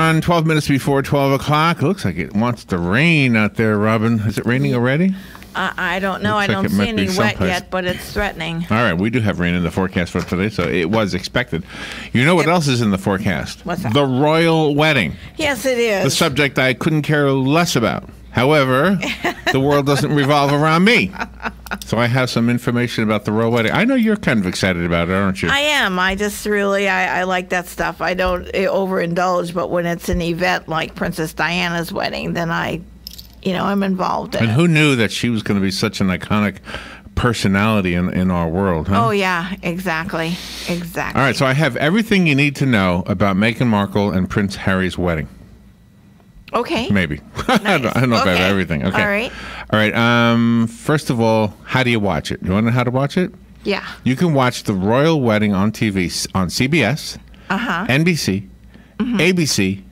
on 12 minutes before 12 o'clock. It looks like it wants to rain out there, Robin. Is it raining already? I don't know. Looks I don't like see any wet yet, but it's threatening. All right, we do have rain in the forecast for today, so it was expected. You know what else is in the forecast? What's that? The royal wedding. Yes, it is. The subject I couldn't care less about. However, the world doesn't revolve around me. So I have some information about the royal wedding. I know you're kind of excited about it, aren't you? I am. I just really, I like that stuff. I don't overindulge, but when it's an event like Princess Diana's wedding, then I'm involved in And it. who knew that she was going to be such an iconic personality in our world, huh? Oh, yeah, exactly. Exactly. All right, so I have everything you need to know about Meghan Markle and Prince Harry's wedding. Okay. Maybe. Nice. I don't know if I have everything. Okay. All right. First of all, how do you watch it? You want to know how to watch it? Yeah. You can watch the royal wedding on TV on CBS, NBC, ABC,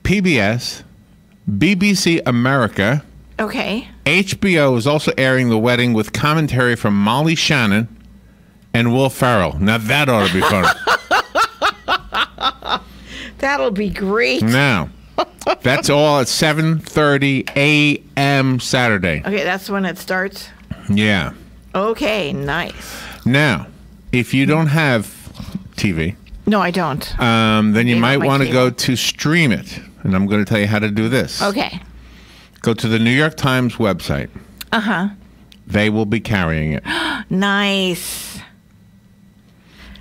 PBS, BBC America. Okay. HBO is also airing the wedding with commentary from Molly Shannon and Will Ferrell. Now that ought to be fun. That'll be great. Now, that's all at 7:30 a.m. Saturday. Okay, that's when it starts? Yeah. Okay, nice. Now, if you don't have TV, No, I don't. then you Gave might up my want to go cable. to stream it. And I'm going to tell you how to do this. Okay. Go to the New York Times website. Uh-huh. They will be carrying it. Nice.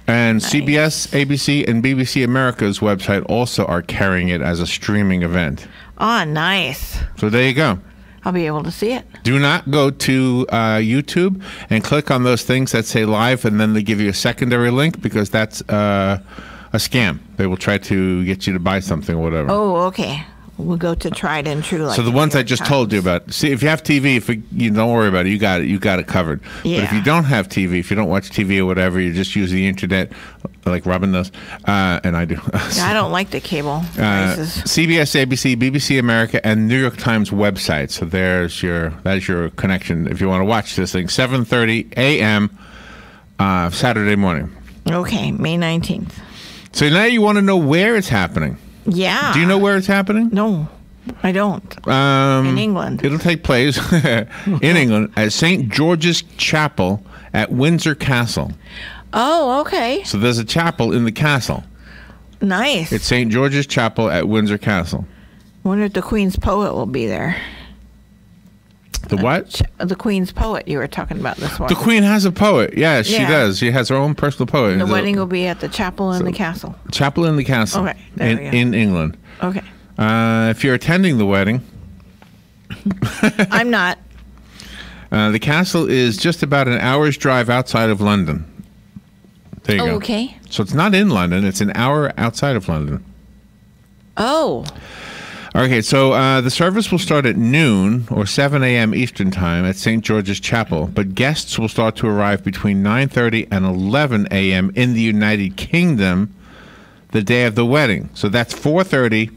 And CBS, ABC, and BBC America's website also are carrying it as a streaming event. Oh, nice. So there you go. I'll be able to see it. Do not go to YouTube and click on those things that say live, and then they give you a secondary link, because that's a scam. They will try to get you to buy something or whatever. Oh, okay. We'll go to tried and true. Like So the ones I just told you about. See, if you have TV, you don't worry about it. You got it covered. Yeah. But if you don't have TV, if you don't watch TV or whatever, you just use the internet, like Robin does, and I do. Yeah, I don't like the cable prices. CBS, ABC, BBC America, and New York Times website. So that is your connection if you want to watch this thing. 7:30 a.m. Saturday morning. Okay, May 19th. So now you want to know where it's happening. Yeah. Do you know where it's happening? No, I don't. In England. It'll take place in England at St. George's Chapel at Windsor Castle. Oh, okay. So there's a chapel in the castle. Nice. It's St. George's Chapel at Windsor Castle. Wonder if the Queen's poet will be there. The what? The Queen's poet you were talking about this one. The Queen has a poet. Yeah, she Yeah. does. She has her own personal poet. And the wedding will be at the chapel in the castle. Chapel in the castle. Okay, there we go. In England. Okay. If you're attending the wedding, I'm not. the castle is just about an hour's drive outside of London. There you go. Okay. So it's not in London. It's an hour outside of London. Oh. Okay, so the service will start at noon or 7 a.m. Eastern Time at St. George's Chapel, but guests will start to arrive between 9:30 and 11 a.m. in the United Kingdom the day of the wedding. So that's 4:30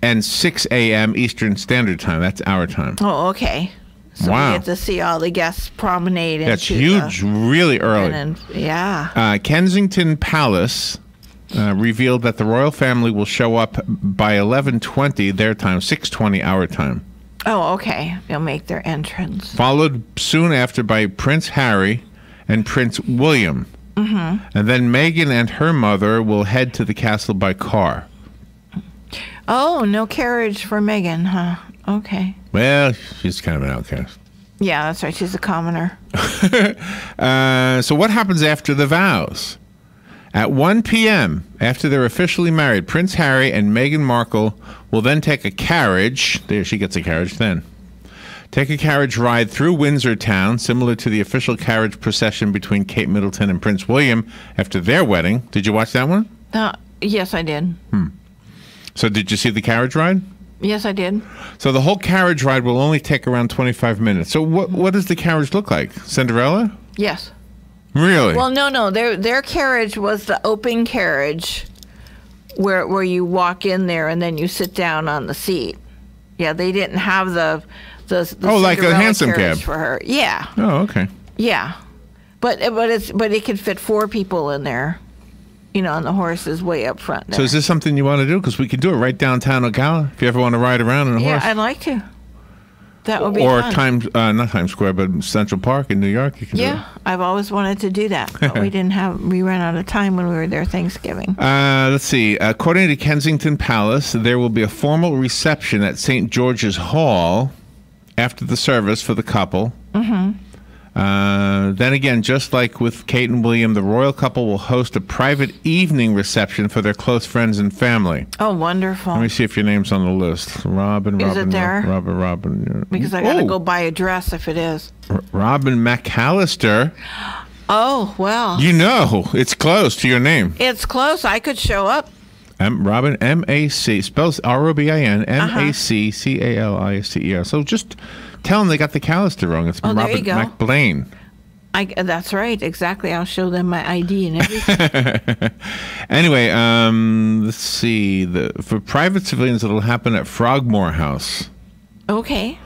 and 6 a.m. Eastern Standard Time. That's our time. Oh, okay. So Wow. we get to see all the guests promenade. That's into huge, really early. Yeah. Kensington Palace revealed that the royal family will show up by 11:20 their time, 6:20 our time. Oh, okay. They'll make their entrance. Followed soon after by Prince Harry and Prince William. Mm-hmm. And then Meghan and her mother will head to the castle by car. Oh, no carriage for Meghan, huh? Okay. Well, she's kind of an outcast. Yeah, that's right. She's a commoner. So what happens after the vows? At 1 p.m., after they're officially married, Prince Harry and Meghan Markle will then take a carriage. There, she gets a carriage then. Take a carriage ride through Windsor town, similar to the official carriage procession between Kate Middleton and Prince William after their wedding. Did you watch that one? Yes, I did. So did you see the carriage ride? Yes, I did. So the whole carriage ride will only take around 25 minutes. So what does the carriage look like? Cinderella? Yes. Really? Well, no. Their carriage was the open carriage where you walk in there and then you sit down on the seat. Yeah, they didn't have the like a Cinderella hansom carriage cab for her. Yeah. Oh, okay. Yeah. But it could fit 4 people in there. and the horse is way up front there. So is this something you want to do? Because we could do it right downtown Ocala if you ever want to ride around on a horse. Yeah, I'd like to. That would be or fun. not Times Square, but Central Park in New York. You can do it. I've always wanted to do that, but we ran out of time when we were there Thanksgiving. Let's see. According to Kensington Palace, there will be a formal reception at St. George's Hall after the service for the couple. Mm-hmm. Then again, just like with Kate and William, the royal couple will host a private evening reception for their close friends and family. Oh, wonderful. Let me see if your name's on the list. Robin. Is it there? Robin. Because I got to go buy a dress if it is. Robin McAllister. Oh, well. It's close to your name. It's close. I could show up. Robin, M-A-C, spells R-O-B-I-N, M-A-C-C-A-L-I-S-T-E-R. So just tell them they got the Callister wrong. It's Robin McBlain. That's right, exactly. I'll show them my ID and everything. Anyway, let's see. For private civilians, it'll happen at Frogmore House. Okay.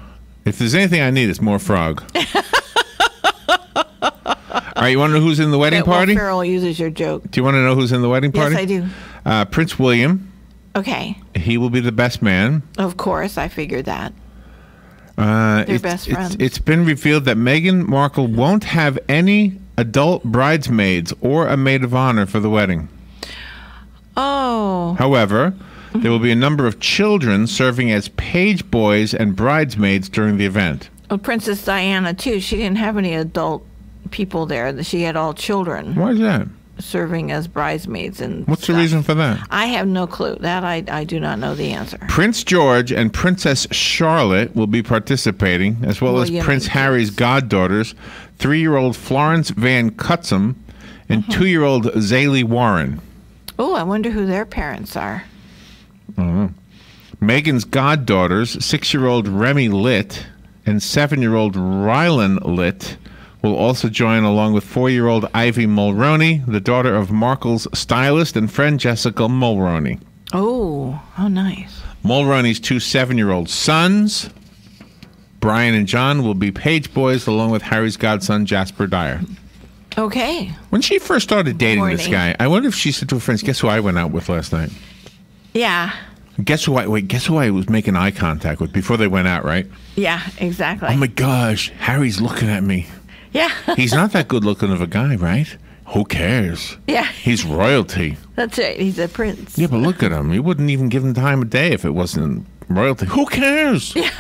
If there's anything I need, it's more frog. All right, you want to know who's in the wedding party? Farrell uses your joke. Do you want to know who's in the wedding party? Yes, I do. Prince William. Okay. He will be the best man. Of course, I figured that. They're best friends. It's been revealed that Meghan Markle won't have any adult bridesmaids or a maid of honor for the wedding. Oh. However, there will be a number of children serving as page boys and bridesmaids during the event. Well, Princess Diana, too. She didn't have any adult people there. She had all children. Why is that? Serving as bridesmaids and What's stuff. the reason for that? I have no clue. That I do not know the answer. Prince George and Princess Charlotte will be participating, as well as Prince Harry's goddaughters, 3-year-old Florence Van Cutsum and 2-year-old Zaylee Warren. Oh, I wonder who their parents are. I don't know. Meghan's goddaughters, 6-year-old Remy Litt and 7-year-old Rylan Litt, will also join, along with 4-year-old Ivy Mulroney, the daughter of Markle's stylist and friend Jessica Mulroney. Oh, how nice. Mulroney's 2 7-year-old sons, Brian and John, will be page boys, along with Harry's godson Jasper Dyer. Okay. When she first started dating this guy, I wonder if she said to her friends, "Guess who I went out with last night?" Yeah. Guess who I was making eye contact with before they went out, right? Yeah, exactly. Oh my gosh, Harry's looking at me. Yeah. He's not that good looking of a guy, right? Who cares? Yeah. He's royalty. That's right. He's a prince. Yeah, but look at him. You wouldn't even give him time of day if it wasn't royalty. Who cares? Yeah.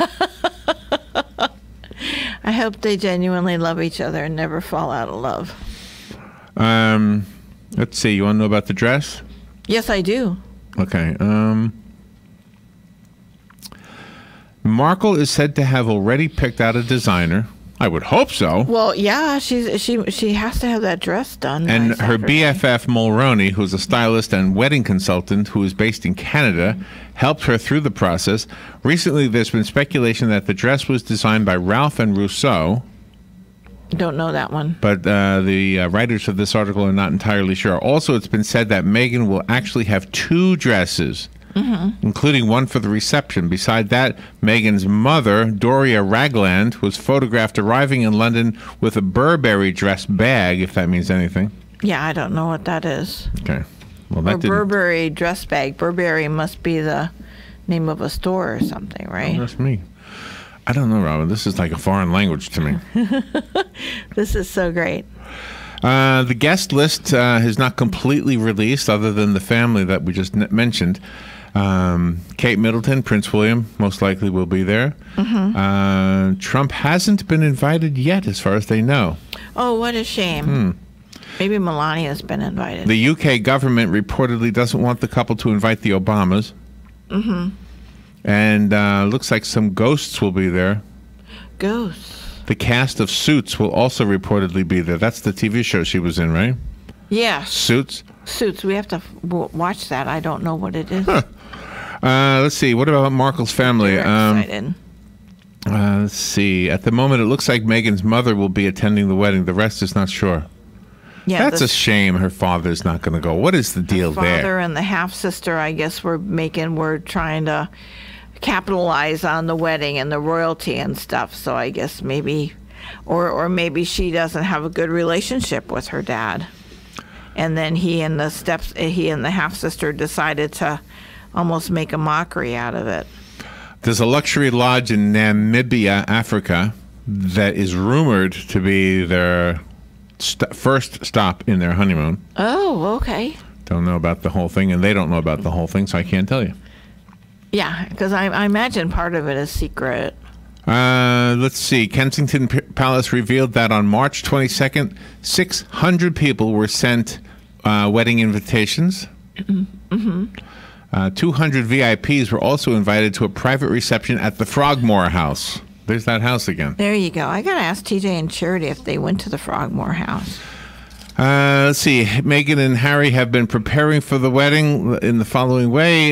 I hope they genuinely love each other and never fall out of love. Let's see. You want to know about the dress? Yes, I do. Okay. Markle is said to have already picked out a designer. I would hope so. Well, yeah, she has to have that dress done. And her BFF Mulroney, who's a stylist and wedding consultant who is based in Canada, helped her through the process. Recently, there's been speculation that the dress was designed by Ralph and Rousseau. Don't know that one. But the writers of this article are not entirely sure. Also, it's been said that Meghan will actually have 2 dresses, including one for the reception. Beside that, Meghan's mother, Doria Ragland, was photographed arriving in London with a Burberry dress bag, if that means anything. Yeah, I don't know what that is. Okay. Well, that Burberry dress bag. Burberry must be the name of a store or something, right? Oh, that's me. I don't know, Robin. This is like a foreign language to me. This is so great. The guest list is not completely released, other than the family that we just mentioned. Kate Middleton, Prince William, most likely will be there. Trump hasn't been invited yet, as far as they know. Oh, what a shame. Maybe Melania's been invited. The UK government reportedly doesn't want the couple to invite the Obamas. And looks like some ghosts will be there. Ghosts? The cast of Suits will also reportedly be there. That's the TV show she was in, right? Yeah. Suits? Suits. We have to watch that. I don't know what it is. Let's see. What about Markle's family? Excited. Let's see. At the moment, it looks like Meghan's mother will be attending the wedding. The rest is not sure. Yeah, that's a shame her father's not going to go. What is the deal there? The father and the half-sister, I guess, we're trying to capitalize on the wedding and the royalty and stuff. So I guess maybe, or maybe she doesn't have a good relationship with her dad. And then he and the half-sister decided to almost make a mockery out of it. There's a luxury lodge in Namibia, Africa, that is rumored to be their first stop in their honeymoon. Oh, okay. Don't know about the whole thing, and they don't know about the whole thing, so I can't tell you. Yeah, because I imagine part of it is secret. Let's see. Kensington Palace revealed that on March 22nd, 600 people were sent wedding invitations. Mm-hmm. 200 VIPs were also invited to a private reception at the Frogmore House. There's that house again. There you go. I got to ask TJ and Charity if they went to the Frogmore House. Let's see. Meghan and Harry have been preparing for the wedding in the following way.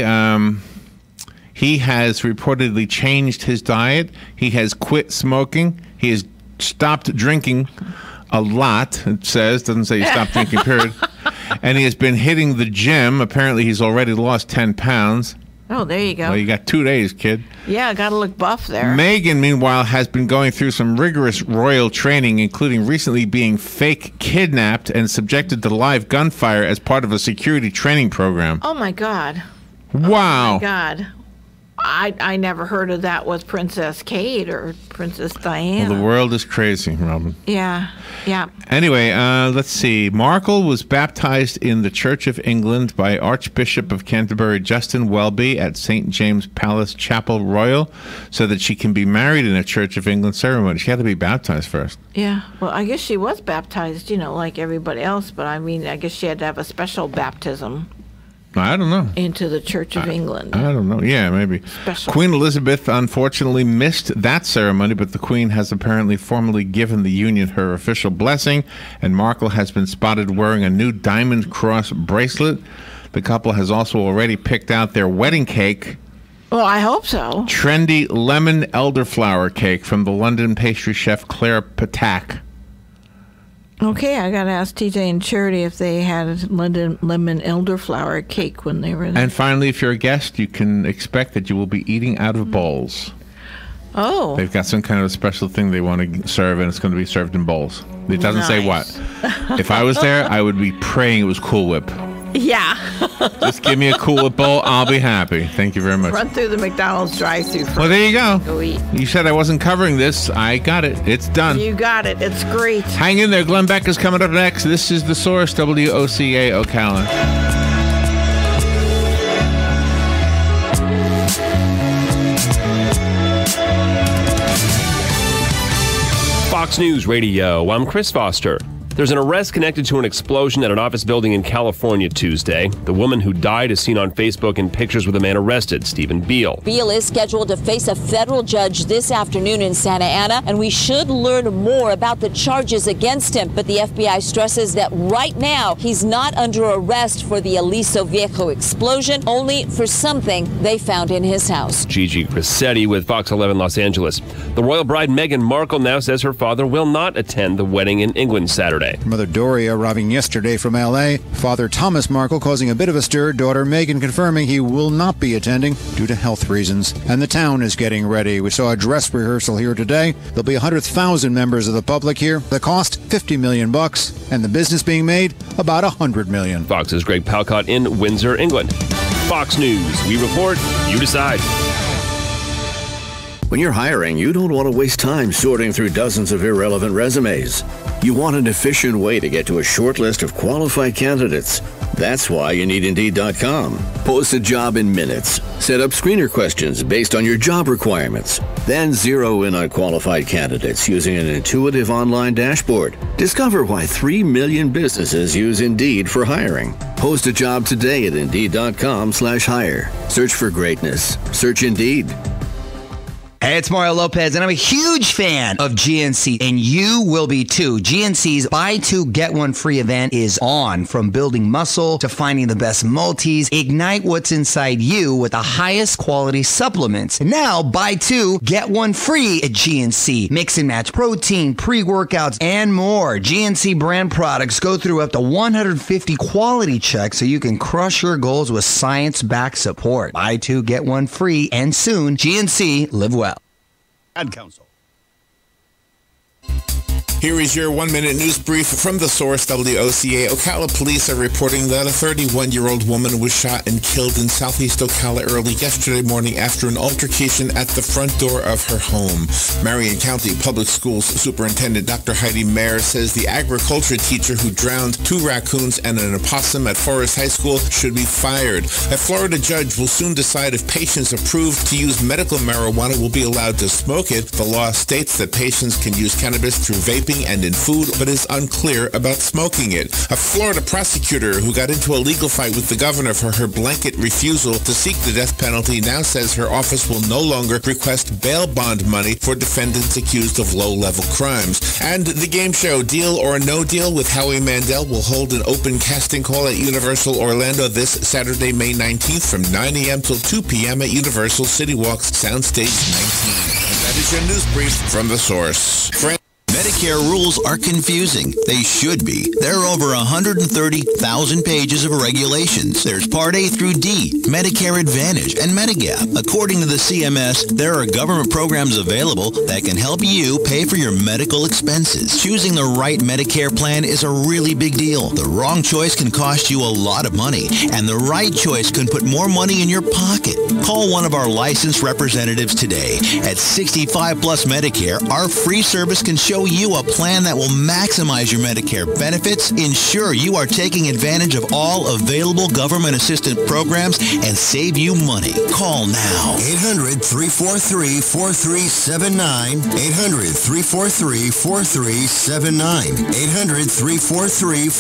He has reportedly changed his diet. He has quit smoking. He has stopped drinking a lot, it says. Doesn't say he stopped drinking, period. And he has been hitting the gym. Apparently, he's already lost 10 pounds. Oh, there you go. Well, you got 2 days, kid. Yeah, got to look buff there. Meghan, meanwhile, has been going through some rigorous royal training, including recently being fake kidnapped and subjected to live gunfire as part of a security training program. Oh, my God. Wow. Oh, my God. I never heard of that with Princess Kate or Princess Diana. Well, the world is crazy, Robin. Yeah. Anyway, let's see. Markle was baptized in the Church of England by Archbishop of Canterbury Justin Welby at St. James Palace Chapel Royal so that she can be married in a Church of England ceremony. She had to be baptized first. Yeah. Well, I guess she was baptized, like everybody else, but I mean, I guess she had to have a special baptism. I don't know. Into the Church of England. I don't know. Yeah, maybe. Special. Queen Elizabeth unfortunately missed that ceremony, but the Queen has apparently formally given the union her official blessing, and Markle has been spotted wearing a new diamond cross bracelet. The couple has also already picked out their wedding cake. Well, I hope so. Trendy lemon elderflower cake from the London pastry chef Claire Patak. Okay, I got to ask TJ and Charity if they had lemon elderflower cake when they were there. And finally, if you're a guest, you can expect that you will be eating out of bowls. Oh. They've got some kind of special thing they want to serve, and it's going to be served in bowls. It doesn't say what. If I was there, I would be praying it was Cool Whip. Yeah. Just give me a Cool Whip bowl. I'll be happy. Thank you very much. Run through the McDonald's drive-thru first. Well, there you go. Go eat. You said I wasn't covering this. I got it. It's done. You got it. It's great. Hang in there. Glenn Beck is coming up next. This is The Source, WOCA Ocala. Fox News Radio. I'm Chris Foster. There's an arrest connected to an explosion at an office building in California Tuesday. The woman who died is seen on Facebook in pictures with a man arrested, Stephen Beal. Beal is scheduled to face a federal judge this afternoon in Santa Ana, and we should learn more about the charges against him. But the FBI stresses that right now he's not under arrest for the Aliso Viejo explosion, only for something they found in his house. Gigi Crissetti with Fox 11 Los Angeles. The royal bride Meghan Markle now says her father will not attend the wedding in England Saturday. Mother Doria arriving yesterday from L.A. Father Thomas Markle causing a bit of a stir. Daughter Meghan confirming he will not be attending due to health reasons. And the town is getting ready. We saw a dress rehearsal here today. There'll be 100,000 members of the public here. The cost, $50 million. And the business being made, about $100 million. Fox's Greg Palcott in Windsor, England. Fox News. We report, you decide. When you're hiring, you don't want to waste time sorting through dozens of irrelevant resumes. You want an efficient way to get to a short list of qualified candidates. That's why you need Indeed.com. Post a job in minutes. Set up screener questions based on your job requirements. Then zero in on qualified candidates using an intuitive online dashboard. Discover why 3 million businesses use Indeed for hiring. Post a job today at Indeed.com/hire. Search for greatness. Search Indeed. Hey, it's Mario Lopez, and I'm a huge fan of GNC, and you will be too. GNC's Buy Two, Get One Free event is on. From building muscle to finding the best multis, ignite what's inside you with the highest quality supplements. And now, buy two, get one free at GNC. Mix and match protein, pre-workouts, and more. GNC brand products go through up to 150 quality checks so you can crush your goals with science-backed support. Buy two, get one free, and soon, GNC, live well. Ad Council. Here is your one-minute news brief from The Source, WOCA. Ocala police are reporting that a 31-year-old woman was shot and killed in southeast Ocala early yesterday morning after an altercation at the front door of her home. Marion County Public Schools Superintendent Dr. Heidi Mayer says the agriculture teacher who drowned 2 raccoons and an opossum at Forest High School should be fired. A Florida judge will soon decide if patients approved to use medical marijuana will be allowed to smoke it. The law states that patients can use cannabis through vaping and in food, but is unclear about smoking it. A Florida prosecutor who got into a legal fight with the governor for her blanket refusal to seek the death penalty now says her office will no longer request bail bond money for defendants accused of low-level crimes. And the game show Deal or No Deal with Howie Mandel will hold an open casting call at Universal Orlando this Saturday, May 19th from 9 a.m. till 2 p.m. at Universal City Walk's Soundstage 19. And that is your news brief from The Source. Medicare rules are confusing. They should be. There are over 130,000 pages of regulations. There's Part A through D, Medicare Advantage, and Medigap. According to the CMS, there are government programs available that can help you pay for your medical expenses. Choosing the right Medicare plan is a really big deal. The wrong choice can cost you a lot of money, and the right choice can put more money in your pocket. Call one of our licensed representatives today. At 65 Plus Medicare, our free service can show you a plan that will maximize your Medicare benefits, ensure you are taking advantage of all available government assistance programs, and save you money. Call now. 800-343-4379. 800-343-4379.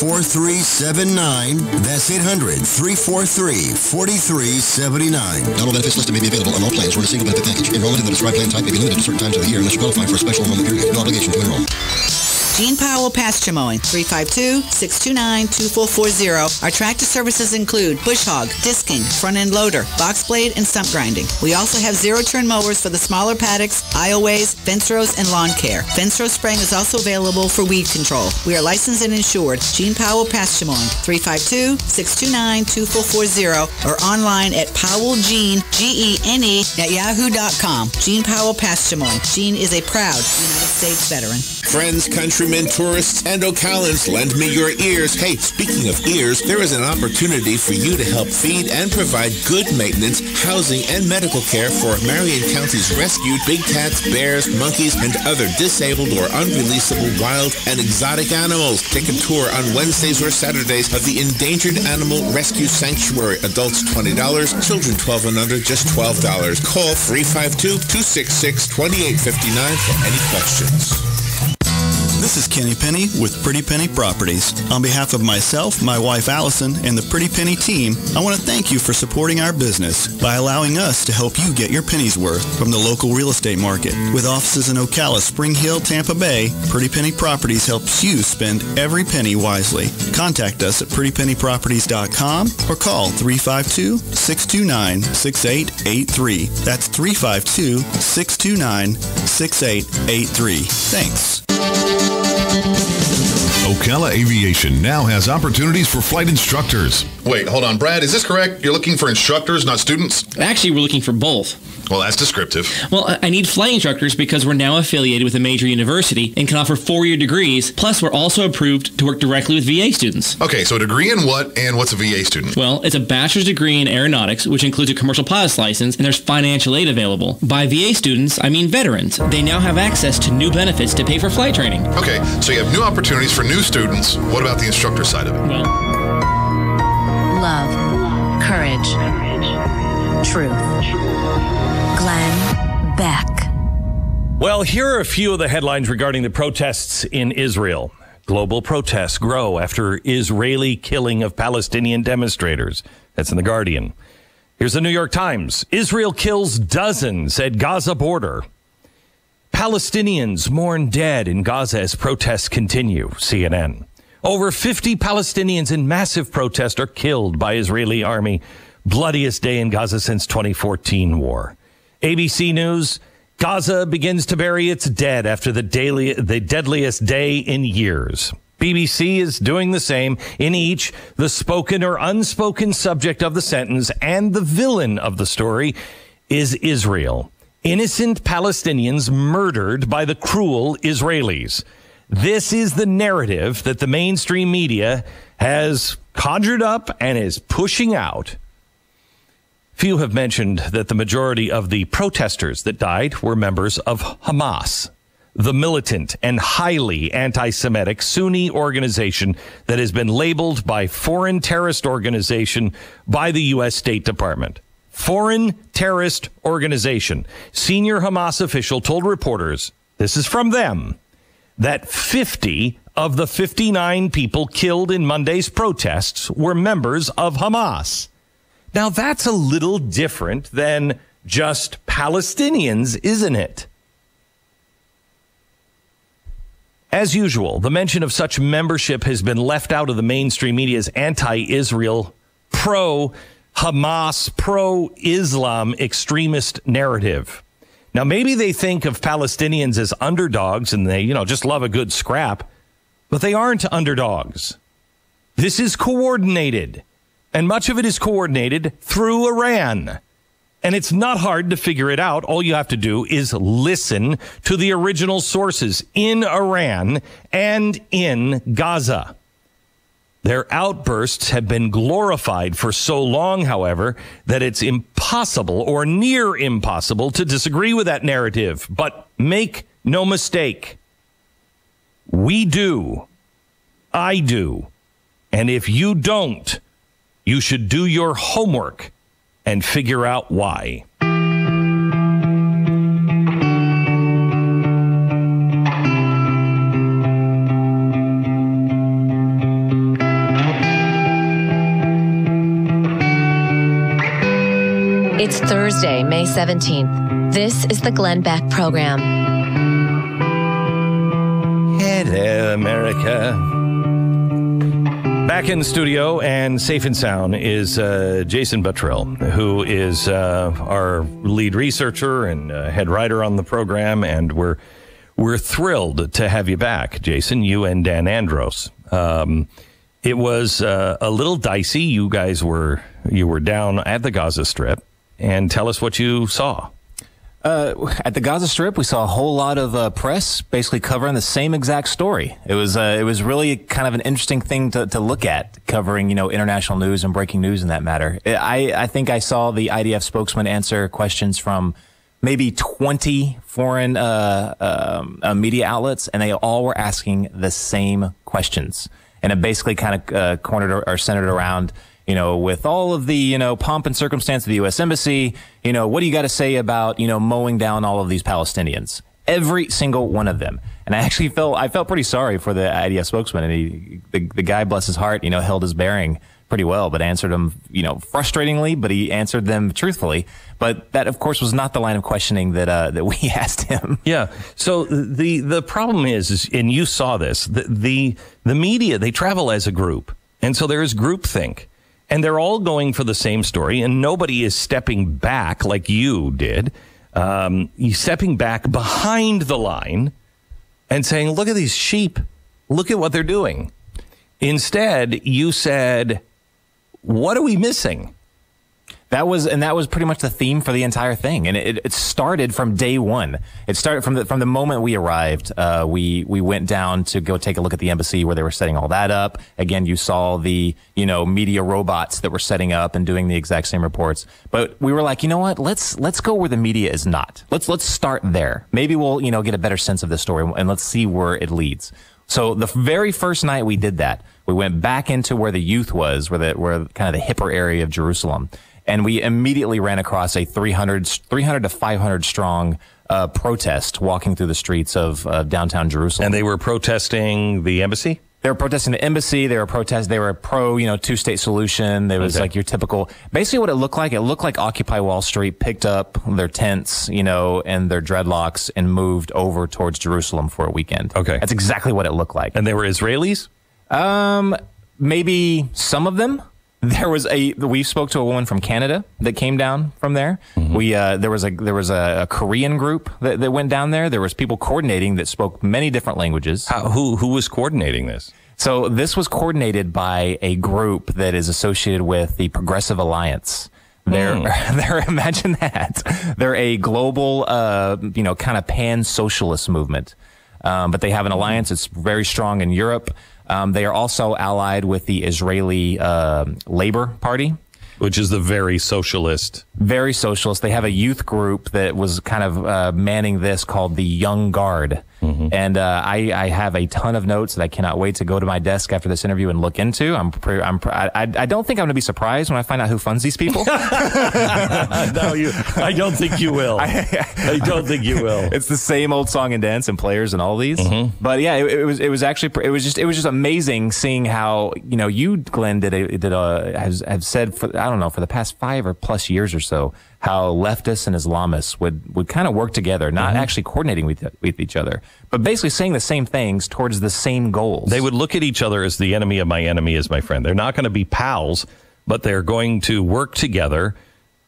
800-343-4379. That's 800-343-4379. Total benefits listed may be available on all plans or in a single benefit package. Enrollment in the prescribed plan type may be limited to certain times of the year unless you qualify for a special enrollment period. No obligation to enroll. Gene Powell Pasture Mowing, 352-629-2440. Our tractor services include bush hog, disking, front-end loader, box blade, and stump grinding. We also have zero-turn mowers for the smaller paddocks, aisleways, fence rows, and lawn care. Fence row spraying is also available for weed control. We are licensed and insured. Gene Powell Pasture Mowing, 352-629-2440, or online at powellgene, Gene, at yahoo.com. Gene Powell Pasture Mowing. Gene is a proud United States veteran. Friends, countrymen, tourists, and Ocalans, lend me your ears. Hey, speaking of ears, there is an opportunity for you to help feed and provide good maintenance, housing, and medical care for Marion County's rescued big cats, bears, monkeys, and other disabled or unreleasable wild and exotic animals. Take a tour on Wednesdays or Saturdays of the Endangered Animal Rescue Sanctuary. Adults $20, children 12 and under just $12. Call 352-266-2859 for any questions. This is Kenny Penny with Pretty Penny Properties. On behalf of myself, my wife Allison, and the Pretty Penny team, I want to thank you for supporting our business by allowing us to help you get your penny's worth from the local real estate market. With offices in Ocala, Spring Hill, Tampa Bay, Pretty Penny Properties helps you spend every penny wisely. Contact us at prettypennyproperties.com or call 352-629-6883. That's 352-629-6883. Thanks. Ocala Aviation now has opportunities for flight instructors. Wait, hold on, Brad, is this correct? You're looking for instructors, not students? Actually, we're looking for both. Well, that's descriptive. Well, I need flight instructors because we're now affiliated with a major university and can offer 4-year degrees. Plus, we're also approved to work directly with VA students. Okay, so a degree in what, and what's a VA student? Well, it's a bachelor's degree in aeronautics, which includes a commercial pilot's license, and there's financial aid available. By VA students, I mean veterans. They now have access to new benefits to pay for flight training. Okay, so you have new opportunities for new students. What about the instructor side of it? Well, love, courage, truth. Glenn Beck. Well, here are a few of the headlines regarding the protests in Israel. Global protests grow after Israeli killing of Palestinian demonstrators. That's in The Guardian. Here's the New York Times. Israel kills dozens at Gaza border. Palestinians mourn dead in Gaza as protests continue. CNN. Over 50 Palestinians in massive protest are killed by Israeli army. Bloodiest day in Gaza since 2014 war. ABC News, Gaza begins to bury its dead after the deadliest day in years. BBC is doing the same. In each, the spoken or unspoken subject of the sentence and the villain of the story is Israel. Innocent Palestinians murdered by the cruel Israelis. This is the narrative that the mainstream media has conjured up and is pushing out. Few have mentioned that the majority of the protesters that died were members of Hamas, the militant and highly anti-Semitic Sunni organization that has been labeled by foreign terrorist organization by the U.S. State Department. Foreign terrorist organization. Senior Hamas official told reporters, this is from them, that 50 of the 59 people killed in Monday's protests were members of Hamas. Now, that's a little different than just Palestinians, isn't it? As usual, the mention of such membership has been left out of the mainstream media's anti-Israel, pro-Hamas, pro-Islam extremist narrative. Now, maybe they think of Palestinians as underdogs and they, just love a good scrap, but they aren't underdogs. This is coordinated, and much of it is coordinated through Iran. And it's not hard to figure it out. All you have to do is listen to the original sources in Iran and in Gaza. Their outbursts have been glorified for so long, however, that it's impossible or near impossible to disagree with that narrative. But make no mistake, we do. I do. And if you don't, you should do your homework and figure out why. It's Thursday, May 17th. This is the Glenn Beck Program. Hello, America. Back in the studio and safe and sound is Jason Buttrill, who is our lead researcher and head writer on the program, and we're thrilled to have you back, Jason. You and Dan Andros. It was a little dicey. You guys were down at the Gaza Strip, and tell us what you saw. At the Gaza Strip, we saw a whole lot of press basically covering the same exact story. It was really kind of an interesting thing to look at, covering, international news and breaking news in that matter. I think I saw the IDF spokesman answer questions from maybe 20 foreign media outlets, and they all were asking the same questions. And it basically kind of cornered or centered around, with all of the, pomp and circumstance of the U.S. Embassy, what do you got to say about, mowing down all of these Palestinians? Every single one of them. And I felt pretty sorry for the IDF spokesman. And the guy, bless his heart, held his bearing pretty well, but answered them, frustratingly, but he answered them truthfully. But that, of course, was not the line of questioning that we asked him. Yeah. So the problem is, and you saw this, the media, they travel as a group. And so there is groupthink. And they're all going for the same story, and nobody is stepping back like you did. You're stepping back behind the line and saying, look at these sheep. Look at what they're doing. Instead, you said, what are we missing? That was pretty much the theme for the entire thing, and it started from day one. It started from the moment we arrived. We went down to go take a look at the embassy where they were setting all that up. Again, you saw the media robots that were setting up and doing the exact same reports. But we were like, you know what? Let's go where the media is not. Let's start there. Maybe we'll get a better sense of this story, and let's see where it leads. So the very first night we did that, we went back into where the youth was, where kind of the hipper area of Jerusalem. And we immediately ran across a 300 to 500 strong protest walking through the streets of downtown Jerusalem. And they were protesting the embassy? They were protesting the embassy. They were pro, two-state solution. There was like your typical, basically what it looked like Occupy Wall Street picked up their tents, and their dreadlocks and moved over towards Jerusalem for a weekend. Okay. That's exactly what it looked like. And they were Israelis? Maybe some of them. We spoke to a woman from Canada that came down from there. Mm-hmm. There was a Korean group that went down there. There was people coordinating that spoke many different languages. Who was coordinating this? So this was coordinated by a group that is associated with the Progressive Alliance. They're imagine that. They're a global, kind of pan-socialist movement. But they have an alliance that's very strong in Europe. They are also allied with the Israeli Labor Party, which is the very socialist. Very socialist. They have a youth group that was kind of manning this called the Young Guard. And I have a ton of notes that I cannot wait to go to my desk after this interview and look into. I don't think I'm going to be surprised when I find out who funds these people. No, I don't think you will. I don't think you will. It's the same old song and dance and players and all these. But yeah, it was just amazing seeing how, you, Glenn, have said for the past 5 or plus years or so, how leftists and Islamists would kind of work together, not actually coordinating with each other, but basically saying the same things towards the same goals. They would look at each other as the enemy of my enemy is my friend. They're not going to be pals, but they're going to work together.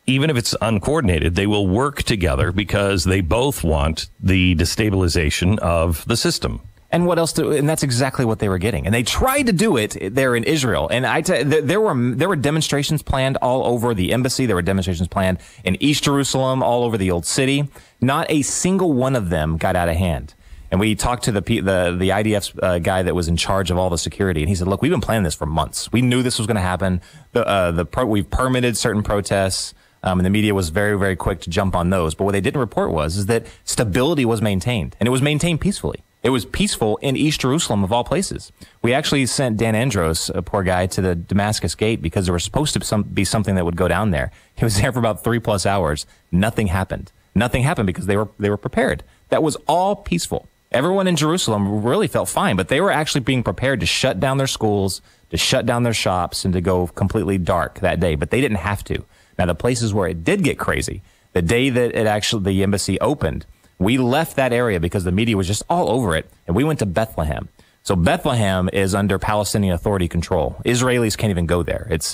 Even if it's uncoordinated, they will work together because they both want the destabilization of the system. And what else? And that's exactly what they were getting. And they tried to do it there in Israel. And there were demonstrations planned all over the embassy. There were demonstrations planned in East Jerusalem, all over the old city. Not a single one of them got out of hand. And we talked to the IDF's guy that was in charge of all the security, and he said, "Look, we've been planning this for months. We knew this was going to happen. We've permitted certain protests." And the media was very, very quick to jump on those. But what they didn't report was that stability was maintained, and it was maintained peacefully. It was peaceful in East Jerusalem, of all places. We actually sent Dan Andros, a poor guy, to the Damascus Gate because there was supposed to be something that would go down there. He was there for about 3+ hours. Nothing happened. Nothing happened because they were prepared. That was all peaceful. Everyone in Jerusalem really felt fine, but they were actually being prepared to shut down their schools, to shut down their shops, and to go completely dark that day. But they didn't have to. Now, the places where it did get crazy, the day that the embassy opened, we left that area because the media was just all over it, and we went to Bethlehem. So Bethlehem is under Palestinian Authority control. Israelis can't even go there. It's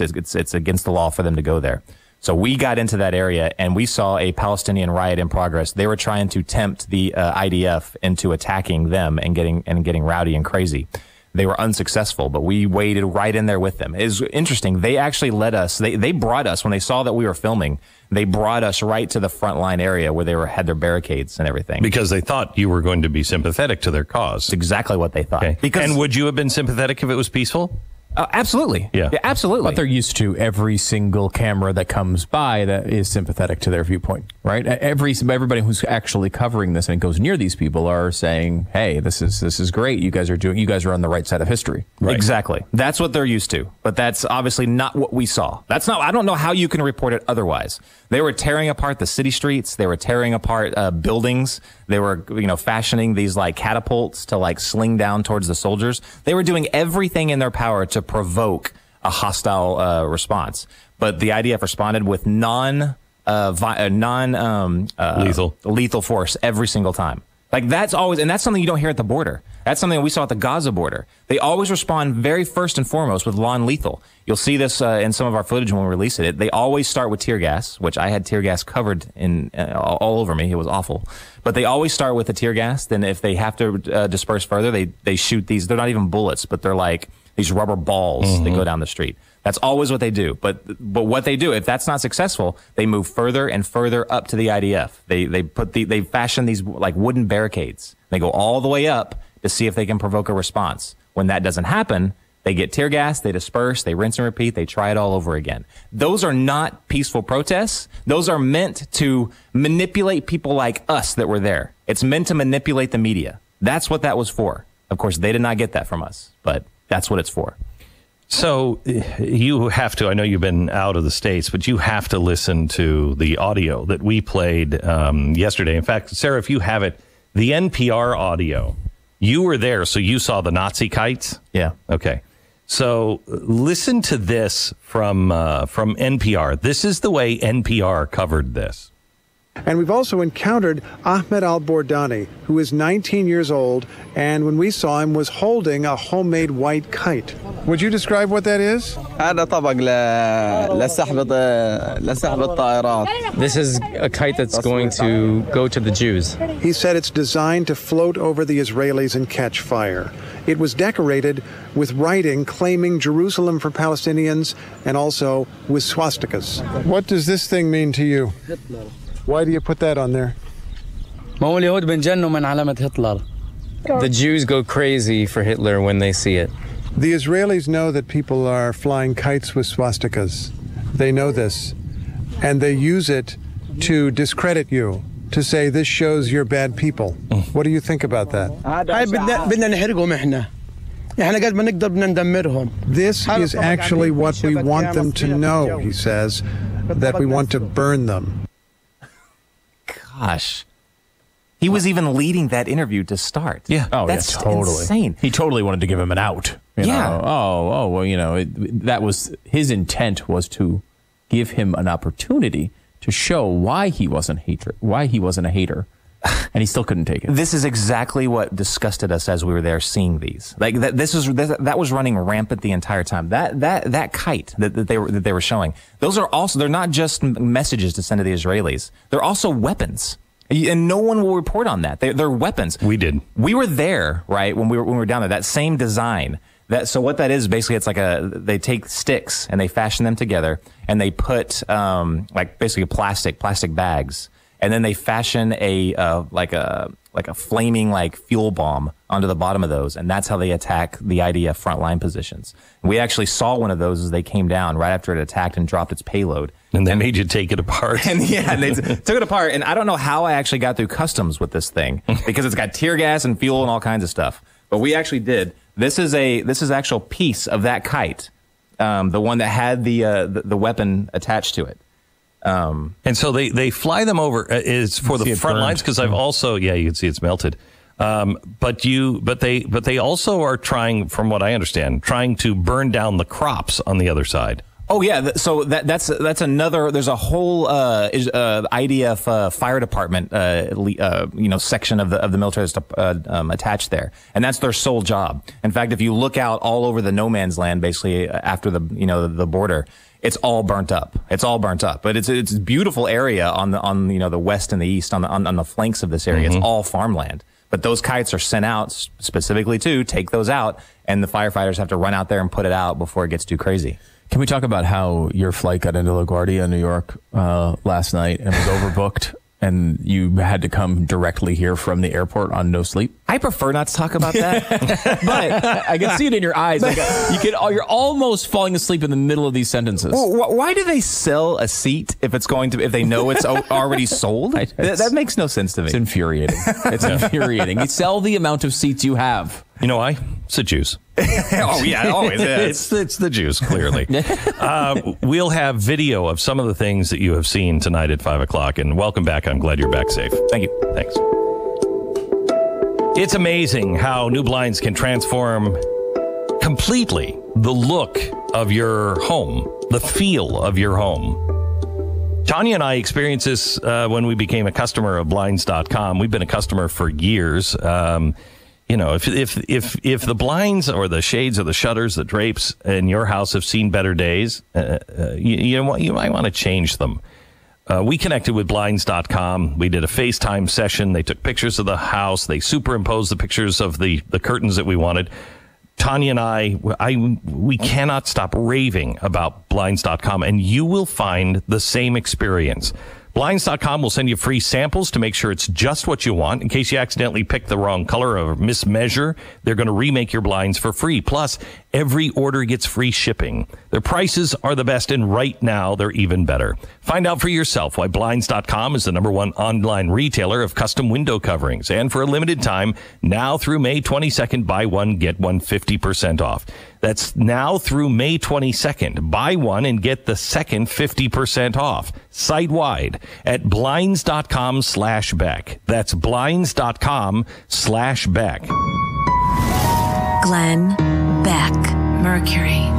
against the law for them to go there. So we got into that area, and we saw a Palestinian riot in progress. They were trying to tempt the IDF into attacking them and getting rowdy and crazy. They were unsuccessful, but we waited right in there with them. It was interesting. They actually let us, they brought us, when they saw that we were filming, they brought us right to the front line area where they had their barricades and everything. Because they thought you were going to be sympathetic to their cause. That's exactly what they thought. Okay. And would you have been sympathetic if it was peaceful? Absolutely. Yeah, absolutely. But they're used to every single camera that comes by that is sympathetic to their viewpoint, right? Everybody who's actually covering this and goes near these people are saying, "Hey, this is great. You guys are on the right side of history." Right. Exactly. That's what they're used to. But that's obviously not what we saw. I don't know how you can report it otherwise. They were tearing apart the city streets. They were tearing apart buildings. They were, fashioning these like catapults to like sling down towards the soldiers. They were doing everything in their power to provoke a hostile response. But the IDF responded with lethal force every single time. Like that's something you don't hear at the border. That's something we saw at the Gaza border. They always respond very first and foremost with non-lethal. You'll see this in some of our footage when we release it. They always start with tear gas, which I had tear gas covered in all over me. It was awful. But they always start with the tear gas. Then if they have to disperse further, they shoot these. They're not even bullets, but they're like these rubber balls that go down the street. That's always what they do. But what they do, if that's not successful, they move further and further up to the IDF. They fashion these like wooden barricades. They go all the way up to see if they can provoke a response. When that doesn't happen, they get tear gas, they disperse, they rinse and repeat, they try it all over again. Those are not peaceful protests. Those are meant to manipulate people like us that were there. It's meant to manipulate the media. That's what that was for. Of course, they did not get that from us, but that's what it's for. So you have to, I know you've been out of the States, but you have to listen to the audio that we played yesterday. In fact, Sarah, if you have it, the NPR audio, you were there, so you saw the Nazi kites? Yeah. Okay. So listen to this from NPR. This is the way NPR covered this. And we've also encountered Ahmed al-Bordani, who is 19 years old, and when we saw him was holding a homemade white kite. Would you describe what that is? This is a kite that's going to go to the Jews. He said it's designed to float over the Israelis and catch fire. It was decorated with writing claiming Jerusalem for Palestinians and also with swastikas. What does this thing mean to you? Hitler. Why do you put that on there? The Jews go crazy for Hitler when they see it. The Israelis know that people are flying kites with swastikas. They know this. And they use it to discredit you, to say this shows you're bad people. What do you think about that? This is actually what we want them to know, he says, that we want to burn them. Gosh. He was even leading that interview to start. Yeah. Oh, that's yeah, totally. insane. He totally wanted to give him an out. You know? Well, that was his intent, was to give him an opportunity to show why he wasn't a hater. And he still couldn't take it. This is exactly what disgusted us as we were there seeing these. Like that was running rampant the entire time. That kite that they were showing. They're not just messages to send to the Israelis. They're also weapons. And no one will report on that. They're weapons. We did. We were there, right, when we were down there. That same design. So what that is, basically, it's like they take sticks and they fashion them together and they put basically plastic bags, and then they fashion a flaming fuel bomb onto the bottom of those, and that's how they attack the IDF frontline positions. We actually saw one of those as they came down right after it attacked and dropped its payload. And they made you take it apart. And they took it apart. And I don't know how I actually got through customs with this thing, because it's got tear gas and fuel and all kinds of stuff. But we actually did. This is an actual piece of that kite, the one that had the weapon attached to it. And so they fly them over is for the front lines, because I've also you can see it's melted. But they also are trying, from what I understand, to burn down the crops on the other side. Oh yeah, so that's another. There's a whole IDF fire department section of the military that's attached there, and that's their sole job. In fact, if you look out all over the no man's land, basically after the border, it's all burnt up. It's all burnt up, but it's a beautiful area on the west and the east on the flanks of this area. Mm-hmm. It's all farmland. But those kites are sent out specifically to take those out, and the firefighters have to run out there and put it out before it gets too crazy. Can we talk about how your flight got into LaGuardia, New York, last night and was overbooked, and you had to come directly here from the airport on no sleep? I prefer not to talk about that, but I can see it in your eyes. You're almost falling asleep in the middle of these sentences. Well, why do they sell a seat if they know it's already sold? That makes no sense to me. It's infuriating. It's infuriating. You sell the amount of seats you have. You know why? It's the Jews. Oh, yeah, always is. It's the Jews, clearly. We'll have video of some of the things that you have seen tonight at 5 o'clock. And welcome back. I'm glad you're back safe. Thank you. Thanks. It's amazing how new blinds can transform completely the look of your home, the feel of your home. Tanya and I experienced this when we became a customer of Blinds.com. We've been a customer for years. If the blinds or the shades or the shutters, the drapes in your house have seen better days, you might want to change them. We connected with Blinds.com. We did a FaceTime session. They took pictures of the house. They superimposed the pictures of the curtains that we wanted. Tanya and we cannot stop raving about Blinds.com, and you will find the same experience. Blinds.com will send you free samples to make sure it's just what you want. In case you accidentally pick the wrong color or mismeasure, they're going to remake your blinds for free. Plus, every order gets free shipping. Their prices are the best, and right now, they're even better. Find out for yourself why Blinds.com is the #1 online retailer of custom window coverings. And for a limited time, now through May 22nd, buy one, get one 50% off. That's now through May 22nd. Buy one and get the second 50% off. Site-wide at Blinds.com/Beck. That's Blinds.com/Beck. Glenn Beck, Mercury.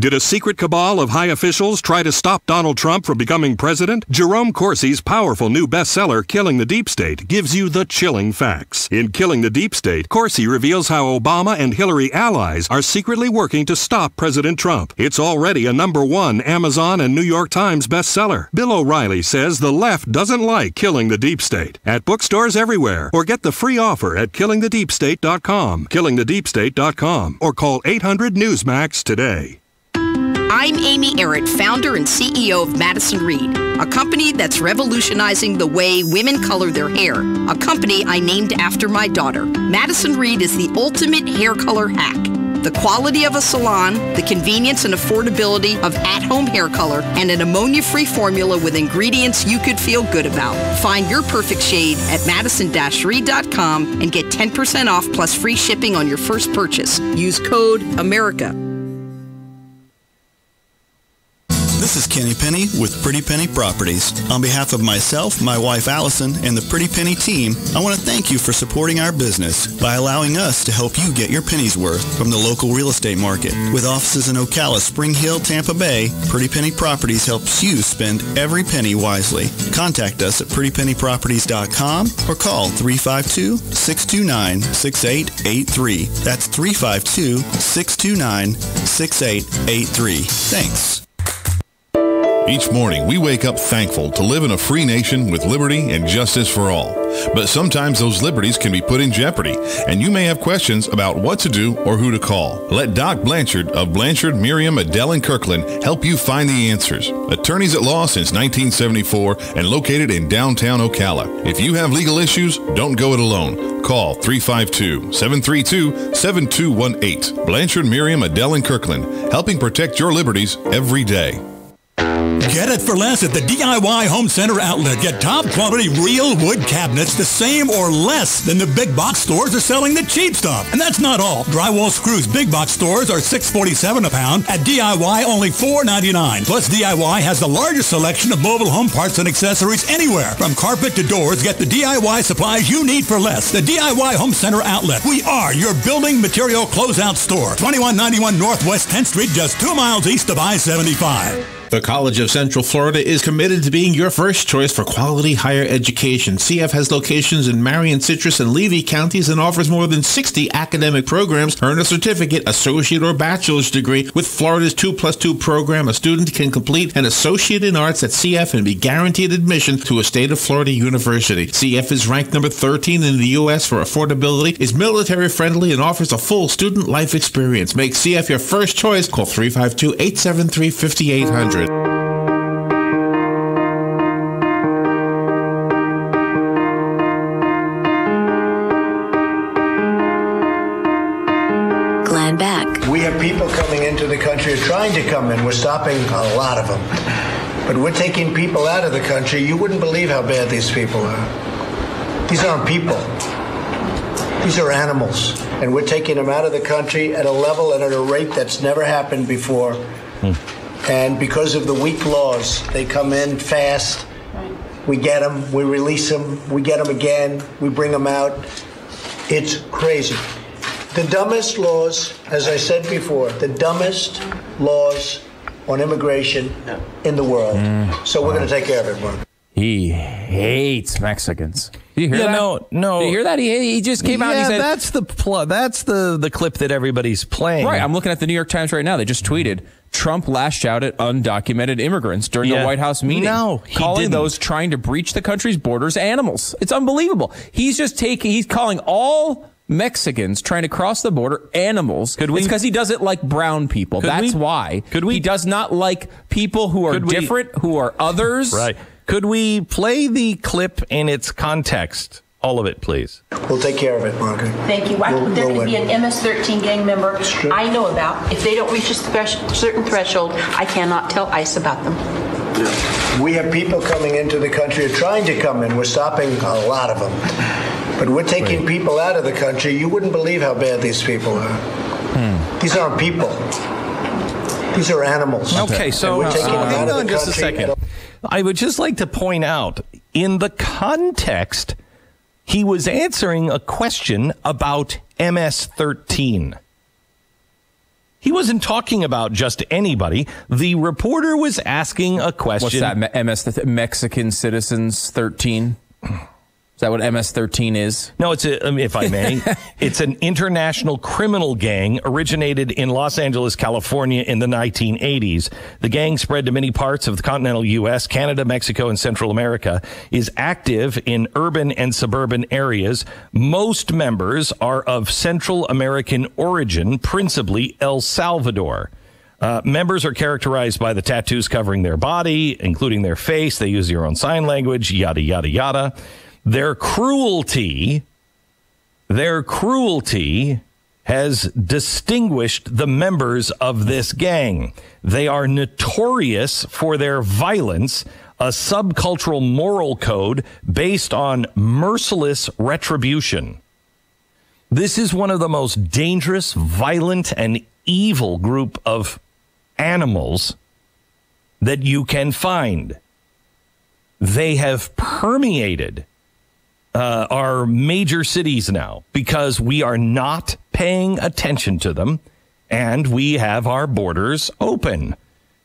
Did a secret cabal of high officials try to stop Donald Trump from becoming president? Jerome Corsi's powerful new bestseller, Killing the Deep State, gives you the chilling facts. In Killing the Deep State, Corsi reveals how Obama and Hillary allies are secretly working to stop President Trump. It's already a #1 Amazon and New York Times bestseller. Bill O'Reilly says the left doesn't like Killing the Deep State. At bookstores everywhere, or get the free offer at killingthedeepstate.com, killingthedeepstate.com, or call 800-NEWSMAX today. I'm Amy Errett, founder and CEO of Madison Reed, a company that's revolutionizing the way women color their hair, a company I named after my daughter. Madison Reed is the ultimate hair color hack. The quality of a salon, the convenience and affordability of at-home hair color, and an ammonia-free formula with ingredients you could feel good about. Find your perfect shade at madison-reed.com and get 10% off plus free shipping on your first purchase. Use code AMERICA. This is Kenny Penny with Pretty Penny Properties. On behalf of myself, my wife Allison, and the Pretty Penny team, I want to thank you for supporting our business by allowing us to help you get your penny's worth from the local real estate market. With offices in Ocala, Spring Hill, Tampa Bay, Pretty Penny Properties helps you spend every penny wisely. Contact us at prettypennyproperties.com or call 352-629-6883. That's 352-629-6883. Thanks. Each morning, we wake up thankful to live in a free nation with liberty and justice for all. But sometimes those liberties can be put in jeopardy, and you may have questions about what to do or who to call. Let Doc Blanchard of Blanchard, Miriam, Adele, and Kirkland help you find the answers. Attorneys at law since 1974 and located in downtown Ocala. If you have legal issues, don't go it alone. Call 352-732-7218. Blanchard, Miriam, Adele, and Kirkland, helping protect your liberties every day. Get it for less at the DIY Home Center outlet. Get top quality real wood cabinets the same or less than the big box stores are selling the cheap stuff. And that's not all. Drywall screws big box stores are $6.47 a pound. At DIY, only $4.99. Plus, DIY has the largest selection of mobile home parts and accessories anywhere. From carpet to doors, get the DIY supplies you need for less. The DIY Home Center outlet. We are your building material closeout store. 2191 Northwest 10th Street, just 2 miles east of I-75. The College of Central Florida is committed to being your first choice for quality higher education. CF has locations in Marion, Citrus, and Levy counties and offers more than 60 academic programs. Earn a certificate, associate, or bachelor's degree. With Florida's 2+2 program, a student can complete an associate in arts at CF and be guaranteed admission to a state of Florida university. CF is ranked number 13 in the U.S. for affordability, is military friendly, and offers a full student life experience. Make CF your first choice. Call 352-873-5800. Glenn Beck. We have people coming into the country, trying to come in. We're stopping a lot of them. But we're taking people out of the country. You wouldn't believe how bad these people are. These aren't people. These are animals. And we're taking them out of the country at a level and at a rate that's never happened before. And because of the weak laws, they come in fast. We get them, we release them, we get them again, we bring them out. It's crazy. The dumbest laws, as I said before, the dumbest laws on immigration in the world. So we're going to take care of it, Mark. He hates Mexicans. Did you hear that? No. Did you hear that? He just came out and he said... that's the clip that everybody's playing. Right, I'm looking at the New York Times right now. They just tweeted, Trump lashed out at undocumented immigrants during the White House meeting. No, he calling didn't. those trying to breach the country's borders animals. It's unbelievable. He's calling all Mexicans trying to cross the border animals. It's because he doesn't like brown people. That's why. He does not like people who are different, who are others. Right. Could we play the clip in its context? All of it, please. We'll take care of it, Margaret. Thank you. There could be an MS-13 gang member I know about. If they don't reach a certain threshold, I cannot tell ICE about them. We have people coming into the country, trying to come in. We're stopping a lot of them. But we're taking people out of the country. You wouldn't believe how bad these people are. These aren't people. These are animals. Okay, so hang on just a second. I would just like to point out, in the context, he was answering a question about MS-13. He wasn't talking about just anybody. The reporter was asking a question. What's that? Mexican Citizens 13? Is that what MS-13 is? No, it's if I may, it's an international criminal gang originated in Los Angeles, California in the 1980s. The gang spread to many parts of the continental U.S., Canada, Mexico, and Central America, is active in urban and suburban areas. Most members are of Central American origin, principally El Salvador. Members are characterized by the tattoos covering their body, including their face. They use their own sign language, yada, yada, yada. Their cruelty has distinguished the members of this gang. They are notorious for their violence, a subcultural moral code based on merciless retribution. This is one of the most dangerous, violent, and evil group of animals that you can find. They have permeated our major cities now because we are not paying attention to them and we have our borders open.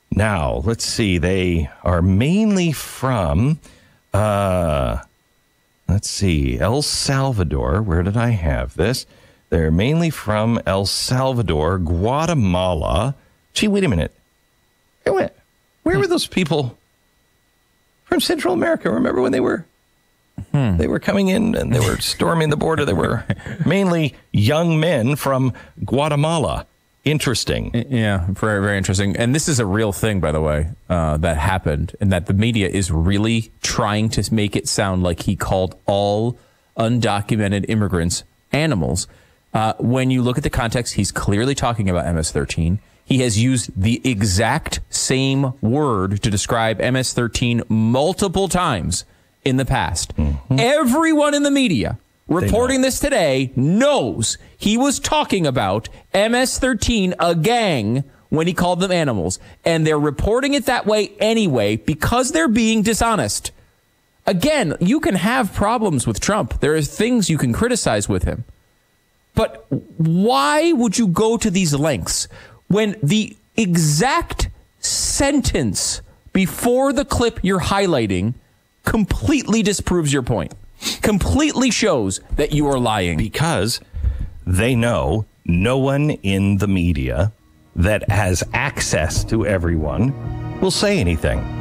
Now, let's see. They are mainly from, El Salvador. Where did I have this? They're mainly from El Salvador, Guatemala. Gee, wait a minute. Where were those people from Central America? Remember when they were coming in and they were storming the border? They were mainly young men from Guatemala. Interesting. Yeah, very, very interesting. And this is a real thing, by the way, that happened, and that the media is really trying to make it sound like he called all undocumented immigrants animals. When you look at the context, he's clearly talking about MS-13. He has used the exact same word to describe MS-13 multiple times in the past. Mm-hmm. Everyone in the media reporting this today knows he was talking about MS-13, a gang, when he called them animals. And they're reporting it that way anyway because they're being dishonest. Again, you can have problems with Trump. There are things you can criticize with him. But why would you go to these lengths when the exact sentence before the clip you're highlighting completely disproves your point? Completely shows that you are lying. Because they know no one in the media that has access to everyone will say anything.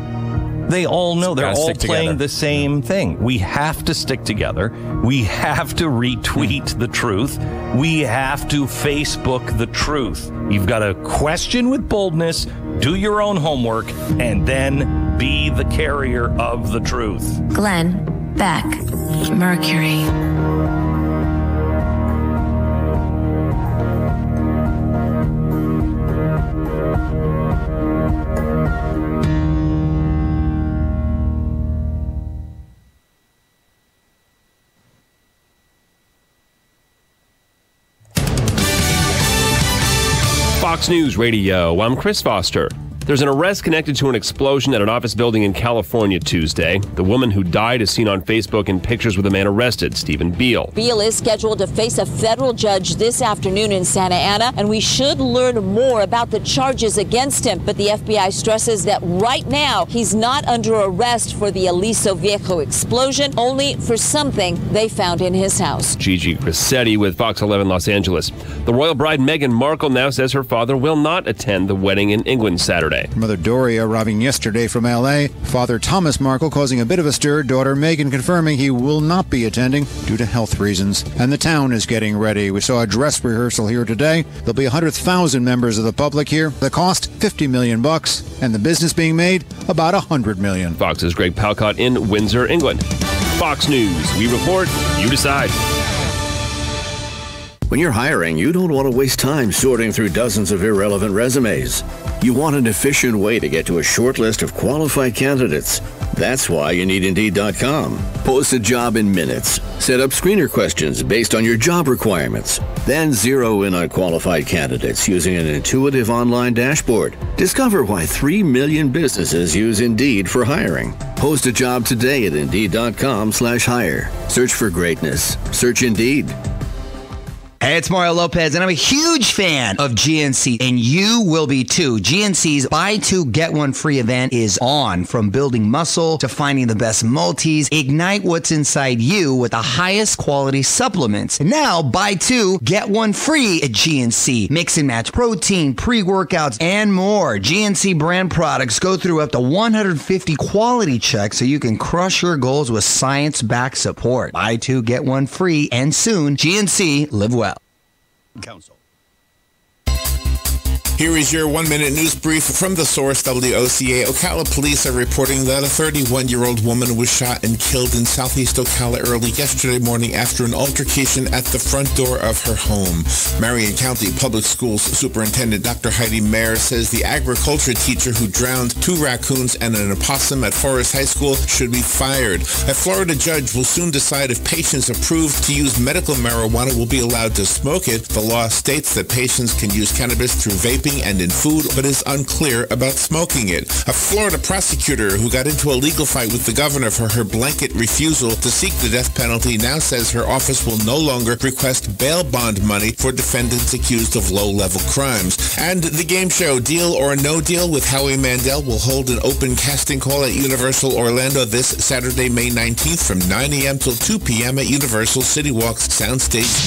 They all know they're all playing the same thing. We have to stick together. We have to retweet the truth. We have to Facebook the truth. You've got to question with boldness, do your own homework, and then be the carrier of the truth. Glenn Beck, Mercury. Fox News Radio, I'm Chris Foster. There's an arrest connected to an explosion at an office building in California Tuesday. The woman who died is seen on Facebook in pictures with a man arrested, Stephen Beal. Beal is scheduled to face a federal judge this afternoon in Santa Ana, and we should learn more about the charges against him. But the FBI stresses that right now he's not under arrest for the Aliso Viejo explosion, only for something they found in his house. Gigi Grissetti with Fox 11 Los Angeles. The royal bride Meghan Markle now says her father will not attend the wedding in England Saturday. Mother Doria arriving yesterday from L.A. Father Thomas Markle causing a bit of a stir. Daughter Meghan confirming he will not be attending due to health reasons. And the town is getting ready. We saw a dress rehearsal here today. There'll be 100,000 members of the public here. The cost, $50 million. And the business being made, about $100 million. Fox's Greg Palcott in Windsor, England. Fox News. We report, you decide. When you're hiring, you don't want to waste time sorting through dozens of irrelevant resumes. You want an efficient way to get to a short list of qualified candidates. That's why you need Indeed.com. Post a job in minutes. Set up screener questions based on your job requirements. Then zero in on qualified candidates using an intuitive online dashboard. Discover why 3 million businesses use Indeed for hiring. Post a job today at Indeed.com/hire. Search for greatness. Search Indeed. Hey, it's Mario Lopez, and I'm a huge fan of GNC, and you will be too. GNC's Buy Two, Get One Free event is on. From building muscle to finding the best multis, ignite what's inside you with the highest quality supplements. And now, buy two, get one free at GNC. Mix and match protein, pre-workouts, and more. GNC brand products go through up to 150 quality checks so you can crush your goals with science-backed support. Buy two, get one free, and soon, GNC, live well. Council. Here is your 1-minute news brief from The Source, WOCA. Ocala police are reporting that a 31-year-old woman was shot and killed in southeast Ocala early yesterday morning after an altercation at the front door of her home. Marion County Public Schools Superintendent Dr. Heidi Mayer says the agriculture teacher who drowned 2 raccoons and an opossum at Forest High School should be fired. A Florida judge will soon decide if patients approved to use medical marijuana will be allowed to smoke it. The law states that patients can use cannabis through vaping and in food, but is unclear about smoking it. A Florida prosecutor who got into a legal fight with the governor for her blanket refusal to seek the death penalty now says her office will no longer request bail bond money for defendants accused of low-level crimes. And the game show Deal or No Deal with Howie Mandel will hold an open casting call at Universal Orlando this Saturday, May 19th from 9 a.m. till 2 p.m. at Universal City Walk's Soundstage 19.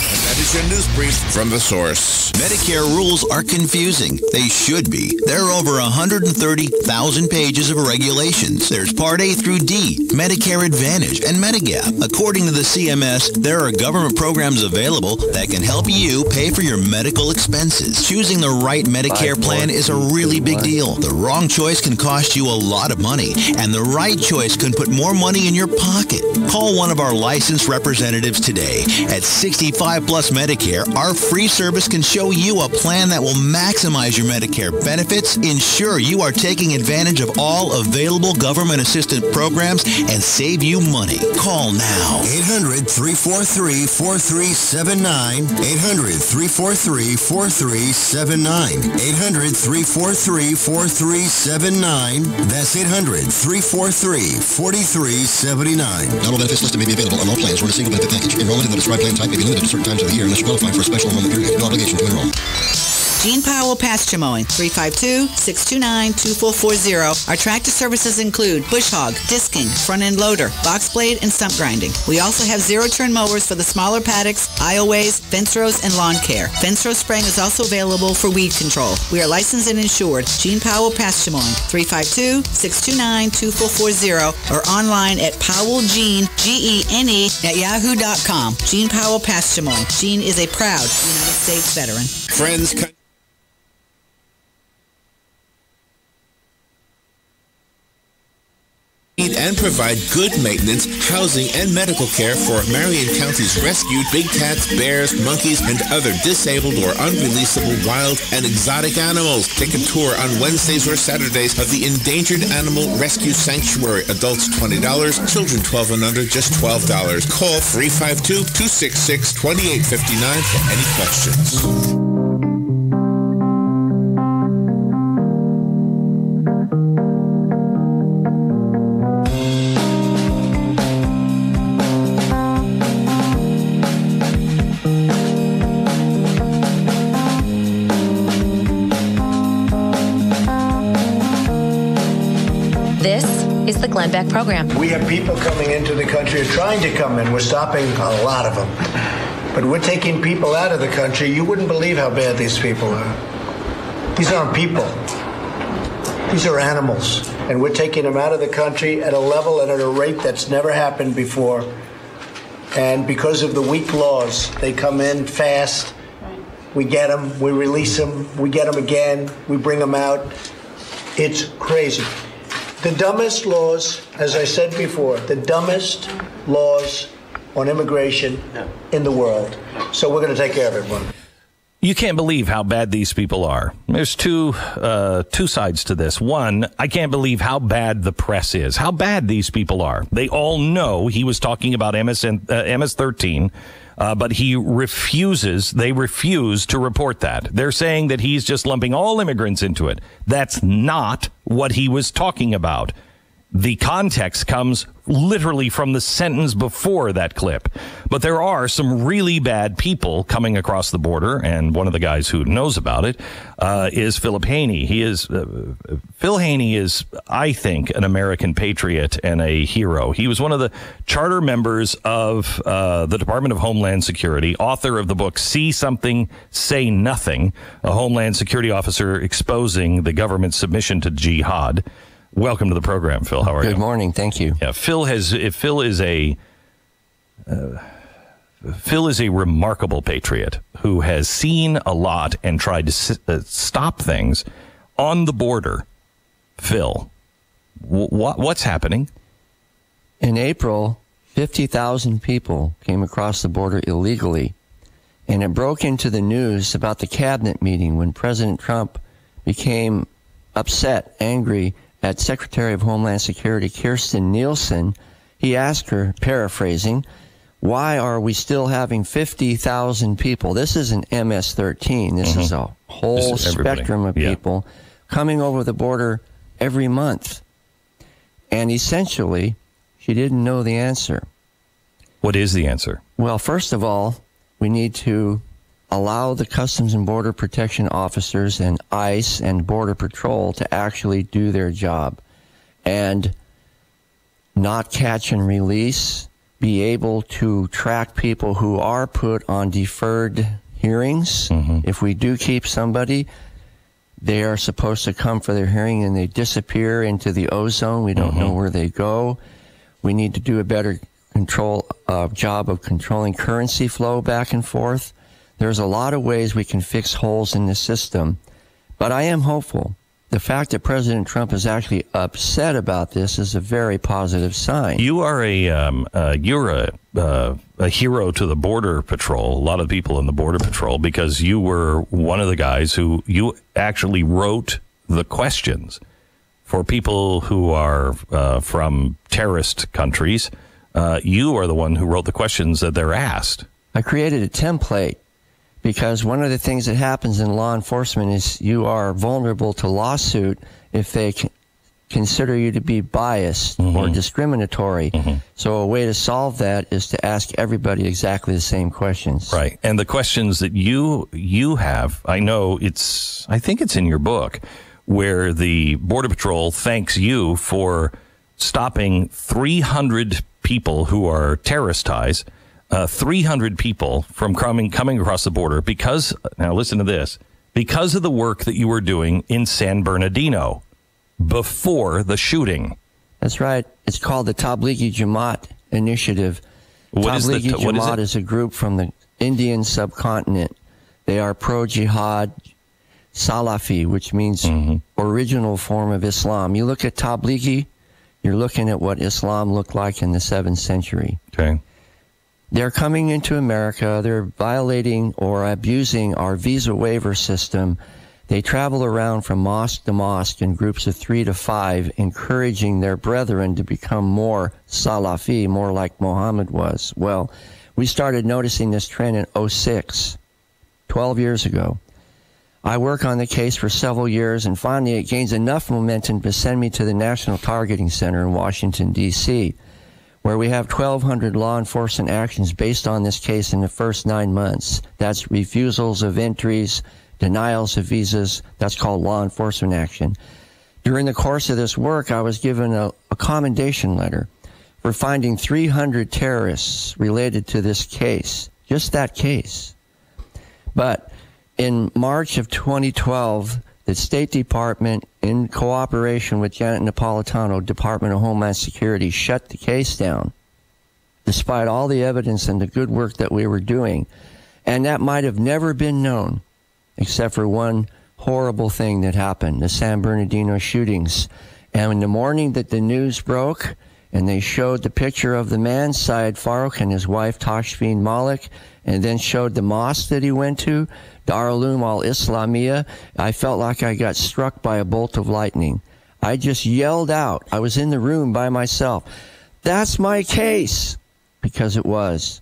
And that is your news brief from The Source. Medicare rules are confusing. They should be. There are over 130,000 pages of regulations. There's Part A through D, Medicare Advantage, and Medigap. According to the CMS, there are government programs available that can help you pay for your medical expenses. Choosing the right Medicare plan is a really big deal. The wrong choice can cost you a lot of money, and the right choice can put more money in your pocket. Call one of our licensed representatives today. At 65 Plus Medicare, our free service can show you a plan that will maximize your Medicare benefits, ensure you are taking advantage of all available government assistance programs, and save you money. Call now. 800-343-4379. 800-343-4379. 800-343-4379. That's 800-343-4379. Not all benefits listed may be available on all plans or in a single benefit package. Enrollment in the prescribed plan type may be limited to certain times of the year unless you qualify for a special enrollment period. No obligation to enroll. Gene Powell Pasture Mowing, 352-629-2440. Our tractor services include bush hog, disking, front-end loader, box blade, and stump grinding. We also have zero-turn mowers for the smaller paddocks, aisleways, fence rows, and lawn care. Fence row spraying is also available for weed control. We are licensed and insured. Gene Powell Pasture Mowing, 352-629-2440, or online at powellgene, G-E-N-E, at yahoo.com. Gene Powell Pasture Mowing. Gene is a proud United States veteran. Friends, and provide good maintenance, housing, and medical care for Marion County's rescued big cats, bears, monkeys, and other disabled or unreleasable wild and exotic animals. Take a tour on Wednesdays or Saturdays of the Endangered Animal Rescue Sanctuary. Adults $20, children 12 and under just $12. Call 352-266-2859 for any questions. Is the Glenn Beck program. We have people coming into the country, or trying to come in. We're stopping a lot of them. But we're taking people out of the country. You wouldn't believe how bad these people are. These aren't people. These are animals. And we're taking them out of the country at a level and at a rate that's never happened before. And because of the weak laws, they come in fast. We get them, we release them, we get them again, we bring them out. It's crazy. The dumbest laws, as I said before, the dumbest laws on immigration in the world. So we're going to take care of everyone. You can't believe how bad these people are. There's two sides to this. One, I can't believe how bad the press is, how bad these people are. They all know he was talking about MS-13, but they refuse to report that. They're saying that he's just lumping all immigrants into it. That's not what he was talking about. The context comes literally from the sentence before that clip. But there are some really bad people coming across the border, and one of the guys who knows about it is Philip Haney. Phil Haney is, I think, an American patriot and a hero. He was one of the charter members of the Department of Homeland Security, author of the book See Something, Say Nothing, a Homeland Security officer exposing the government's submission to jihad. Welcome to the program, Phil. How are you? Good morning. Thank you. Yeah, Phil is a remarkable patriot who has seen a lot and tried to stop things on the border. Phil, what's happening? In April, 50,000 people came across the border illegally, and it broke into the news about the cabinet meeting when President Trump became upset, angry at Secretary of Homeland Security Kirstjen Nielsen. He asked her, paraphrasing, why are we still having 50,000 people? This isn't MS-13. This is a whole spectrum of people coming over the border every month. And essentially, she didn't know the answer. What is the answer? Well, first of all, we need to allow the Customs and Border Protection officers and ICE and Border Patrol to actually do their job and not catch and release, be able to track people who are put on deferred hearings. If we do keep somebody, they are supposed to come for their hearing and they disappear into the ozone. We don't know where they go. We need to do a better job of controlling currency flow back and forth. There's a lot of ways we can fix holes in the system, but I am hopeful. The fact that President Trump is actually upset about this is a very positive sign. You are a hero to the Border Patrol, a lot of people in the Border Patrol, because you were one of the guys who you actually wrote the questions for people who are from terrorist countries. You are the one who wrote the questions that they're asked. I created a template. Because one of the things that happens in law enforcement is you are vulnerable to lawsuit if they consider you to be biased or discriminatory. So a way to solve that is to ask everybody exactly the same questions. Right. And the questions that you have, I think it's in your book, where the Border Patrol thanks you for stopping 300 people who are terrorist ties, 300 people from coming across the border because, now listen to this, because of the work that you were doing in San Bernardino before the shooting. That's right. It's called the Tablighi Jamaat Initiative. Tablighi Jamaat is a group from the Indian subcontinent. They are pro-jihad Salafi, which means original form of Islam. You look at Tablighi, you're looking at what Islam looked like in the 7th century. Okay. They're coming into America. They're violating or abusing our visa waiver system. They travel around from mosque to mosque in groups of 3 to 5, encouraging their brethren to become more Salafi, more like Muhammad was. Well, we started noticing this trend in 2006, 12 years ago. I work on the case for several years, and finally it gains enough momentum to send me to the National Targeting Center in Washington, D.C., where we have 1,200 law enforcement actions based on this case in the first 9 months. That's refusals of entries, denials of visas. That's called law enforcement action. During the course of this work, I was given a commendation letter for finding 300 terrorists related to this case, just that case. But in March of 2012, the State Department, in cooperation with Janet Napolitano, Department of Homeland Security, shut the case down, despite all the evidence and the good work that we were doing. And that might have never been known, except for one horrible thing that happened, the San Bernardino shootings. And in the morning that the news broke, and they showed the picture of the man, Syed Farouk, and his wife, Tashfeen Malik, and then showed the mosque that he went to, Darul al-Islamiyah, I felt like I got struck by a bolt of lightning. I just yelled out. I was in the room by myself. That's my case, because it was.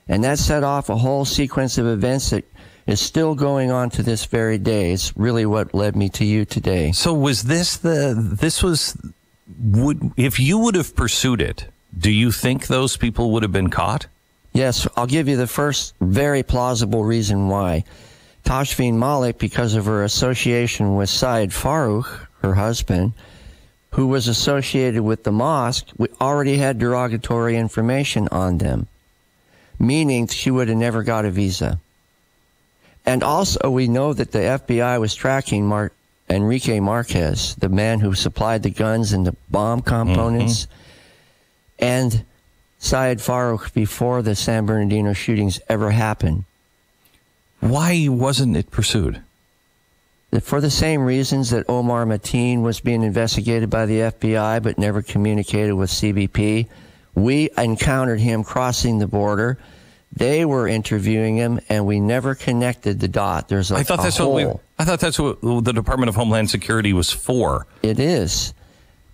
And that set off a whole sequence of events that is still going on to this very day. It's really what led me to you today. So was this if you would have pursued it, do you think those people would have been caught? Yes, I'll give you the first very plausible reason why. Tashfeen Malik, because of her association with Syed Farouk, her husband, who was associated with the mosque, we already had derogatory information on them, meaning she would have never got a visa. And also, we know that the FBI was tracking Enrique Marquez, the man who supplied the guns and the bomb components, and Syed Farouk before the San Bernardino shootings ever happened. Why wasn't it pursued? For the same reasons that Omar Mateen was being investigated by the FBI but never communicated with CBP. We encountered him crossing the border. They were interviewing him, and we never connected the dot. There's I thought that's what the Department of Homeland Security was for. It is.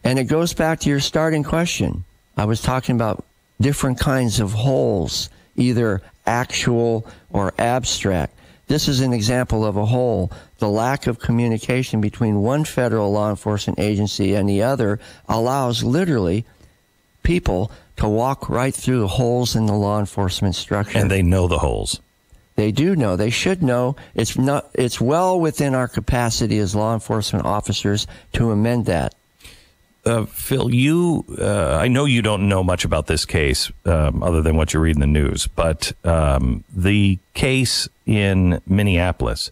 And it goes back to your starting question. I was talking about different kinds of holes, either actual or abstract. This is an example of a hole. The lack of communication between one federal law enforcement agency and the other allows literally people to walk right through the holes in the law enforcement structure. And they know the holes. They do know. They should know. It's well within our capacity as law enforcement officers to amend that. Phil, I know you don't know much about this case other than what you read in the news, but the case in Minneapolis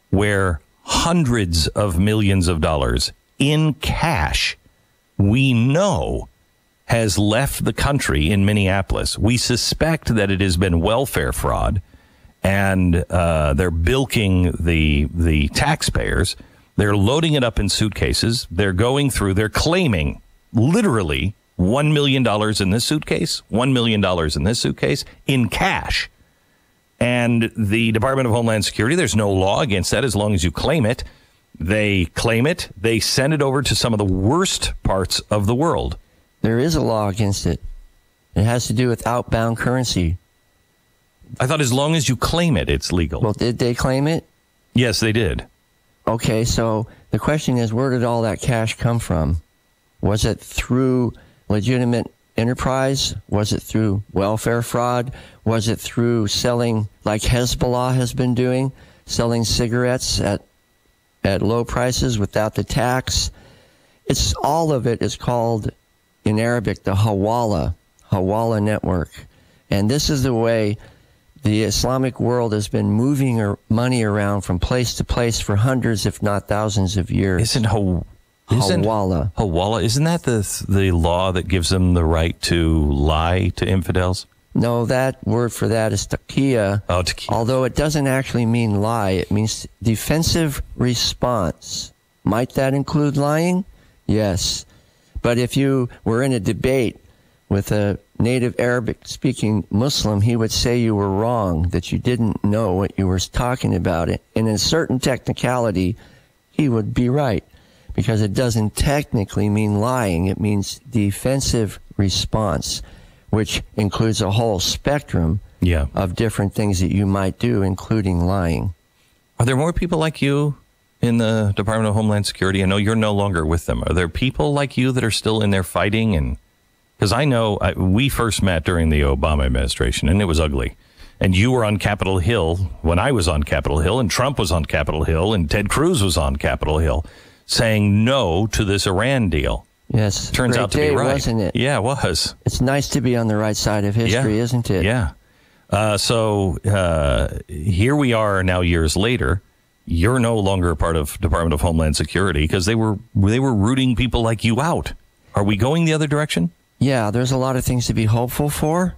where hundreds of millions of dollars in cash we know has left the country in Minneapolis. We suspect that it has been welfare fraud, and they're bilking the taxpayers. They're loading it up in suitcases. They're going through, they're claiming literally $1 million in this suitcase, $1 million in this suitcase in cash. And the Department of Homeland Security, there's no law against that as long as you claim it. They claim it. They send it over to some of the worst parts of the world. There is a law against it. It has to do with outbound currency. I thought as long as you claim it, it's legal. Well, did they claim it? Yes, they did. Okay, so the question is, where did all that cash come from? Was it through legitimate enterprise? Was it through welfare fraud? Was it through selling, like Hezbollah has been doing, selling cigarettes at low prices without the tax? It's all of it is called in Arabic the Hawala network. And this is the way the Islamic world has been moving money around from place to place for hundreds, if not thousands of years. Isn't Hawala, isn't that the law that gives them the right to lie to infidels? No, that word for that is taqiyya. Oh, taqiyya. Although it doesn't actually mean lie. It means defensive response. Might that include lying? Yes. But if you were in a debate with a native Arabic-speaking Muslim, he would say you were wrong, that you didn't know what you were talking about. And in a certain technicality, he would be right, because it doesn't technically mean lying. It means defensive response, which includes a whole spectrum of different things that you might do, including lying. Are there more people like you in the Department of Homeland Security? I know you're no longer with them. Are there people like you that are still in there fighting? And because I know we first met during the Obama administration, and it was ugly. And you were on Capitol Hill when I was on Capitol Hill, and Trump was on Capitol Hill, and Ted Cruz was on Capitol Hill, saying no to this Iran deal. Yes. Turns out to be right. Wasn't it? Yeah, it was. It's nice to be on the right side of history, isn't it? Yeah. So here we are now years later. You're no longer a part of Department of Homeland Security because they were rooting people like you out. Are we going the other direction? Yeah, there's a lot of things to be hopeful for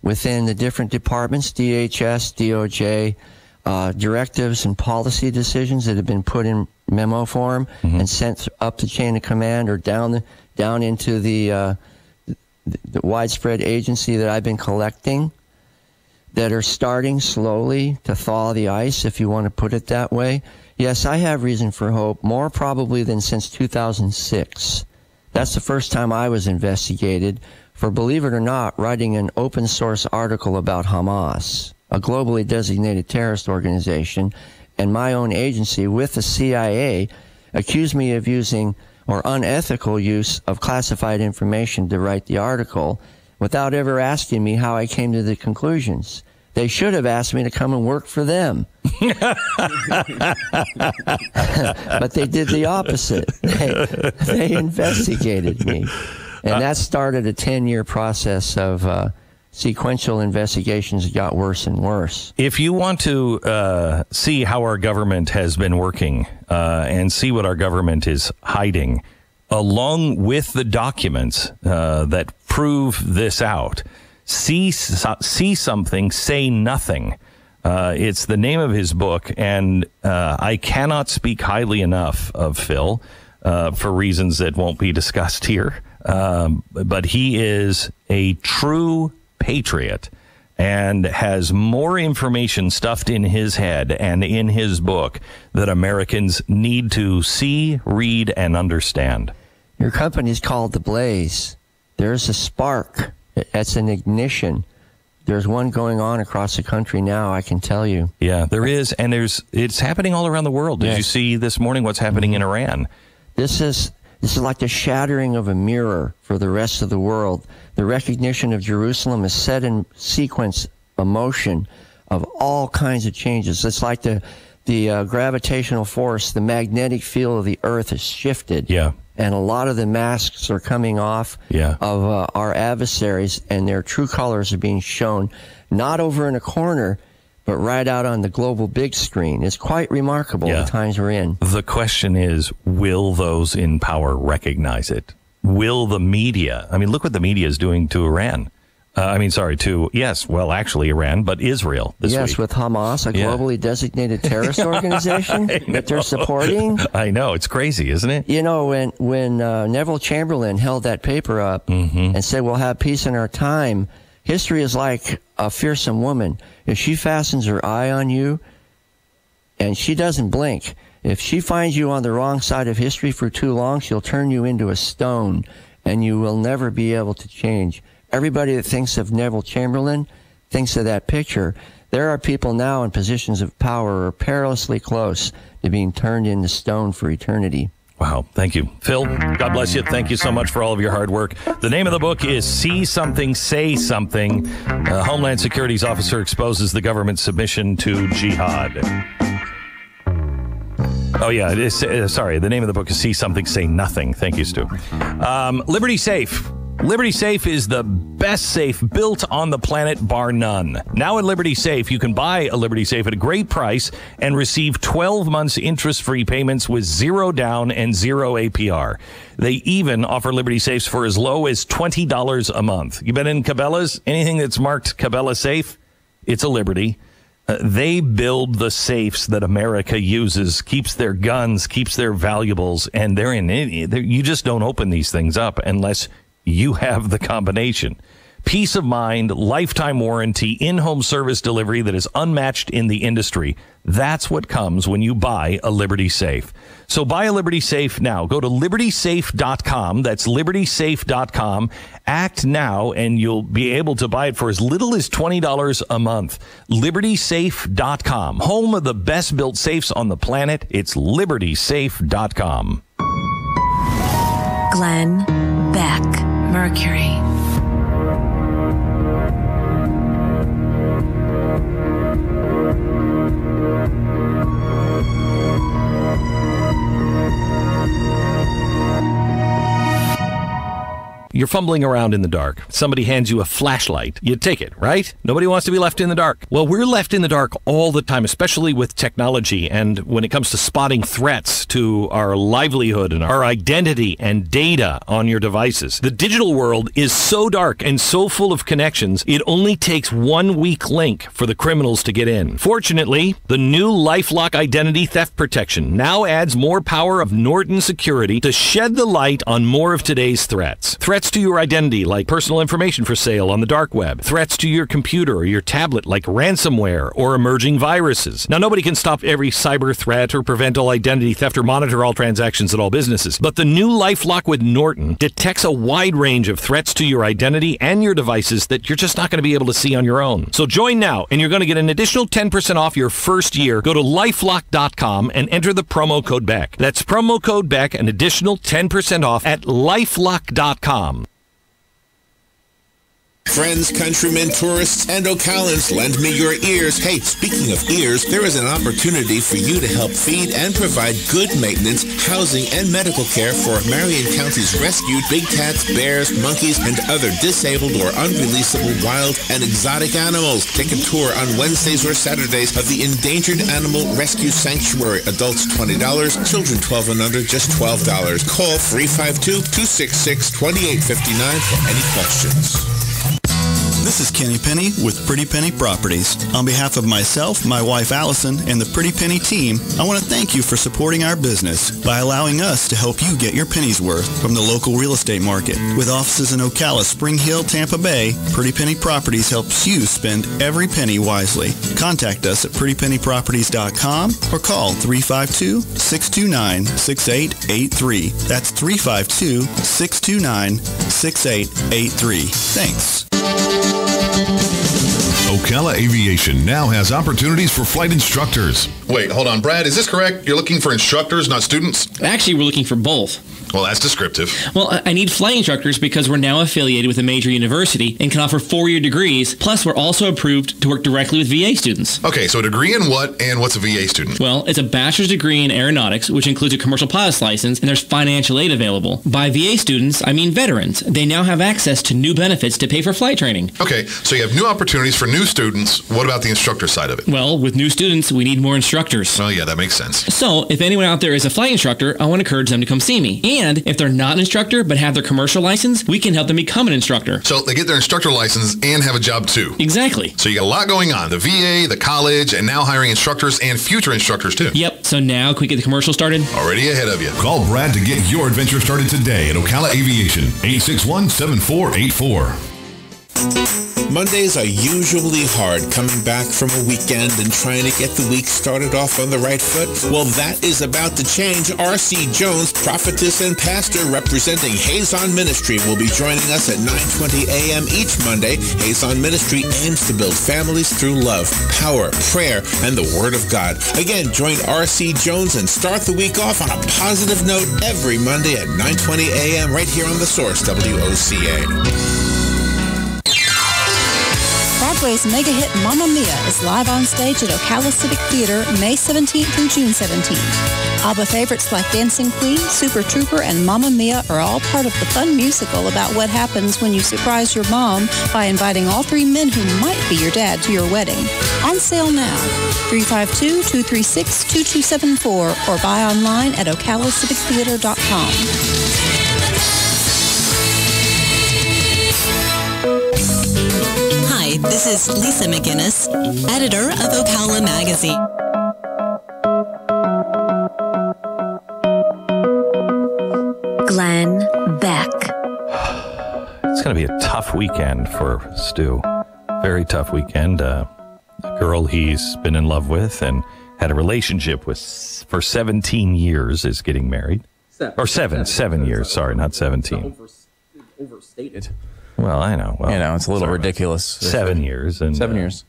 within the different departments, DHS, DOJ, directives and policy decisions that have been put in memo form and sent up the chain of command or down into the widespread agency that I've been collecting, that are starting slowly to thaw the ice, if you want to put it that way. Yes, I have reason for hope, more probably than since 2006. That's the first time I was investigated for, believe it or not, writing an open source article about Hamas, a globally designated terrorist organization, and my own agency with the CIA accused me of using or unethical use of classified information to write the article without ever asking me how I came to the conclusions. They should have asked me to come and work for them. But they did the opposite. They investigated me. And that started a 10-year process of sequential investigations that got worse and worse. If you want to see how our government has been working and see what our government is hiding, along with the documents that prove this out, See Something, Say Nothing. It's the name of his book, and I cannot speak highly enough of Phil for reasons that won't be discussed here. But he is a true patriot and has more information stuffed in his head and in his book that Americans need to see, read, and understand. Your company is called The Blaze. There's a spark. That's an ignition. There's one going on across the country now, I can tell you. Yeah, there is, and it's happening all around the world. Did you see this morning what's happening in Iran? This is like the shattering of a mirror for the rest of the world. The recognition of Jerusalem is set in sequence, a motion of all kinds of changes. It's like the gravitational force, the magnetic field of the earth has shifted. Yeah. And a lot of the masks are coming off of our adversaries, and their true colors are being shown not over in a corner, but right out on the global big screen. It's quite remarkable the times we're in. The question is, will those in power recognize it? Will the media? I mean, look what the media is doing to Iran. Actually Iran, but Israel this week. With Hamas, a globally designated terrorist organization that they're supporting. I know, it's crazy, isn't it? You know, when Neville Chamberlain held that paper up and said, we'll have peace in our time, history is like a fearsome woman. If she fastens her eye on you and she doesn't blink, if she finds you on the wrong side of history for too long, she'll turn you into a stone and you will never be able to change. Everybody that thinks of Neville Chamberlain thinks of that picture. There are people now in positions of power who are perilously close to being turned into stone for eternity. Wow. Thank you. Phil, God bless you. Thank you so much for all of your hard work. The name of the book is See Something, Say Something. Homeland Security's officer exposes the government's submission to jihad. Oh, yeah. The name of the book is See Something, Say Nothing. Thank you, Stu. Liberty Safe. Liberty Safe is the best safe built on the planet, bar none. Now at Liberty Safe, you can buy a Liberty Safe at a great price and receive 12 months interest-free payments with zero down and zero APR. They even offer Liberty Safes for as low as $20 a month. You been in Cabela's? Anything that's marked Cabela Safe? It's a Liberty. They build the safes that America uses, keeps their guns, keeps their valuables, and you just don't open these things up unless you have the combination. Peace of mind, lifetime warranty, in-home service delivery that is unmatched in the industry. That's what comes when you buy a Liberty Safe. So buy a Liberty Safe now. Go to libertysafe.com. That's libertysafe.com. Act now, and you'll be able to buy it for as little as $20 a month. Libertysafe.com. Home of the best built safes on the planet. It's libertysafe.com. Glenn Beck, Mercury. You're fumbling around in the dark. Somebody hands you a flashlight. You take it, right? Nobody wants to be left in the dark. Well, we're left in the dark all the time, especially with technology and when it comes to spotting threats to our livelihood and our identity and data on your devices. The digital world is so dark and so full of connections, it only takes one weak link for the criminals to get in. Fortunately, the new LifeLock Identity Theft Protection now adds more power of Norton Security to shed the light on more of today's threats. Threats Threats to your identity, like personal information for sale on the dark web. Threats to your computer or your tablet, like ransomware or emerging viruses. Now, nobody can stop every cyber threat or prevent all identity theft or monitor all transactions at all businesses. But the new LifeLock with Norton detects a wide range of threats to your identity and your devices that you're just not going to be able to see on your own. So join now, and you're going to get an additional 10% off your first year. Go to lifelock.com and enter the promo code BECK. That's promo code BECK, an additional 10% off at lifelock.com. Friends, countrymen, tourists, and Ocalans, lend me your ears. Hey, speaking of ears, there is an opportunity for you to help feed and provide good maintenance, housing, and medical care for Marion County's rescued big cats, bears, monkeys, and other disabled or unreleasable wild and exotic animals. Take a tour on Wednesdays or Saturdays of the Endangered Animal Rescue Sanctuary. Adults $20, children 12 and under just $12. Call 352-266-2859 for any questions. This is Kenny Penny with Pretty Penny Properties. On behalf of myself, my wife Allison, and the Pretty Penny team, I want to thank you for supporting our business by allowing us to help you get your penny's worth from the local real estate market. With offices in Ocala, Spring Hill, Tampa Bay, Pretty Penny Properties helps you spend every penny wisely. Contact us at prettypennyproperties.com or call 352-629-6883. That's 352-629-6883. Thanks. Ocala Aviation now has opportunities for flight instructors. Wait, hold on, Brad, is this correct? You're looking for instructors, not students? Actually, we're looking for both. Well, that's descriptive. Well, I need flight instructors because we're now affiliated with a major university and can offer 4-year degrees. Plus, we're also approved to work directly with VA students. Okay, so a degree in what, and what's a VA student? Well, it's a bachelor's degree in aeronautics, which includes a commercial pilot's license, and there's financial aid available. By VA students, I mean veterans. They now have access to new benefits to pay for flight training. Okay, so you have new opportunities for new students. What about the instructor side of it? Well, with new students, we need more instructors. Well, yeah, that makes sense. So, if anyone out there is a flight instructor, I want to encourage them to come see me. And if they're not an instructor but have their commercial license, we can help them become an instructor. So they get their instructor license and have a job too. Exactly. So you got a lot going on. The VA, the college, and now hiring instructors and future instructors too. Yep. So now can we get the commercial started? Already ahead of you. Call Brad to get your adventure started today at Ocala Aviation, 861-7484. Mondays are usually hard, coming back from a weekend and trying to get the week started off on the right foot. Well, that is about to change. R.C. Jones, prophetess and pastor representing Hazon Ministry, will be joining us at 9:20 a.m. each Monday. Hazon Ministry aims to build families through love, power, prayer, and the Word of God. Again, join R.C. Jones and start the week off on a positive note every Monday at 9:20 a.m. right here on The Source, WOCA. Broadway's mega hit Mamma Mia is live on stage at Ocala Civic Theater May 17th through June 17th. ABBA favorites like Dancing Queen, Super Trooper, and Mamma Mia are all part of the fun musical about what happens when you surprise your mom by inviting all 3 men who might be your dad to your wedding. On sale now, 352-236-2274 or buy online at okalacivictheater.com. Hi, this is Lisa McGinnis, editor of Ocala Magazine. Glenn Beck. It's going to be a tough weekend for Stu. Very tough weekend. A girl he's been in love with and had a relationship with for 17 years is getting married. Seven years. Sorry, not 17. Overstated. Well, I know. Well, it's a little ridiculous. 7 years. And 7 years.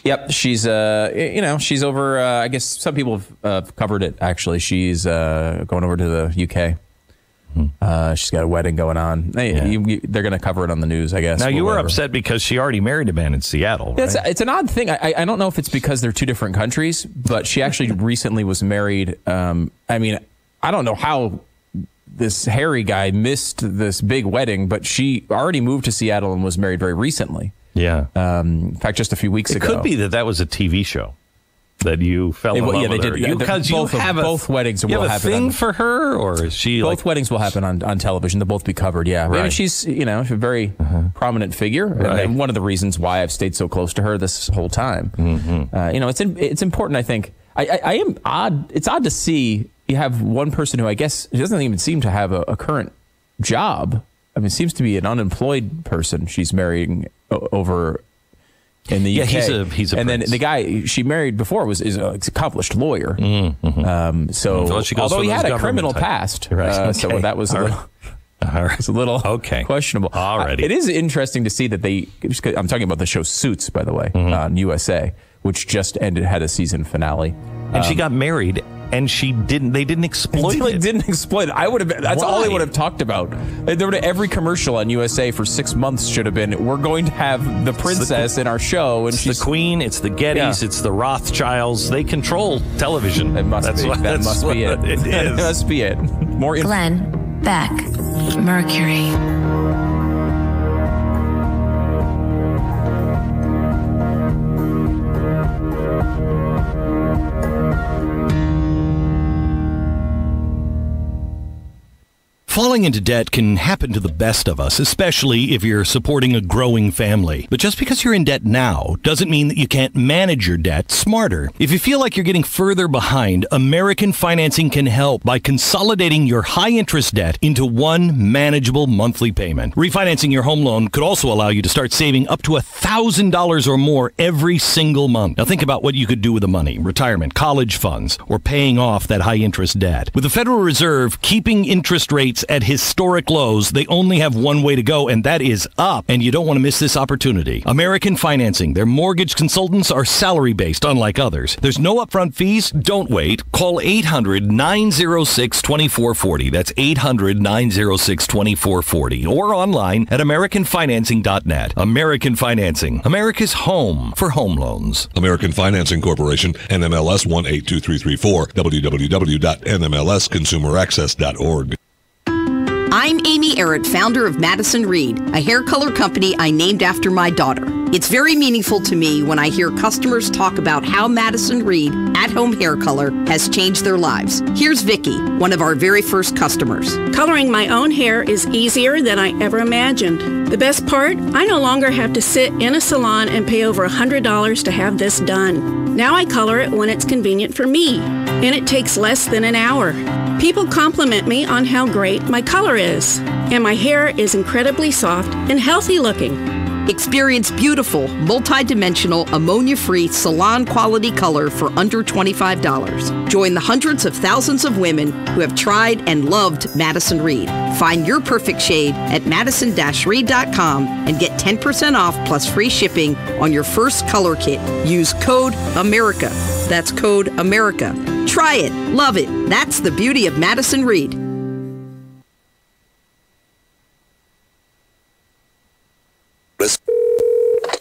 Yep, she's she's over. I guess some people have covered it. Actually, she's going over to the UK. She's got a wedding going on. They're going to cover it on the news, I guess. Now, you were upset because she already married a man in Seattle, right? It's an odd thing. I don't know if it's because they're 2 different countries, but she actually recently was married. I don't know how this Harry guy missed this big wedding, but she already moved to Seattle and was married very recently. Yeah. In fact, just a few weeks ago. It could be that was a TV show that you fell in love with. They her. did. Because both weddings will happen. You have a thing for her, or is she both weddings will happen on television. They'll both be covered. Yeah. Right. I mean, she's a very prominent figure, right. and one of the reasons why I've stayed so close to her this whole time. Mm-hmm. It's important. I think I am odd. It's odd to see you have one person who I guess doesn't even seem to have a current job. seems to be an unemployed person she's marrying over in the UK. He's a and prince. then the guy she married before is an accomplished lawyer. Although he had a criminal past, right. so that was a little questionable. Alrighty. It is interesting to see that I'm talking about the show Suits, by the way, on USA, which just had a season finale. And she got married, and they didn't exploit it. Didn't exploit it. That's all they would have talked about. Every commercial on USA for 6 months should have been, we're going to have the princess in our show. And she's the queen, it's the Gettys, it's the Rothschilds. They control television. That must be it. It is. That must be it. Glenn Beck, Mercury. Falling into debt can happen to the best of us, especially if you're supporting a growing family. But just because you're in debt now doesn't mean that you can't manage your debt smarter. If you feel like you're getting further behind, American Financing can help by consolidating your high-interest debt into one manageable monthly payment. Refinancing your home loan could also allow you to start saving up to $1,000 or more every single month. Now think about what you could do with the money: retirement, college funds, or paying off that high-interest debt. With the Federal Reserve keeping interest rates at historic lows, they only have one way to go, and that is up. And you don't want to miss this opportunity. American Financing. Their mortgage consultants are salary-based, unlike others. There's no upfront fees. Don't wait. Call 800-906-2440. That's 800-906-2440. Or online at AmericanFinancing.net. American Financing. America's home for home loans. American Financing Corporation, NMLS 182334, www.nmlsconsumeraccess.org. I'm Amy Arrett, founder of Madison Reed, a hair color company I named after my daughter. It's very meaningful to me when I hear customers talk about how Madison Reed at-home hair color has changed their lives. Here's Vicky, one of our very first customers. Coloring my own hair is easier than I ever imagined. The best part, I no longer have to sit in a salon and pay over $100 to have this done. Now I color it when it's convenient for me, and it takes less than an hour. People compliment me on how great my color is, and my hair is incredibly soft and healthy looking. Experience beautiful, multi-dimensional, ammonia-free, salon-quality color for under $25. Join the hundreds of thousands of women who have tried and loved Madison Reed. Find your perfect shade at madison-reed.com and get 10% off plus free shipping on your first color kit. Use code AMERICA. That's code AMERICA. Try it. Love it. That's the beauty of Madison Reed.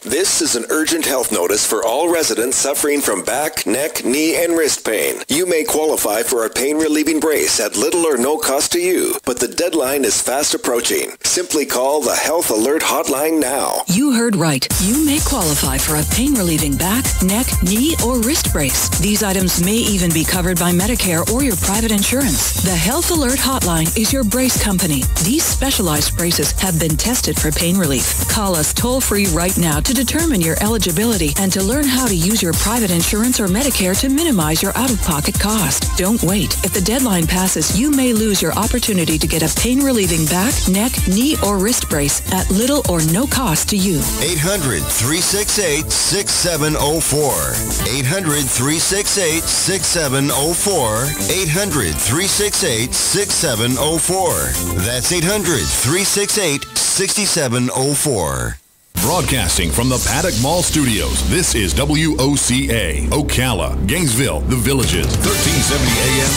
This is an urgent health notice for all residents suffering from back, neck, knee, and wrist pain. You may qualify for a pain-relieving brace at little or no cost to you, but the deadline is fast approaching. Simply call the Health Alert Hotline now. You heard right. You may qualify for a pain-relieving back, neck, knee, or wrist brace. These items may even be covered by Medicare or your private insurance. The Health Alert Hotline is your brace company. These specialized braces have been tested for pain relief. Call us toll-free right now to determine your eligibility and to learn how to use your private insurance or Medicare to minimize your out-of-pocket cost. Don't wait. If the deadline passes, you may lose your opportunity to get a pain-relieving back, neck, knee, or wrist brace at little or no cost to you. 800-368-6704. 800-368-6704. 800-368-6704. That's 800-368-6704. Broadcasting from the Paddock Mall Studios, this is WOCA, Ocala, Gainesville, The Villages, 1370 AM,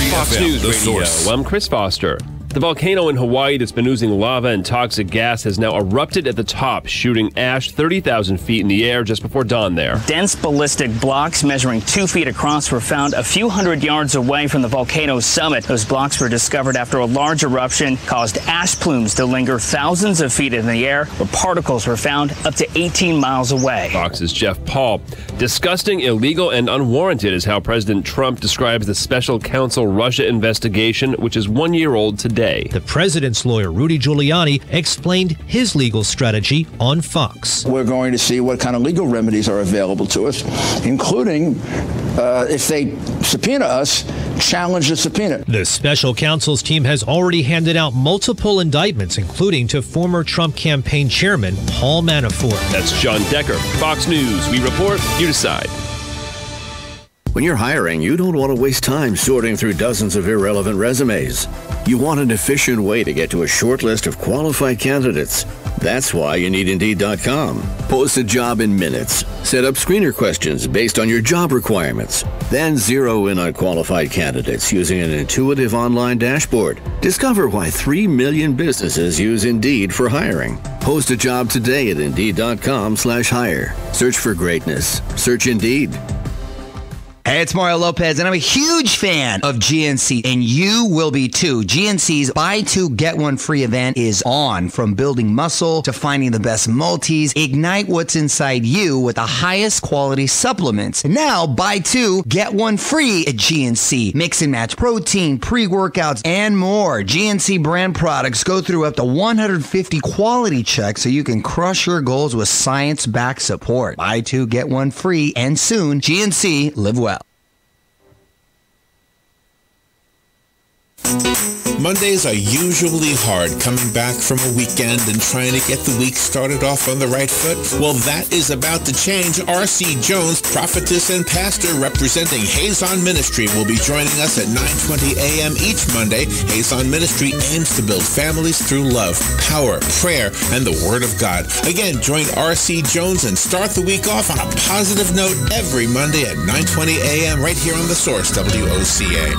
96.3 Fox FM, News The Radio. Source. I'm Chris Foster. The volcano in Hawaii that's been oozing lava and toxic gas has now erupted at the top, shooting ash 30,000 feet in the air just before dawn there. Dense ballistic blocks measuring 2 feet across were found a few hundred yards away from the volcano's summit. Those blocks were discovered after a large eruption caused ash plumes to linger thousands of feet in the air, where particles were found up to 18 miles away. Fox's Jeff Paul. Disgusting, illegal, and unwarranted is how President Trump describes the special counsel Russia investigation, which is 1 year old today. today. The president's lawyer, Rudy Giuliani, explained his legal strategy on Fox. We're going to see what kind of legal remedies are available to us, including if they subpoena us, challenge the subpoena. The special counsel's team has already handed out multiple indictments, including to former Trump campaign chairman Paul Manafort. That's John Decker, Fox News. We report, you decide. When you're hiring, you don't want to waste time sorting through dozens of irrelevant resumes. You want an efficient way to get to a short list of qualified candidates. That's why you need Indeed.com. Post a job in minutes. Set up screener questions based on your job requirements. Then zero in on qualified candidates using an intuitive online dashboard. Discover why 3 million businesses use Indeed for hiring. Post a job today at Indeed.com/hire. Search for greatness. Search Indeed. Hey, it's Mario Lopez, and I'm a huge fan of GNC, and you will be too. GNC's Buy Two, Get One Free event is on. From building muscle to finding the best multis, ignite what's inside you with the highest quality supplements. And now, buy two, get one free at GNC. Mix and match protein, pre-workouts, and more. GNC brand products go through up to 150 quality checks so you can crush your goals with science-backed support. Buy two, get one free, and soon, GNC, live well. Mondays are usually hard, coming back from a weekend and trying to get the week started off on the right foot. Well, that is about to change. R.C. Jones, prophetess and pastor representing Hazon Ministry, will be joining us at 9:20 a.m. each Monday. Hazon Ministry aims to build families through love, power, prayer, and the Word of God. Again, join R.C. Jones and start the week off on a positive note every Monday at 9:20 a.m. right here on The Source, WOCA.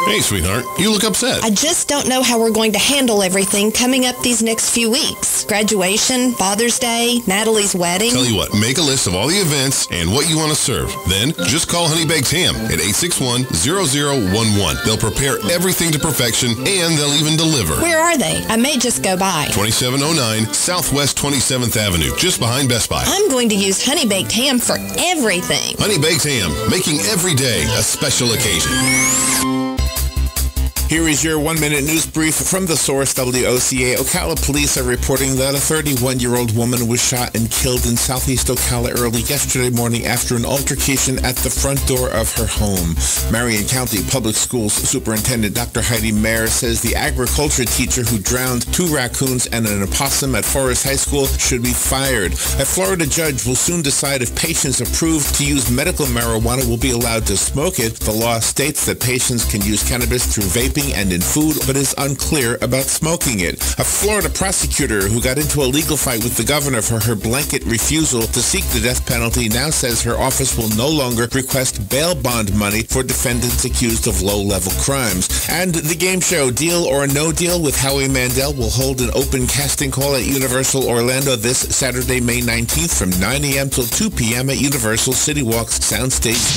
Hey, sweetheart, you look upset. I just don't know how we're going to handle everything coming up these next few weeks. Graduation, Father's Day, Natalie's wedding. Tell you what, make a list of all the events and what you want to serve. Then, just call Honey Baked Ham at 861-0011. They'll prepare everything to perfection, and they'll even deliver. Where are they? I may just go by. 2709 Southwest 27th Avenue, just behind Best Buy. I'm going to use Honey Baked Ham for everything. Honey Baked Ham, making every day a special occasion. Here is your one-minute news brief from The Source, WOCA. Ocala police are reporting that a 31-year-old woman was shot and killed in southeast Ocala early yesterday morning after an altercation at the front door of her home. Marion County Public Schools Superintendent Dr. Heidi Mayer says the agriculture teacher who drowned 2 raccoons and an opossum at Forest High School should be fired. A Florida judge will soon decide if patients approved to use medical marijuana will be allowed to smoke it. The law states that patients can use cannabis through vaping and in food, but is unclear about smoking it. A Florida prosecutor who got into a legal fight with the governor for her blanket refusal to seek the death penalty now says her office will no longer request bail bond money for defendants accused of low-level crimes. And the game show Deal or No Deal with Howie Mandel will hold an open casting call at Universal Orlando this Saturday, May 19th from 9 a.m. till 2 p.m. at Universal City Walk's Soundstage 19.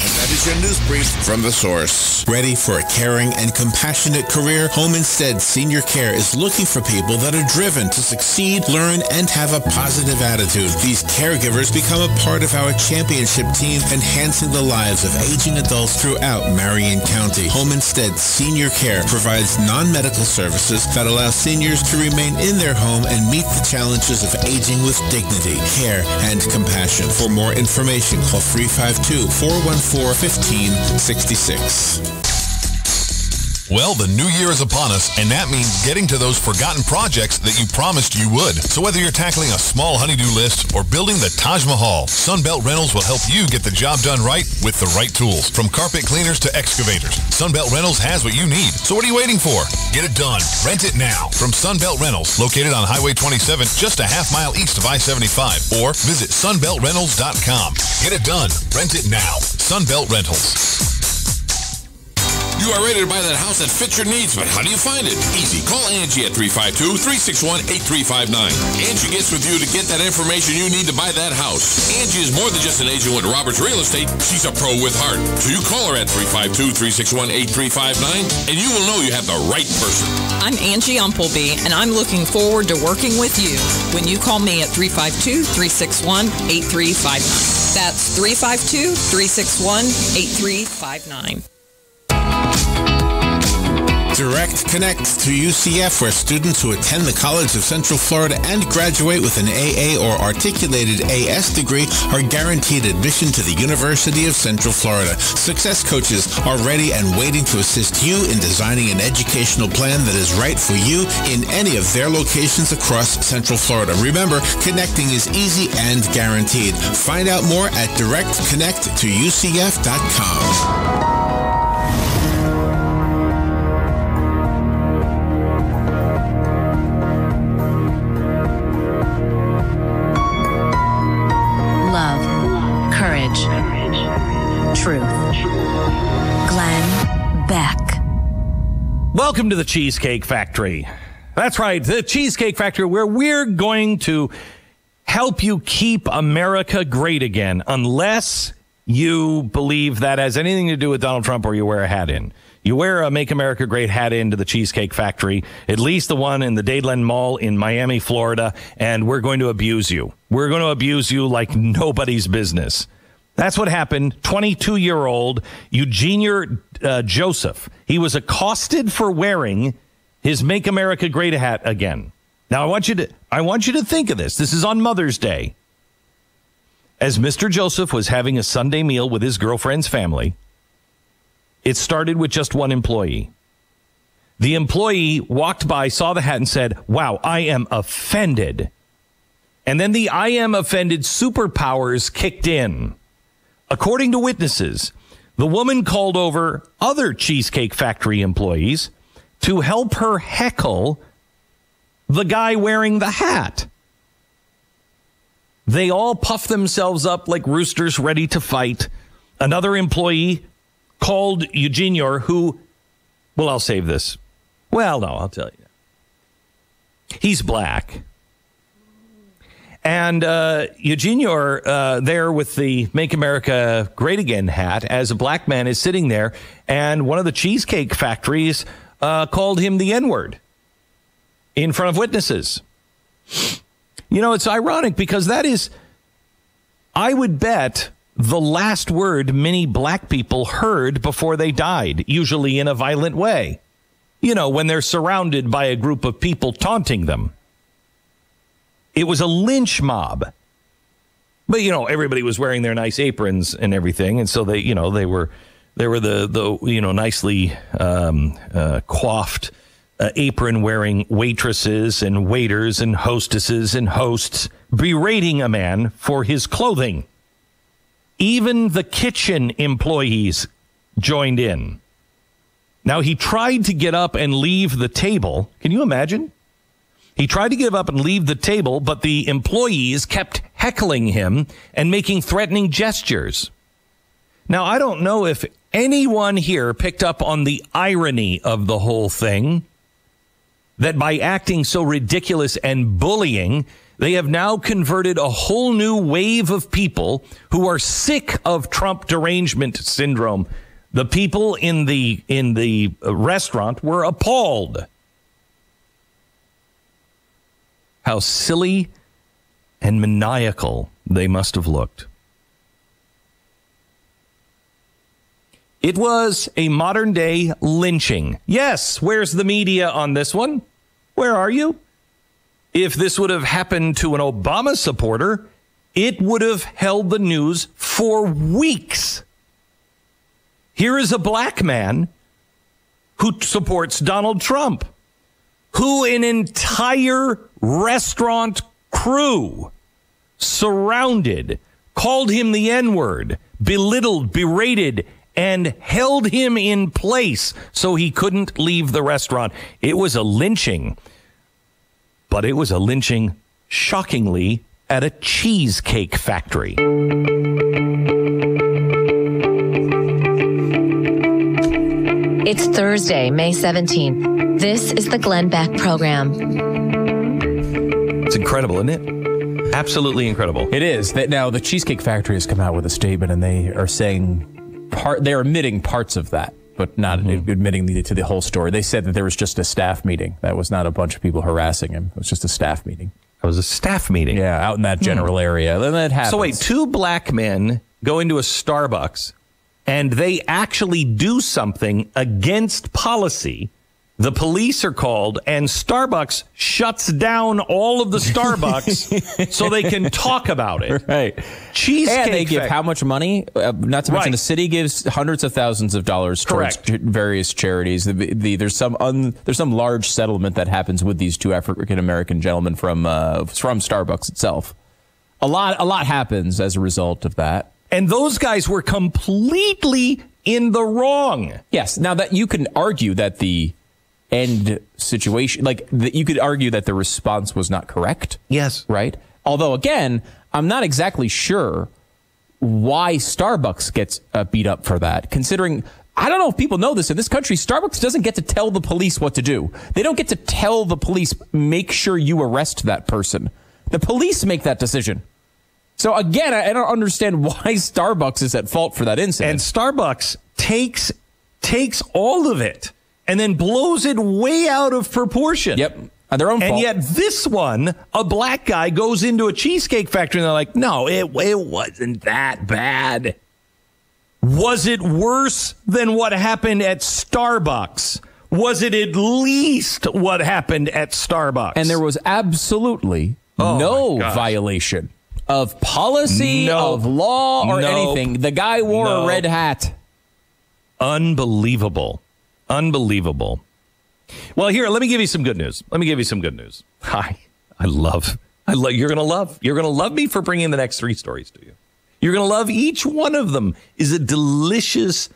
And that is your news brief from The Source. Ready for a caring and compassionate career? Home Instead Senior Care is looking for people that are driven to succeed, learn, and have a positive attitude. These caregivers become a part of our championship team, enhancing the lives of aging adults throughout Marion County. Home Instead Senior Care provides non-medical services that allow seniors to remain in their home and meet the challenges of aging with dignity, care, and compassion. For more information, call 352-414-1566. Well, the new year is upon us, and that means getting to those forgotten projects that you promised you would. So whether you're tackling a small honey-do list or building the Taj Mahal, Sunbelt Rentals will help you get the job done right with the right tools. From carpet cleaners to excavators, Sunbelt Rentals has what you need. So what are you waiting for? Get it done. Rent it now. From Sunbelt Rentals, located on Highway 27, just a half-mile east of I-75. Or visit sunbeltrentals.com. Get it done. Rent it now. Sunbelt Rentals. You are ready to buy that house that fits your needs, but how do you find it? Easy. Call Angie at 352-361-8359. Angie gets with you to get that information you need to buy that house. Angie is more than just an agent with Roberts Real Estate. She's a pro with heart. So you call her at 352-361-8359, and you will know you have the right person. I'm Angie Umpleby, and I'm looking forward to working with you when you call me at 352-361-8359. That's 352-361-8359. Direct Connect to UCF, where students who attend the College of Central Florida and graduate with an AA or articulated AS degree are guaranteed admission to the University of Central Florida. Success coaches are ready and waiting to assist you in designing an educational plan that is right for you in any of their locations across Central Florida. Remember, connecting is easy and guaranteed. Find out more at directconnect2ucf.com. Truth. Glenn Beck. Welcome to the Cheesecake Factory. That's right, the Cheesecake Factory, where we're going to help you keep America great again, unless you believe that has anything to do with Donald Trump or you wear a hat in. You wear a Make America Great hat into the Cheesecake Factory, at least the one in the Dadeland Mall in Miami, Florida, and we're going to abuse you. We're going to abuse you like nobody's business. That's what happened. 22-year-old Eugenia Joseph. He was accosted for wearing his Make America Great hat again. Now, I want you to think of this. This is on Mother's Day. As Mr. Joseph was having a Sunday meal with his girlfriend's family, it started with just one employee. The employee walked by, saw the hat, and said, "Wow, I am offended." And then the I am offended superpowers kicked in. According to witnesses, the woman called over other Cheesecake Factory employees to help her heckle the guy wearing the hat. They all puffed themselves up like roosters ready to fight. Another employee called Eugenia, who, well, I'll save this. Well, no, I'll tell you. He's black. And Eugenia there with the Make America Great Again hat as a black man is sitting there, and one of the Cheesecake Factories called him the N-word in front of witnesses. You know, it's ironic because that is, I would bet, the last word many black people heard before they died, usually in a violent way. You know, when they're surrounded by a group of people taunting them. It was a lynch mob. But, you know, everybody was wearing their nice aprons and everything. And so they, you know, they were the you know, nicely coiffed apron wearing waitresses and waiters and hostesses and hosts berating a man for his clothing. Even the kitchen employees joined in. Now, he tried to get up and leave the table. Can you imagine? He tried to get up and leave the table, but the employees kept heckling him and making threatening gestures. Now, I don't know if anyone here picked up on the irony of the whole thing, that by acting so ridiculous and bullying, they have now converted a whole new wave of people who are sick of Trump derangement syndrome. The people in the restaurant were appalled. How silly and maniacal they must have looked. It was a modern day lynching. Yes, where's the media on this one? Where are you? If this would have happened to an Obama supporter, it would have held the news for weeks. Here is a black man who supports Donald Trump, who an entire restaurant crew surrounded, called him the N-word, belittled, berated, and held him in place so he couldn't leave the restaurant. It was a lynching, but it was a lynching, shockingly, at a cheesecake factory. It's Thursday, May 17th. This is the Glenn Beck Program. It's incredible, isn't it? Absolutely incredible. It is. Now, the Cheesecake Factory has come out with a statement, and they are saying they're admitting parts of that, but not admitting to the whole story. They said that there was just a staff meeting. That was not a bunch of people harassing him. It was just a staff meeting. It was a staff meeting? Yeah, out in that general area. Then that happens. So wait, two black men go into a Starbucks, and they actually do something against policy The police are called, and Starbucks shuts down all of the Starbucks so they can talk about it. Right. Cheesecake And they give how much money? Not to mention the city gives hundreds of thousands of dollars towards various charities. There's some large settlement that happens with these two African American gentlemen from Starbucks itself. A lot happens as a result of that. And those guys were completely in the wrong. Yes. Now that you can argue that the end situation, you could argue that the response was not correct. Yes. Right? Although, again, I'm not exactly sure why Starbucks gets beat up for that, considering, I don't know if people know this, in this country, Starbucks doesn't get to tell the police what to do. They don't get to tell the police, make sure you arrest that person. The police make that decision. So, again, I don't understand why Starbucks is at fault for that incident. And Starbucks takes all of it and then blows it way out of proportion. Yep. Their own fault. And yet this one, a black guy goes into a cheesecake factory and they're like, no, it wasn't that bad. Was it worse than what happened at Starbucks? Was it at least what happened at Starbucks? And there was absolutely no violation of policy, of law, or anything. The guy wore a red hat. Unbelievable. Well, here, let me give you some good news. Hi. You're going to love me for bringing the next three stories to you. You're going to love each one of them is a delicious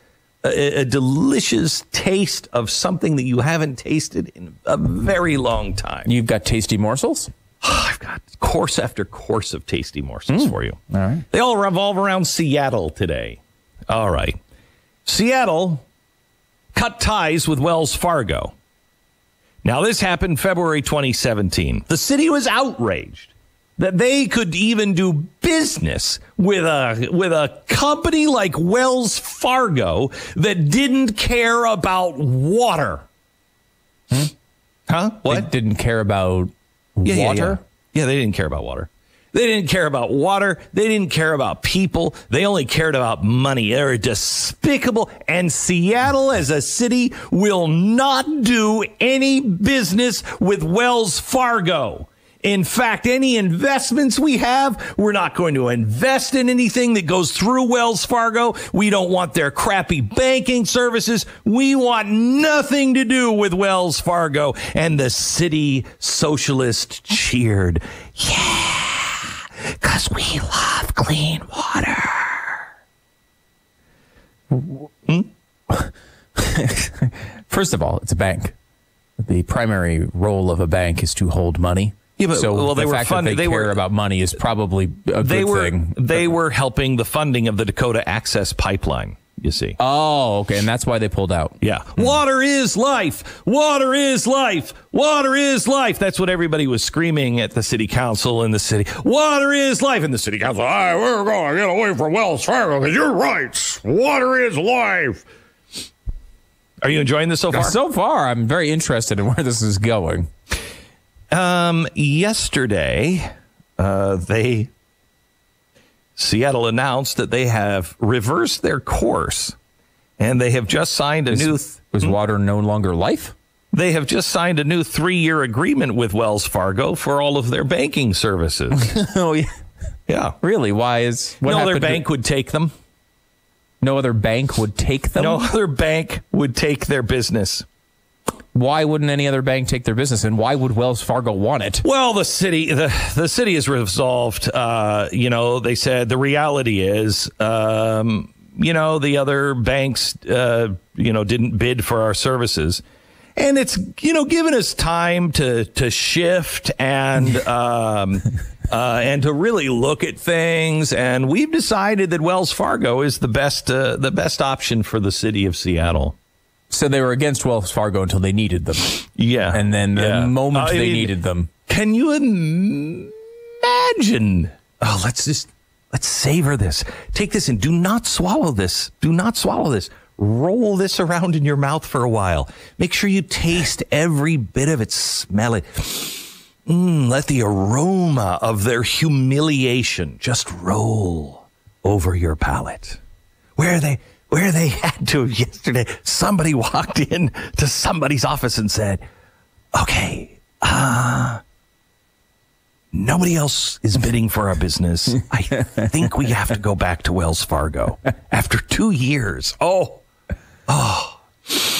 taste of something that you haven't tasted in a very long time. You've got tasty morsels? I've got course after course of tasty morsels for you. All right. They all revolve around Seattle today. All right. Seattle cut ties with Wells Fargo. Now, this happened February 2017. The city was outraged that they could even do business with a company like Wells Fargo that didn't care about water. Huh? What? They didn't care about water? Yeah, they didn't care about water. They didn't care about water. They didn't care about people. They only cared about money. They're despicable. And Seattle as a city will not do any business with Wells Fargo. In fact, any investments we have, we're not going to invest in anything that goes through Wells Fargo. We don't want their crappy banking services. We want nothing to do with Wells Fargo. And the city socialist cheered. Yeah. Because we love clean water. First of all, it's a bank. The primary role of a bank is to hold money. Yeah, but, so they the were fact funding. that they care about money is probably a good thing. They were helping the funding of the Dakota Access Pipeline, you see. Oh, okay, and that's why they pulled out. Yeah. Water is life. Water is life. Water is life. That's what everybody was screaming at the city council in the city. Water is life. And the city council, we're going to get away from Wells Fargo because you're right. Water is life. Are you enjoying this so far? So far, I'm very interested in where this is going. Yesterday, Seattle announced that they have reversed their course, and they have just signed a new... Was water no longer life? They have just signed a new 3-year agreement with Wells Fargo for all of their banking services. Oh, yeah. Yeah. Really? Why is... No other bank would take them. No other bank would take them? No other bank would take their business. Why wouldn't any other bank take their business, and why would Wells Fargo want it? Well, the city has resolved. They said the reality is, the other banks, didn't bid for our services, and it's given us time to shift and to really look at things, and we've decided that Wells Fargo is the best option for the city of Seattle. So they were against Wells Fargo until they needed them. Yeah. And then the moment they needed them. Can you imagine? Oh, let's savor this. Take this and do not swallow this. Do not swallow this. Roll this around in your mouth for a while. Make sure you taste every bit of it. Smell it. Let the aroma of their humiliation just roll over your palate. Where where they had to yesterday. Somebody walked in to somebody's office and said, okay, nobody else is bidding for our business. I think we have to go back to Wells Fargo after 2 years. Oh.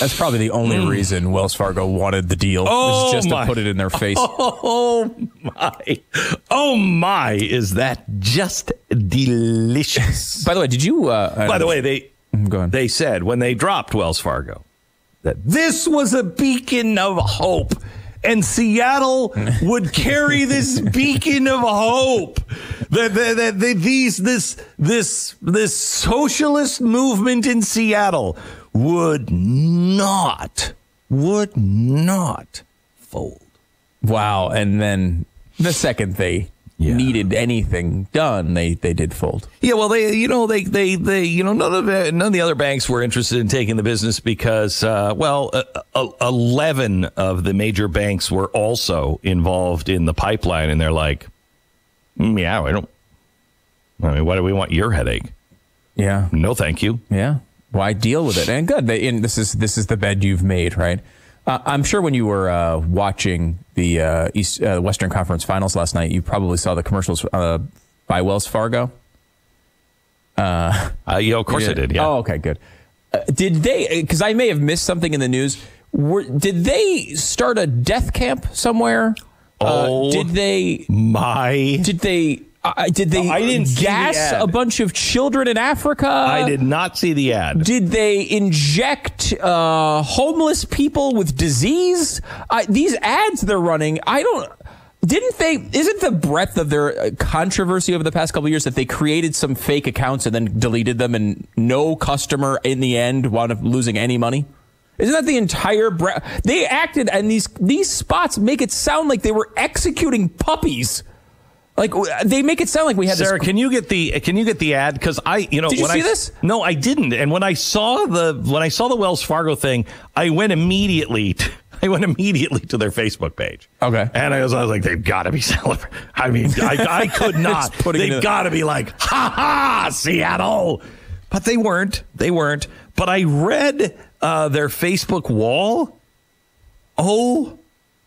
That's probably the only reason Wells Fargo wanted the deal. Oh, just to put it in their face. Oh my! Is that just delicious? By the way, did you? By the way, they said when they dropped Wells Fargo that this was a beacon of hope, and Seattle would carry this beacon of hope. This socialist movement in Seattle would not fold. Wow. And then the second they needed anything done, they did fold. Yeah, well, none of the other banks were interested in taking the business because 11 of the major banks were also involved in the pipeline, and they're like, why do we want your headache? Yeah. No, thank you. Yeah. Why deal with it? And good. This is the bed you've made, right? I'm sure when you were watching the Western Conference Finals last night, you probably saw the commercials by Wells Fargo. Of course I did. Yeah. Oh, okay, good. Did they? Because I may have missed something in the news. Did they start a death camp somewhere? Did they? Did they I didn't gas a bunch of children in Africa? I did not see the ad. Did they inject homeless people with disease? These ads they're running, isn't the breadth of their controversy over the past couple of years that they created some fake accounts and then deleted them and no customer in the end wound up losing any money? Isn't that the entire breadth? They acted, and these spots make it sound like they were executing puppies. Like they make it sound like we had Sarah, this. can you get the ad? Because did you see this? No, I didn't. And when I saw the Wells Fargo thing, I went immediately to their Facebook page. Okay. And I was like, they've got to be celebrating. I mean, I could not. They've got to be like, ha ha, Seattle. But they weren't. But I read their Facebook wall. Oh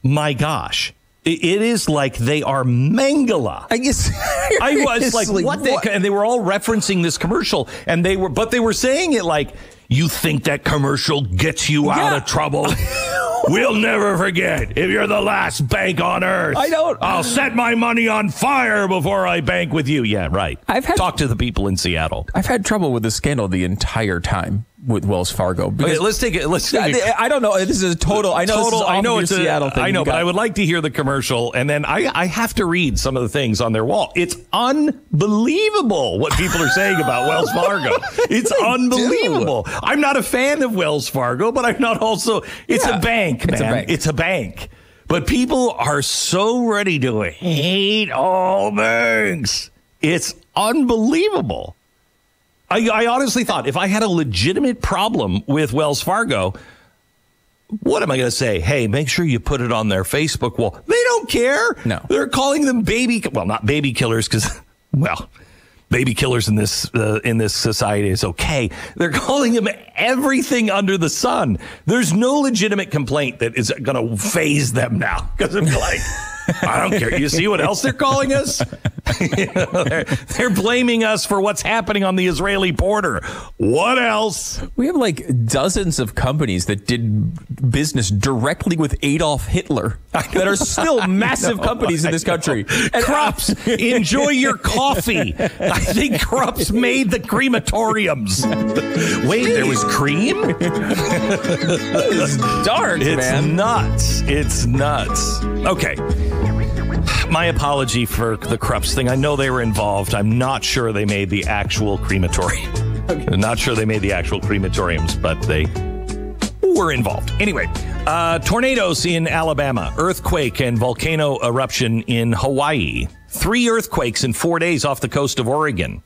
my gosh. It is like they are Mangala. I guess I was like, what? And they were all referencing this commercial, and they were saying it like, you think that commercial gets you out of trouble? We'll never forget. If you're the last bank on earth, I'll set my money on fire before I bank with you. Yeah, right. Talk to the people in Seattle. I've had trouble with this scandal the entire time with Wells Fargo. Okay, let's take it. I don't know. This is a total. I know it's a Seattle thing. I know, but I would like to hear the commercial, and then I have to read some of the things on their wall. It's unbelievable what people are saying about Wells Fargo. It's unbelievable. I'm not a fan of Wells Fargo, but I'm not also. It's a bank, man. It's a bank. But people are so ready to hate all banks. It's unbelievable. I honestly thought if I had a legitimate problem with Wells Fargo, what am I going to say? Hey, make sure you put it on their Facebook wall. They don't care. No. They're calling them not baby killers because, baby killers in this society is okay. They're calling them everything under the sun. There's no legitimate complaint that is going to phase them now because I'm like, I don't care. You see what else they're calling us? They're blaming us for what's happening on the Israeli border. What else? We have like dozens of companies that did business directly with Adolf Hitler that are still massive companies in this country. And Krupp's, enjoy your coffee. I think Krupp's made the crematoriums. Wait, there was cream? It's dark, man. It's nuts. Okay. My apology for the Krupp's thing. I know they were involved. I'm not sure they made the actual crematorium. Okay. I'm not sure they made the actual crematoriums, but they were involved. Anyway, tornadoes in Alabama, earthquake and volcano eruption in Hawaii. 3 earthquakes in 4 days off the coast of Oregon.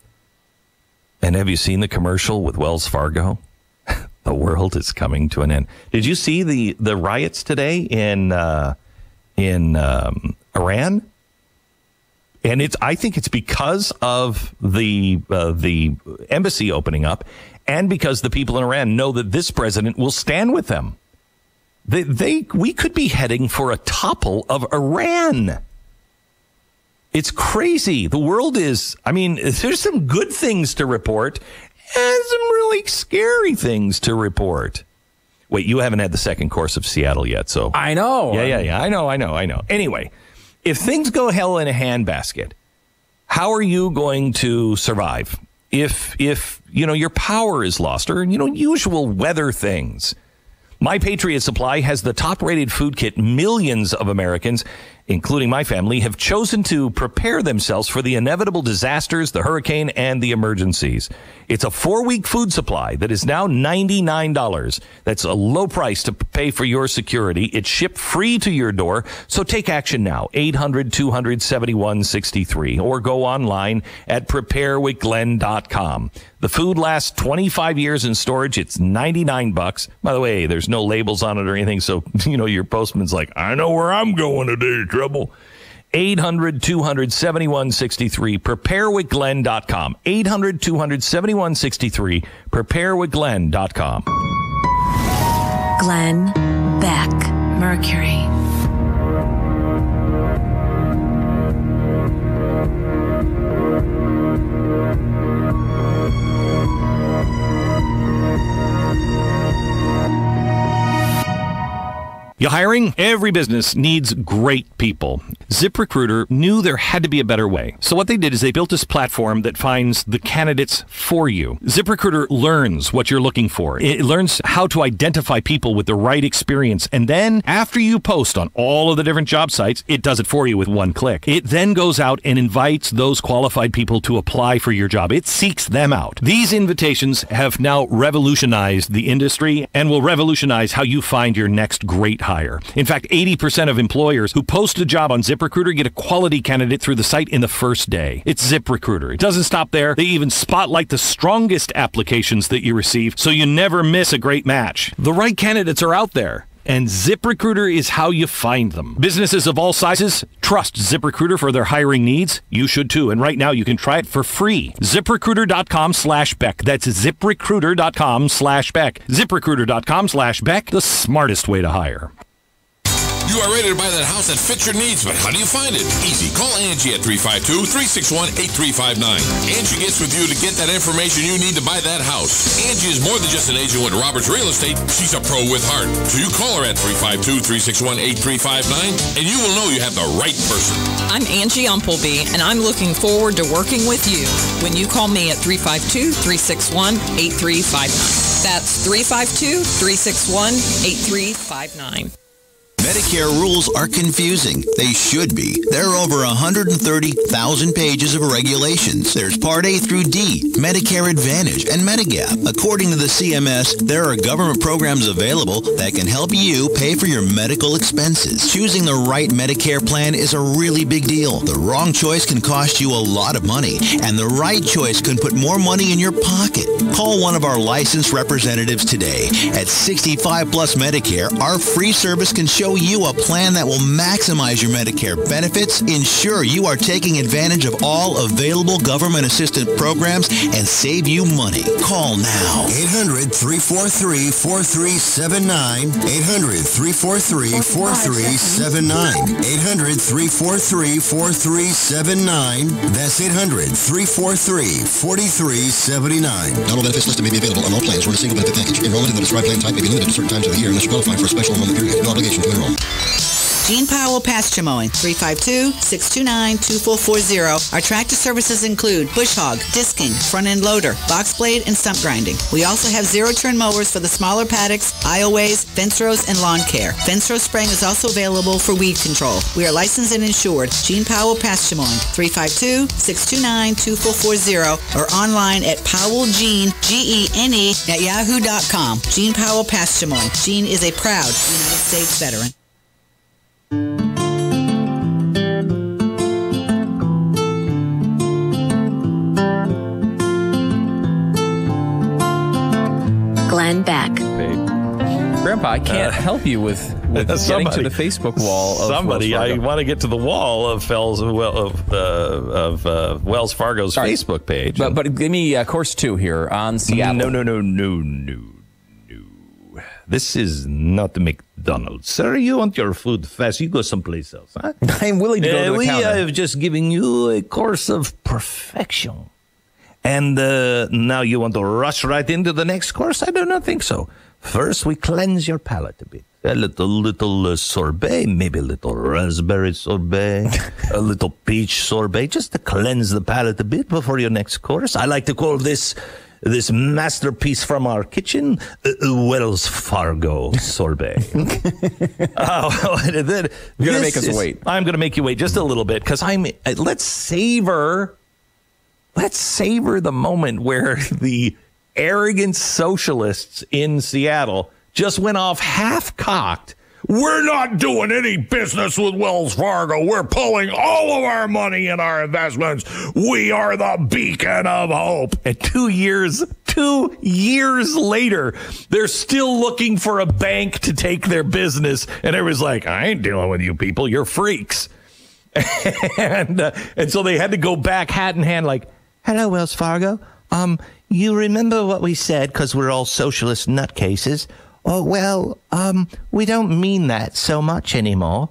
And have you seen the commercial with Wells Fargo? The world is coming to an end. Did you see the riots today in Iran? And I think it's because of the embassy opening up and because the people in Iran know that this president will stand with them. We could be heading for a topple of Iran. It's crazy. The world is, there's some good things to report and some really scary things to report. Wait, you haven't had the second course of Seattle yet, so. I know. Yeah. I know. Anyway, if things go hell in a handbasket, how are you going to survive? If your power is lost or, usual weather things. My Patriot Supply has the top-rated food kit millions of Americans, including my family, have chosen to prepare themselves for the inevitable disasters, the hurricane, and the emergencies. It's a 4-week food supply that is now $99. That's a low price to pay for your security. It's shipped free to your door, so take action now. 800-200-7163 or go online at preparewithglenn.com. The food lasts 25 years in storage. It's $99. By the way, there's no labels on it or anything, so your postman's like, I know where I'm going today, trouble. 800-200-7163, preparewithglenn.com. 800-200-7163, preparewithglenn.com. Glenn Beck, Mercury. You hiring? Every business needs great people. ZipRecruiter knew there had to be a better way. So what they did is they built this platform that finds the candidates for you. ZipRecruiter learns what you're looking for. It learns how to identify people with the right experience. And then after you post on all of the different job sites, it does it for you with one click. It then goes out and invites those qualified people to apply for your job. It seeks them out. These invitations have now revolutionized the industry and will revolutionize how you find your next great hire. In fact, 80% of employers who post a job on ZipRecruiter get a quality candidate through the site in the first day. It's ZipRecruiter. It doesn't stop there. They even spotlight the strongest applications that you receive, so you never miss a great match. The right candidates are out there, and ZipRecruiter is how you find them. Businesses of all sizes trust ZipRecruiter for their hiring needs. You should too. And right now you can try it for free. ZipRecruiter.com/Beck. That's ZipRecruiter.com/Beck. ZipRecruiter.com/Beck. The smartest way to hire. You are ready to buy that house that fits your needs, but how do you find it? Easy. Call Angie at 352-361-8359. Angie gets with you to get that information you need to buy that house. Angie is more than just an agent with Roberts Real Estate. She's a pro with heart. So you call her at 352-361-8359, and you will know you have the right person. I'm Angie Umpleby, and I'm looking forward to working with you when you call me at 352-361-8359. That's 352-361-8359. Medicare rules are confusing. They should be. There are over 130,000 pages of regulations. There's Part A through D, Medicare Advantage, and Medigap. According to the CMS, there are government programs available that can help you pay for your medical expenses. Choosing the right Medicare plan is a really big deal. The wrong choice can cost you a lot of money, and the right choice can put more money in your pocket. Call one of our licensed representatives today. At 65 Plus Medicare, our free service can show you a plan that will maximize your Medicare benefits, ensure you are taking advantage of all available government assistance programs, and save you money. Call now. 800-343-4379. 800-343-4379. 800-343-4379. That's 800-343-4379. Not all benefits listed may be available on all plans or in a single benefit package. Enrollment in the described plan type may be limited to certain times of the year unless you qualify for a special enrollment period. No obligation to enroll. Gene Powell Pasture Mowing, 352-629-2440. Our tractor services include bush hog, disking, front-end loader, box blade, and stump grinding. We also have zero-turn mowers for the smaller paddocks, aisleways, fence rows, and lawn care. Fence row spraying is also available for weed control. We are licensed and insured. Gene Powell Pasture Mowing, 352-629-2440, or online at powellgene, Gene, at yahoo.com. Gene Powell Pasture Mowing. Gene is a proud United States veteran. Glenn Beck. Grandpa, I can't help you with getting to the Facebook wall of somebody. Wells Fargo. I want to get to the wall of Wells Fargo's Facebook page. But give me course 2 here on Seattle. No. This is not McDonald's. Sir, you want your food fast, you go someplace else. Huh? I'm willing to go to the counter. We have just given you a course of perfection. And now you want to rush right into the next course? I do not think so. First, we cleanse your palate a bit. A little sorbet, maybe a little raspberry sorbet, a little peach sorbet, just to cleanse the palate a bit before your next course. I like to call this masterpiece from our kitchen, Wells Fargo sorbet. You're going to make us wait. I'm going to make you wait just a little bit because let's savor the moment where the arrogant socialists in Seattle just went off half-cocked. We're not doing any business with Wells Fargo. We're pulling all of our money in our investments. We are the beacon of hope. And 2 years later, they're still looking for a bank to take their business. And everybody's like, I ain't dealing with you people. You're freaks. And so they had to go back hat in hand like, hello, Wells Fargo. You remember what we said because we're all socialist nutcases? Oh, well, we don't mean that so much anymore.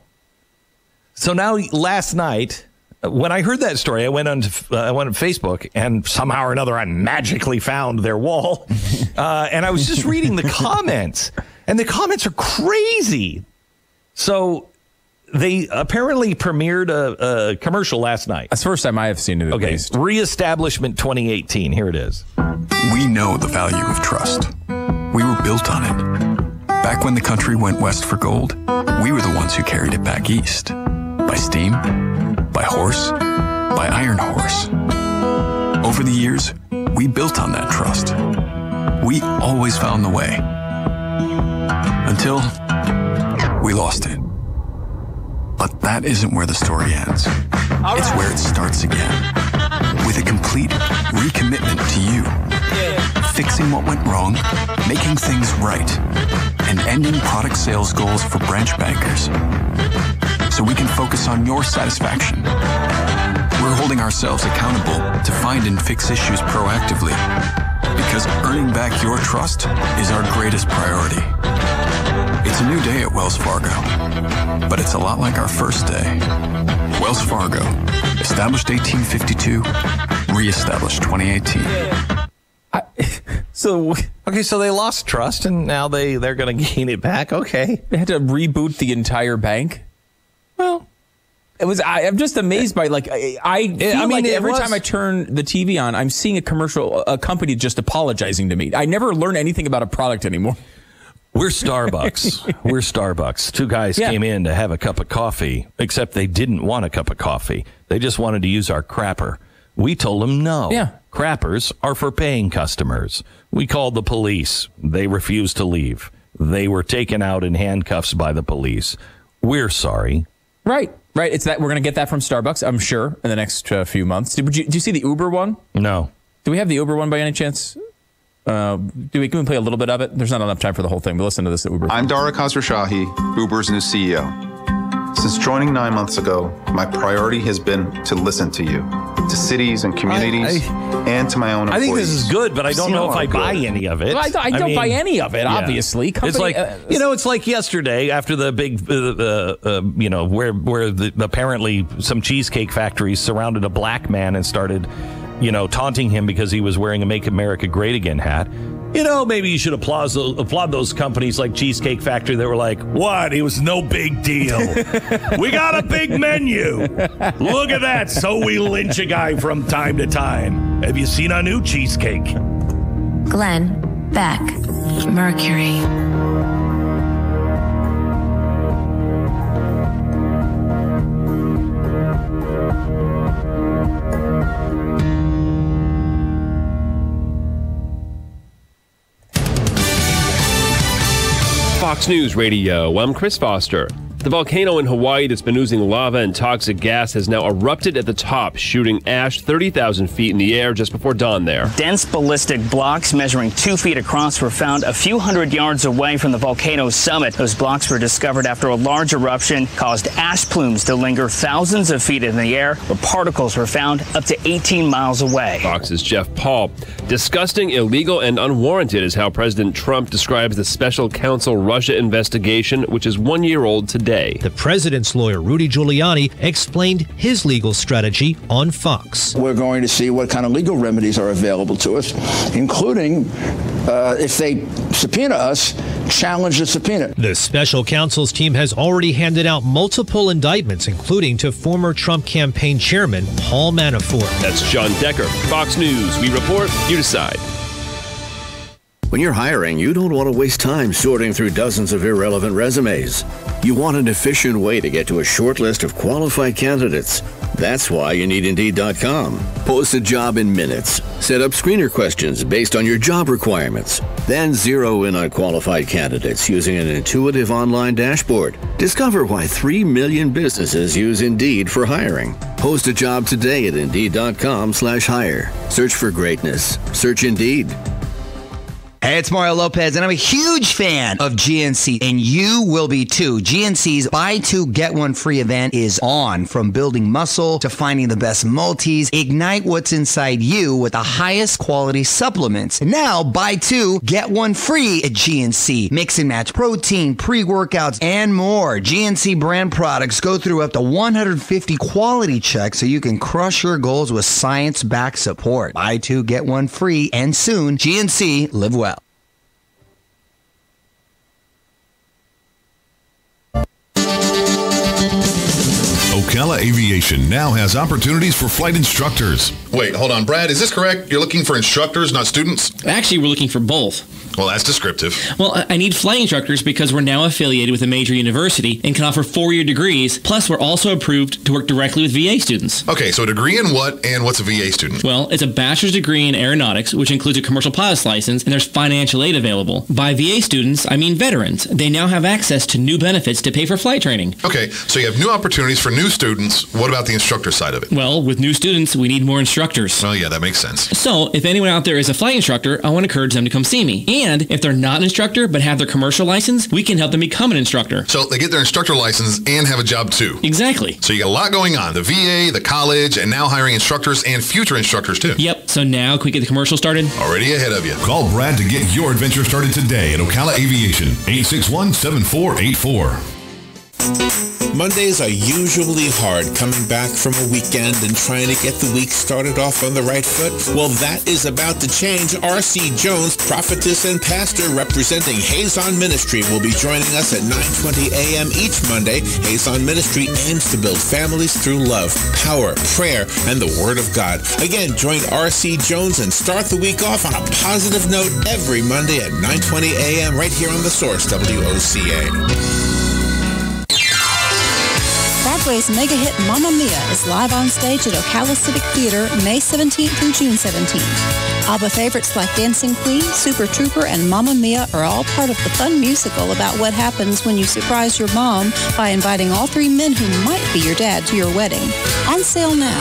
So now, last night, when I heard that story, I went on Facebook, and somehow or another, I magically found their wall. And I was just reading the comments, and the comments are crazy. So they apparently premiered a commercial last night. That's the first time I have seen it, at least. Reestablishment 2018. Here it is. We know the value of trust. We were built on it. Back when the country went west for gold, we were the ones who carried it back east. By steam, by horse, by iron horse. Over the years, we built on that trust. We always found the way. Until we lost it. But that isn't where the story ends. It's where it starts again. With a complete recommitment to you. Fixing what went wrong, making things right, and ending product sales goals for branch bankers. So we can focus on your satisfaction. We're holding ourselves accountable to find and fix issues proactively. Because earning back your trust is our greatest priority. It's a new day at Wells Fargo, but it's a lot like our first day. Wells Fargo, established 1852, reestablished 2018. So they lost trust, and now they're going to gain it back. Okay, they had to reboot the entire bank. Well, I'm just amazed by every time I turn the TV on, I'm seeing a commercial, a company just apologizing to me. I never learn anything about a product anymore. We're Starbucks. Two guys came in to have a cup of coffee, except they didn't want a cup of coffee. They just wanted to use our crapper. We told them no. Yeah. Crappers are for paying customers. We called the police. They refused to leave. They were taken out in handcuffs by the police. We're sorry. Right. It's that we're going to get that from Starbucks, I'm sure, in the next few months. Do you see the Uber one? No. Do we have the Uber one by any chance? Can we play a little bit of it? There's not enough time for the whole thing, but listen to this Uber. I'm Dara Khosrowshahi, Uber's new CEO. Since joining 9 months ago, my priority has been to listen to you, to cities and communities, and to my own employees. I think this is good, but I don't know if I buy any of it. Well, I don't buy any of it, obviously. It's like, it's like yesterday after the big, where apparently some cheesecake factories surrounded a black man and started, taunting him because he was wearing a Make America Great Again hat. Maybe you should applaud those companies like Cheesecake Factory that were like, what? It was no big deal. We got a big menu. Look at that. So we lynch a guy from time to time. Have you seen our new cheesecake? Glenn Beck, Mercury. Fox News Radio, I'm Chris Foster. The volcano in Hawaii that's been oozing lava and toxic gas has now erupted at the top, shooting ash 30,000 feet in the air just before dawn there. Dense ballistic blocks measuring 2 feet across were found a few hundred yards away from the volcano's summit. Those blocks were discovered after a large eruption caused ash plumes to linger thousands of feet in the air, where particles were found up to 18 miles away. Fox's Jeff Paul. Disgusting, illegal, and unwarranted is how President Trump describes the special counsel Russia investigation, which is 1 year old today. The president's lawyer, Rudy Giuliani, explained his legal strategy on Fox. We're going to see what kind of legal remedies are available to us, including if they subpoena us, challenge the subpoena. The special counsel's team has already handed out multiple indictments, including to former Trump campaign chairman Paul Manafort. That's John Decker, Fox News. We report, you decide. When you're hiring, you don't want to waste time sorting through dozens of irrelevant resumes. You want an efficient way to get to a short list of qualified candidates. That's why you need Indeed.com. Post a job in minutes. Set up screener questions based on your job requirements. Then zero in on qualified candidates using an intuitive online dashboard. Discover why 3 million businesses use Indeed for hiring. Post a job today at Indeed.com/hire. Search for greatness. Search Indeed. Hey, it's Mario Lopez, and I'm a huge fan of GNC, and you will be too. GNC's Buy Two, Get One Free event is on. From building muscle to finding the best multis, ignite what's inside you with the highest quality supplements. And now, buy two, get one free at GNC. Mix and match protein, pre-workouts, and more. GNC brand products go through up to 150 quality checks so you can crush your goals with science-backed support. Buy two, get one free, and soon, GNC, live well. Ocala Aviation now has opportunities for flight instructors. Wait, hold on, Brad, is this correct? You're looking for instructors, not students? Actually, we're looking for both. Well, that's descriptive. Well, I need flight instructors because we're now affiliated with a major university and can offer 4-year degrees. Plus, we're also approved to work directly with VA students. Okay, so a degree in what, and what's a VA student? Well, it's a bachelor's degree in aeronautics, which includes a commercial pilot's license, and there's financial aid available. By VA students, I mean veterans. They now have access to new benefits to pay for flight training. Okay, so you have new opportunities for new students. What about the instructor side of it? Well, with new students, we need more instructors. Well, yeah, that makes sense. So, if anyone out there is a flight instructor, I want to encourage them to come see me. And if they're not an instructor but have their commercial license, we can help them become an instructor. So they get their instructor license and have a job too. Exactly. So you got a lot going on. The VA, the college, and now hiring instructors and future instructors too. Yep. So now can we get the commercial started? Already ahead of you. Call Brad to get your adventure started today at Ocala Aviation, 861-7484. Mondays are usually hard, coming back from a weekend and trying to get the week started off on the right foot. Well, that is about to change. R.C. Jones, prophetess and pastor representing Hazon Ministry, will be joining us at 9:20 a.m. each Monday. Hazon Ministry aims to build families through love, power, prayer, and the Word of God. Again, join R.C. Jones and start the week off on a positive note every Monday at 9:20 a.m. right here on The Source, WOCA. Broadway's mega hit Mamma Mia is live on stage at Ocala Civic Theater May 17th through June 17th. ABBA favorites like Dancing Queen, Super Trooper, and Mamma Mia are all part of the fun musical about what happens when you surprise your mom by inviting all 3 men who might be your dad to your wedding. On sale now,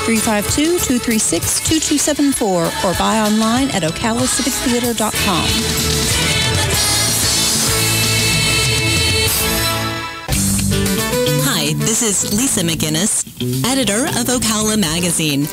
352-236-2274 or buy online at okalacivictheater.com. Hi, this is Lisa McGinnis, editor of Ocala Magazine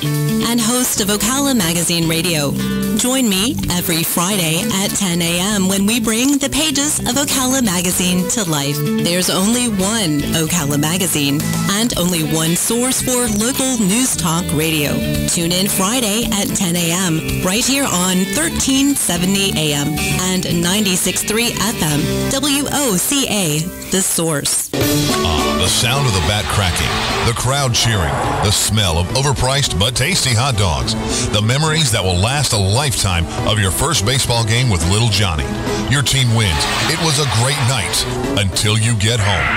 and host of Ocala Magazine Radio. Join me every Friday at 10 a.m. when we bring the pages of Ocala Magazine to life. There's only one Ocala Magazine and only one source for local news talk radio. Tune in Friday at 10 a.m. right here on 1370 a.m. and 96.3 FM, WOCA The Source. The sound of the bat cracking, the crowd cheering, the smell of overpriced but tasty hot dogs, the memories that will last a lifetime of your first baseball game with Little Johnny. Your team wins. It was a great night until you get home.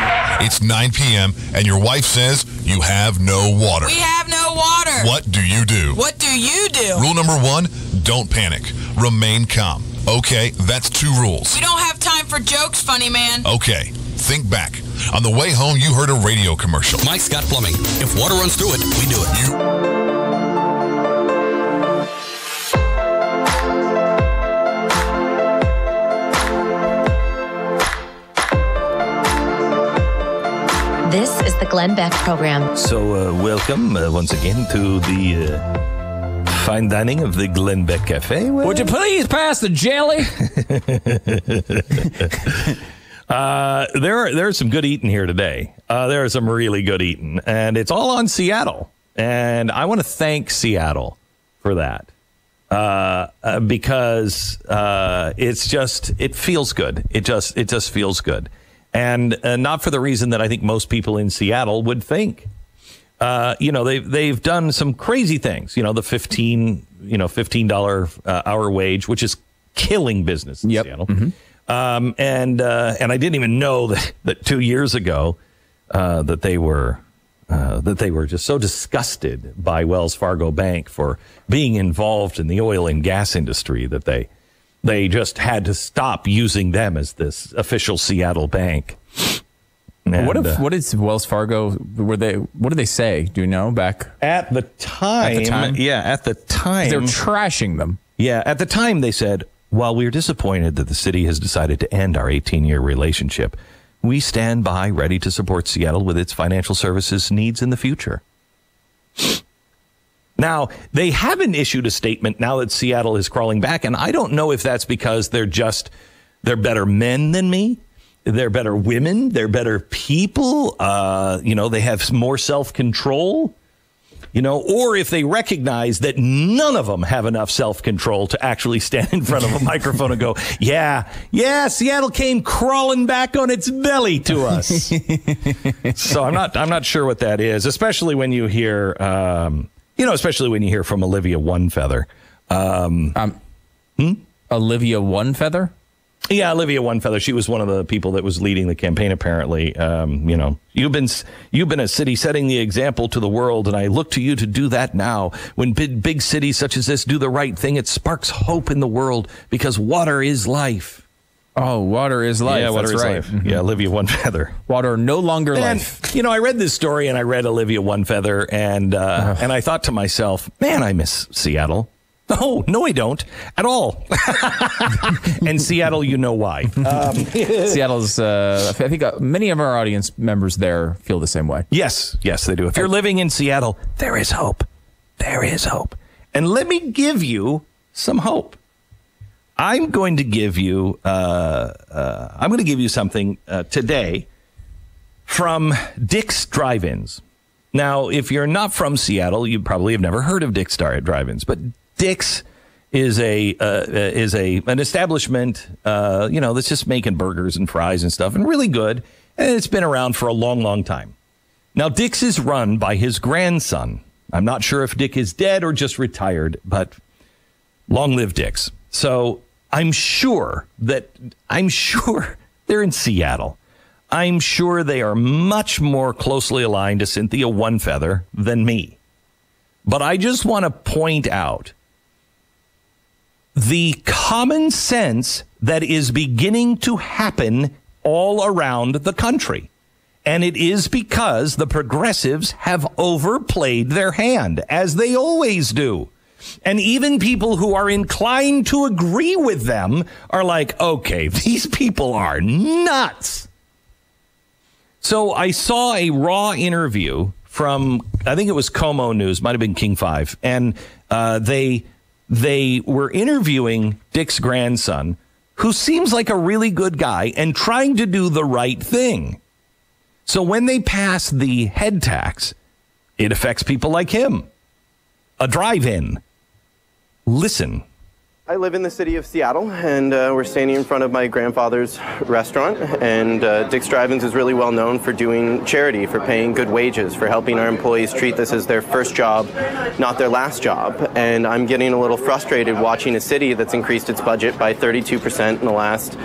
It's 9 p.m. and your wife says you have no water. We have no water. What do you do? What do you do? Rule number 1, don't panic. Remain calm. Okay, that's 2 rules. We don't have time for jokes, funny man. Okay, think back. On the way home, you heard a radio commercial. Mike's got plumbing. If water runs through it, we do it. This is the Glenn Beck Program. So welcome once again to the fine dining of the Glenn Beck Cafe. Well, would you please pass the jelly? There's some good eating here today. There is some really good eating, and it's all on Seattle. And I want to thank Seattle for that because it feels good. It just feels good. And not for the reason that I think most people in Seattle would think. They've done some crazy things. The $15 hour wage, which is killing business in Seattle. Mm-hmm. And I didn't even know that 2 years ago that they were just so disgusted by Wells Fargo Bank for being involved in the oil and gas industry that they just had to stop using them as this official Seattle bank. And, what is Wells Fargo? What did they say? Do you know back at the time? Yeah, at the time they're trashing them. Yeah, at the time they said, "While we're disappointed that the city has decided to end our 18-year relationship, we stand by, ready to support Seattle with its financial services needs in the future." Now, they haven't issued a statement now that Seattle is crawling back, and I don't know if that's because they're better men than me, they're better women, they're better people, they have more self-control, or if they recognize that none of them have enough self-control to actually stand in front of a microphone and go, yeah, Seattle came crawling back on its belly to us. So I'm not sure what that is, especially when you hear... especially when you hear from Olivia Onefeather. Olivia Onefeather? Yeah, Olivia Onefeather. She was one of the people that was leading the campaign, apparently. You've been a city setting the example to the world, and I look to you to do that now. When big cities such as this do the right thing, it sparks hope in the world because water is life. Oh, water is life. Yeah, water is right. life. Mm-hmm. Yeah, Olivia Onefeather. Water no longer life. I read this story and I read Olivia Onefeather and I thought to myself, man, I miss Seattle. Oh, no, I don't at all. And Seattle, you know why. Seattle's, I think many of our audience members there feel the same way. Yes, they do. If you're living in Seattle, there is hope. There is hope. And let me give you some hope. I'm going to give you something today from Dick's Drive-Ins. Now, if you're not from Seattle, you probably have never heard of Dick's Drive-Ins, but Dick's is an establishment, that's just making burgers and fries and stuff, and really good, and it's been around for a long, long time. Now, Dick's is run by his grandson. I'm not sure if Dick is dead or just retired, but long live Dick's. So I'm sure they're in Seattle. I'm sure they are much more closely aligned to Cynthia Onefeather than me. But I just want to point out the common sense that is beginning to happen all around the country. And it is because the progressives have overplayed their hand, as they always do. And even people who are inclined to agree with them are like, okay, these people are nuts. So I saw a raw interview from, I think it was Como News, might have been King 5. And they were interviewing Dick's grandson, who seems like a really good guy and trying to do the right thing. So when they pass the head tax, it affects people like him. A drive-in. Listen. I live in the city of Seattle, and we're standing in front of my grandfather's restaurant. And Dick's Drive-Ins is really well known for doing charity, for paying good wages, for helping our employees treat this as their first job, not their last job. And I'm getting a little frustrated watching a city that's increased its budget by 32% in the last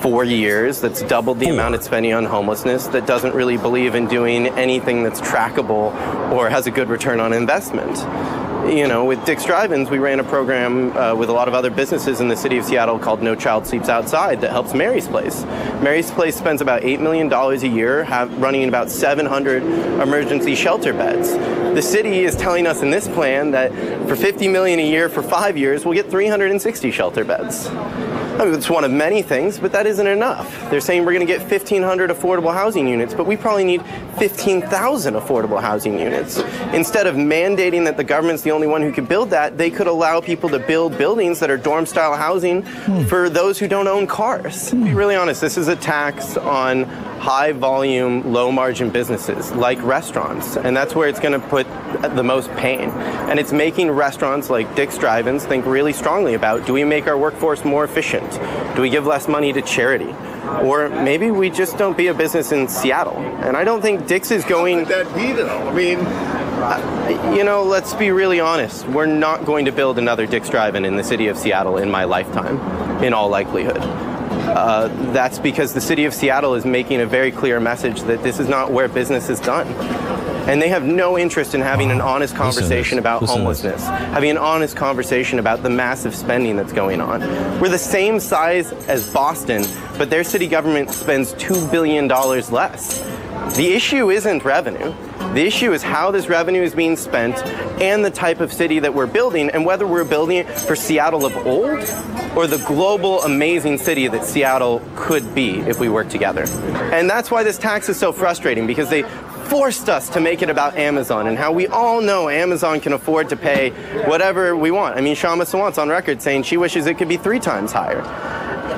4 years, that's doubled the amount it's spending on homelessness, that doesn't really believe in doing anything that's trackable or has a good return on investment. With Dick's Drive-Ins, we ran a program with a lot of other businesses in the city of Seattle called No Child Sleeps Outside that helps Mary's Place. Mary's Place spends about $8 million a year running in about 700 emergency shelter beds. The city is telling us in this plan that for $50 million a year for 5 years, we'll get 360 shelter beds. I mean, it's one of many things, but that isn't enough. They're saying we're going to get 1,500 affordable housing units, but we probably need 15,000 affordable housing units. Instead of mandating that the government's the only one who can build that, they could allow people to build buildings that are dorm-style housing for those who don't own cars. To be really honest, this is a tax on high-volume, low-margin businesses like restaurants, and that's where it's going to put the most pain. And it's making restaurants like Dick's Drive-Ins think really strongly about, do we make our workforce more efficient? Do we give less money to charity? Or maybe we just don't be a business in Seattle. And I don't think Dick's is going... How would that be, though? I mean... let's be really honest. We're not going to build another Dick's Drive-In in the city of Seattle in my lifetime, in all likelihood. That's because the city of Seattle is making a very clear message that this is not where business is done. And they have no interest in having an honest conversation about homelessness, having an honest conversation about the massive spending that's going on. We're the same size as Boston, but their city government spends $2 billion less. The issue isn't revenue. The issue is how this revenue is being spent and the type of city that we're building, and whether we're building it for Seattle of old or the global amazing city that Seattle could be if we work together. And that's why this tax is so frustrating, because they forced us to make it about Amazon, and how we all know Amazon can afford to pay whatever we want. I mean, Shama Sawant's on record saying she wishes it could be 3 times higher.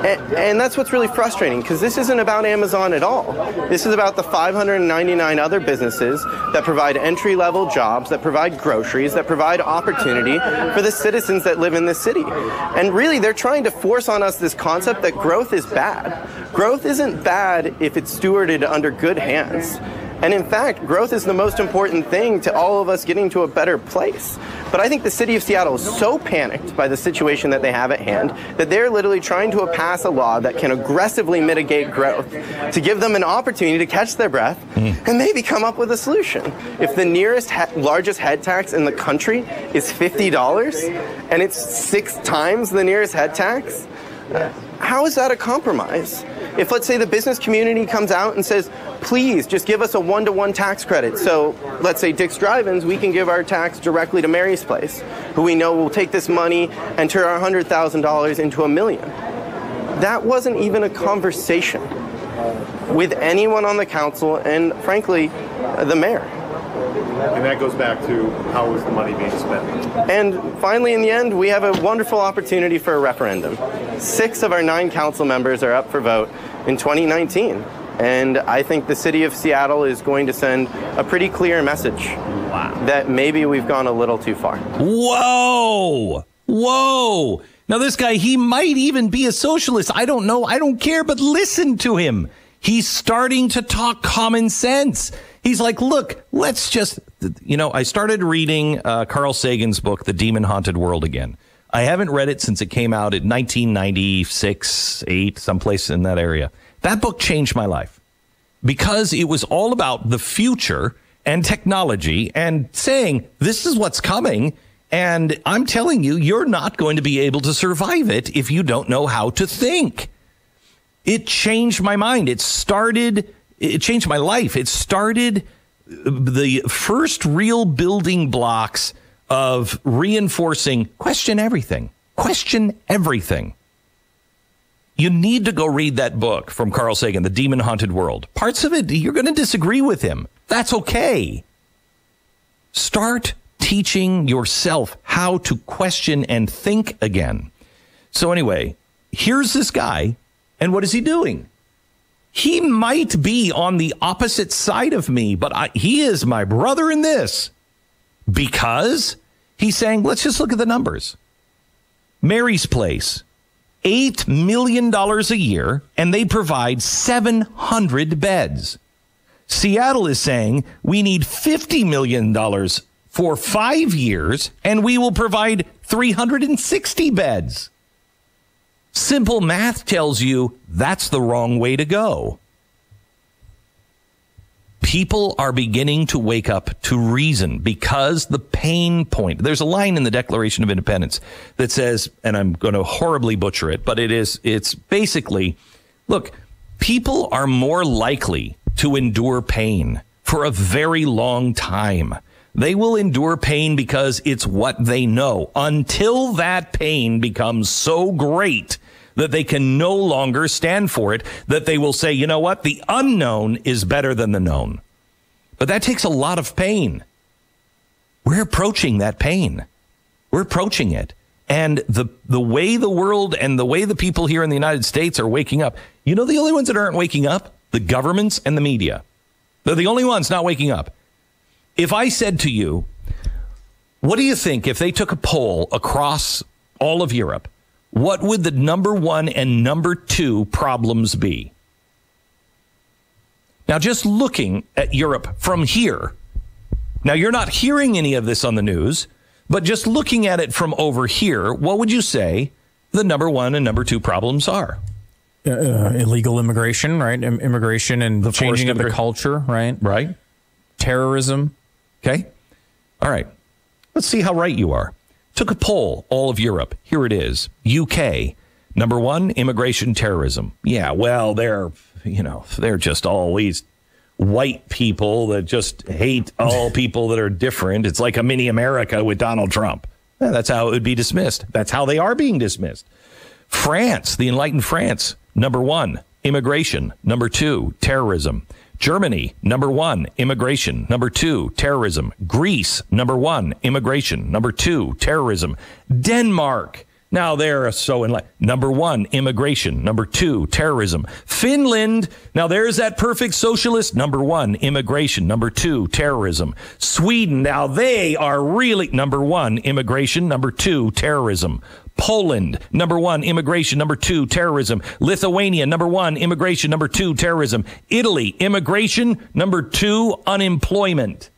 And that's what's really frustrating, because this isn't about Amazon at all. This is about the 599 other businesses that provide entry-level jobs, that provide groceries, that provide opportunity for the citizens that live in this city. And really, they're trying to force on us this concept that growth is bad. Growth isn't bad if it's stewarded under good hands. And in fact, growth is the most important thing to all of us getting to a better place. But I think the city of Seattle is so panicked by the situation that they have at hand that they're literally trying to pass a law that can aggressively mitigate growth, to give them an opportunity to catch their breath and maybe come up with a solution. If the nearest largest head tax in the country is $50 and it's 6 times the nearest head tax, how is that a compromise? If, let's say, the business community comes out and says, please just give us a 1-to-1 tax credit. So let's say Dick's Drive-Ins, we can give our tax directly to Mary's Place, who we know will take this money and turn our $100,000 into $1 million. That wasn't even a conversation with anyone on the council and, frankly, the mayor. And that goes back to how is the money being spent. And finally, in the end, we have a wonderful opportunity for a referendum. 6 of our 9 council members are up for vote in 2019. And I think the city of Seattle is going to send a pretty clear message that maybe we've gone a little too far. Whoa! Whoa! Now, this guy, he might even be a socialist. I don't know. I don't care. But listen to him. He's starting to talk common sense. He's like, look, let's just, I started reading Carl Sagan's book, The Demon Haunted World, again. I haven't read it since it came out in 1996, 8, someplace in that area. That book changed my life because it was all about the future and technology and saying, this is what's coming. And I'm telling you, you're not going to be able to survive it if you don't know how to think. It changed my mind. It changed my life. It started the first real building blocks of reinforcing question everything. Question everything. You need to go read that book from Carl Sagan, The Demon Haunted World. Parts of it, you're going to disagree with him. That's okay. Start teaching yourself how to question and think again. So anyway, here's this guy, and what is he doing? He might be on the opposite side of me, but he is my brother in this, because he's saying, let's just look at the numbers. Mary's Place, $8 million a year, and they provide 700 beds. Seattle is saying we need $50 million for 5 years, and we will provide 360 beds. Simple math tells you that's the wrong way to go. People are beginning to wake up to reason because the pain point. There's a line in the Declaration of Independence that says, and I'm going to horribly butcher it, but it's basically, look, people are more likely to endure pain for a very long time. They will endure pain because it's what they know until that pain becomes so great that they can no longer stand for it, that they will say, you know what, the unknown is better than the known. But that takes a lot of pain. We're approaching that pain. We're approaching it. And the way the world and the way the people here in the United States are waking up, you know, the only ones that aren't waking up, the governments and the media. They're the only ones not waking up. If I said to you, what do you think if they took a poll across all of Europe? What would the number one and number two problems be? Now, just looking at Europe from here. Now, you're not hearing any of this on the news, but just looking at it from over here, what would you say the number one and number two problems are? Illegal immigration, right? Immigration and the changing of the culture, right? Right. Terrorism. Okay. All right. Let's see how right you are. Took a poll, all of Europe. Here it is. UK, number one, immigration, terrorism. Yeah, well, they're just always white people that just hate all people that are different. It's like a mini America with Donald Trump. Yeah, that's how it would be dismissed. That's how they are being dismissed. France, the enlightened France, number one, immigration. Number two, terrorism. Germany, number one, immigration. Number two, terrorism. Greece, number one, immigration. Number two, terrorism. Denmark, now they're so enlightened. Number one, immigration. Number two, terrorism. Finland, now there's that perfect socialist. Number one, immigration. Number two, terrorism. Sweden, now they are really number one, immigration. Number two, terrorism. Poland, number one, immigration. Number two, terrorism. Lithuania, number one, immigration. Number two, terrorism. Italy, immigration. Number two, unemployment.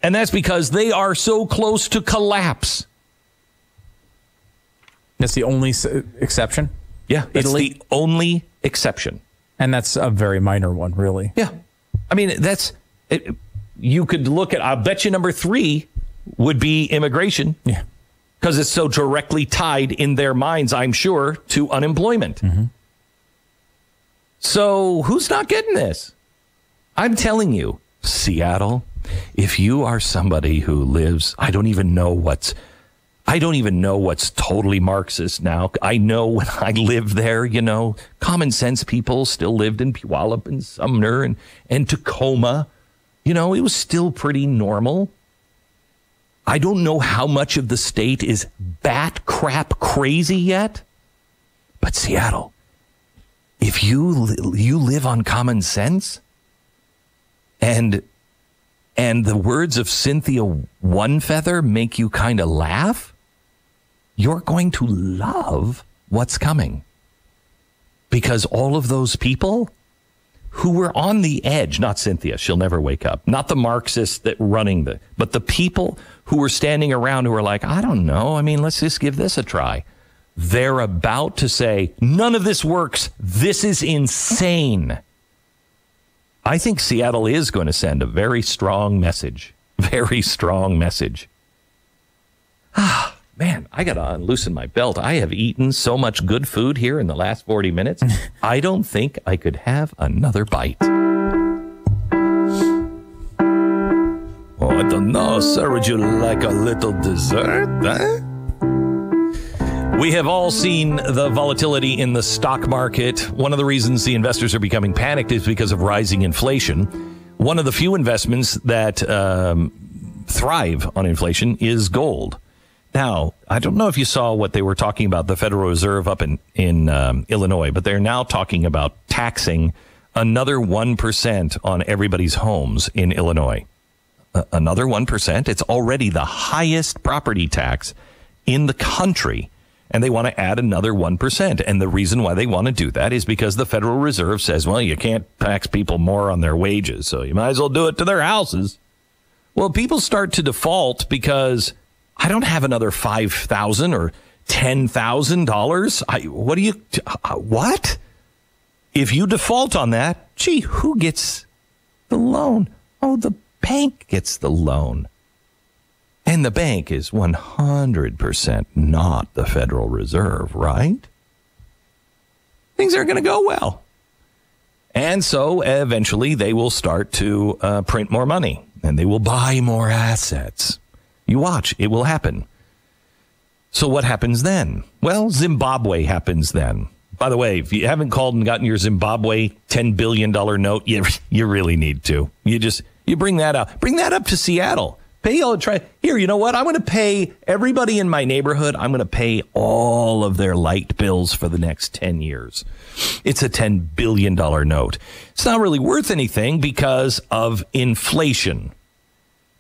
And that's because they are so close to collapse. That's the only exception? Yeah, it's the only exception. And that's a very minor one, really. Yeah. I mean, you could look at, I'll bet you number three would be immigration. Yeah. Because it's so directly tied in their minds, I'm sure, to unemployment. Mm-hmm. So who's not getting this? I'm telling you, Seattle, if you are somebody who lives, I don't even know what's totally Marxist now. I know when I lived there, common sense people still lived in Puyallup and Sumner and Tacoma. It was still pretty normal. I don't know how much of the state is bat crap crazy yet, but Seattle, if you live on common sense, and the words of Cynthia Onefeather make you kind of laugh, you're going to love what's coming, because all of those people who were on the edge, not Cynthia, she'll never wake up, not the Marxists that running but the people who were standing around who were like, I don't know. I mean, let's just give this a try. They're about to say, none of this works. This is insane. I think Seattle is going to send a very strong message. Very strong message. Man, I got to unloosen my belt. I have eaten so much good food here in the last 40 minutes. I don't think I could have another bite. Oh, I don't know, sir. Would you like a little dessert? We have all seen the volatility in the stock market. One of the reasons the investors are becoming panicked is because of rising inflation. One of the few investments that thrive on inflation is gold. Now, I don't know if you saw what they were talking about, the Federal Reserve up in Illinois, but they're now talking about taxing another 1% on everybody's homes in Illinois. Another 1%. It's already the highest property tax in the country, and they want to add another 1%. And the reason why they want to do that is because the Federal Reserve says, well, you can't tax people more on their wages, so you might as well do it to their houses. Well, people start to default because I don't have another $5,000 or $10,000. What? If you default on that, gee, who gets the loan? Oh, the bank gets the loan. And the bank is 100% not the Federal Reserve, right? Things aren't going to go well. And so eventually they will start to print more money and they will buy more assets. You watch, it will happen. So what happens then? Well, Zimbabwe happens then. By the way, if you haven't called and gotten your Zimbabwe $10 billion note, you really need to. You bring that up. Bring that up to Seattle. Here, you know what? I'm going to pay everybody in my neighborhood. I'm going to pay all of their light bills for the next 10 years. It's a $10 billion note. It's not really worth anything because of inflation.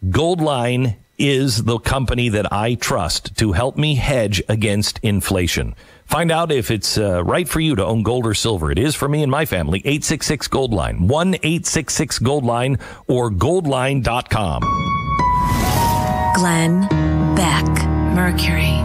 Goldline is the company that I trust to help me hedge against inflation. Find out if it's right for you to own gold or silver. It is for me and my family. 866-GOLDLINE. 1-866-GOLDLINE or goldline.com. Glenn Beck, Mercury.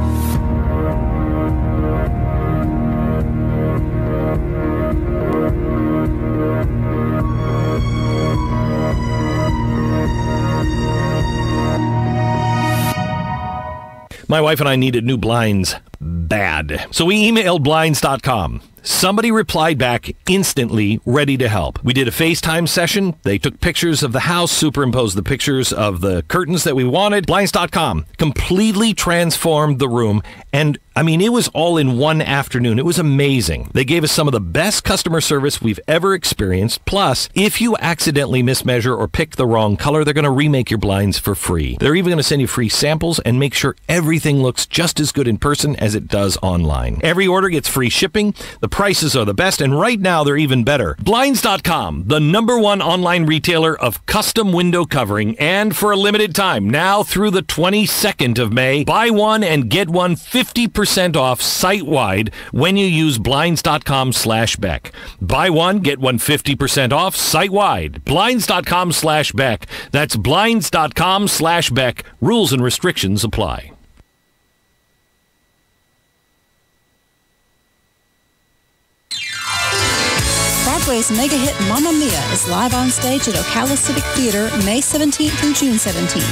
My wife and I needed new blinds bad. So we emailed blinds.com. Somebody replied back instantly, ready to help. We did a FaceTime session. They took pictures of the house, superimposed the pictures of the curtains that we wanted. Blinds.com completely transformed the room. And I mean, it was all in one afternoon. It was amazing. They gave us some of the best customer service we've ever experienced. Plus, if you accidentally mismeasure or pick the wrong color, they're going to remake your blinds for free. They're even going to send you free samples and make sure everything looks just as good in person as it does online. Every order gets free shipping. The prices are the best, and right now they're even better. Blinds.com, the #1 online retailer of custom window covering, and for a limited time, now through the 22nd of May, buy one and get one 50% off site-wide when you use Blinds.com/Beck. Buy one, get one 50% off site-wide. Blinds.com/Beck. That's Blinds.com/Beck. Rules and restrictions apply. Broadway's mega hit Mamma Mia is live on stage at Ocala Civic Theater May 17th through June 17th.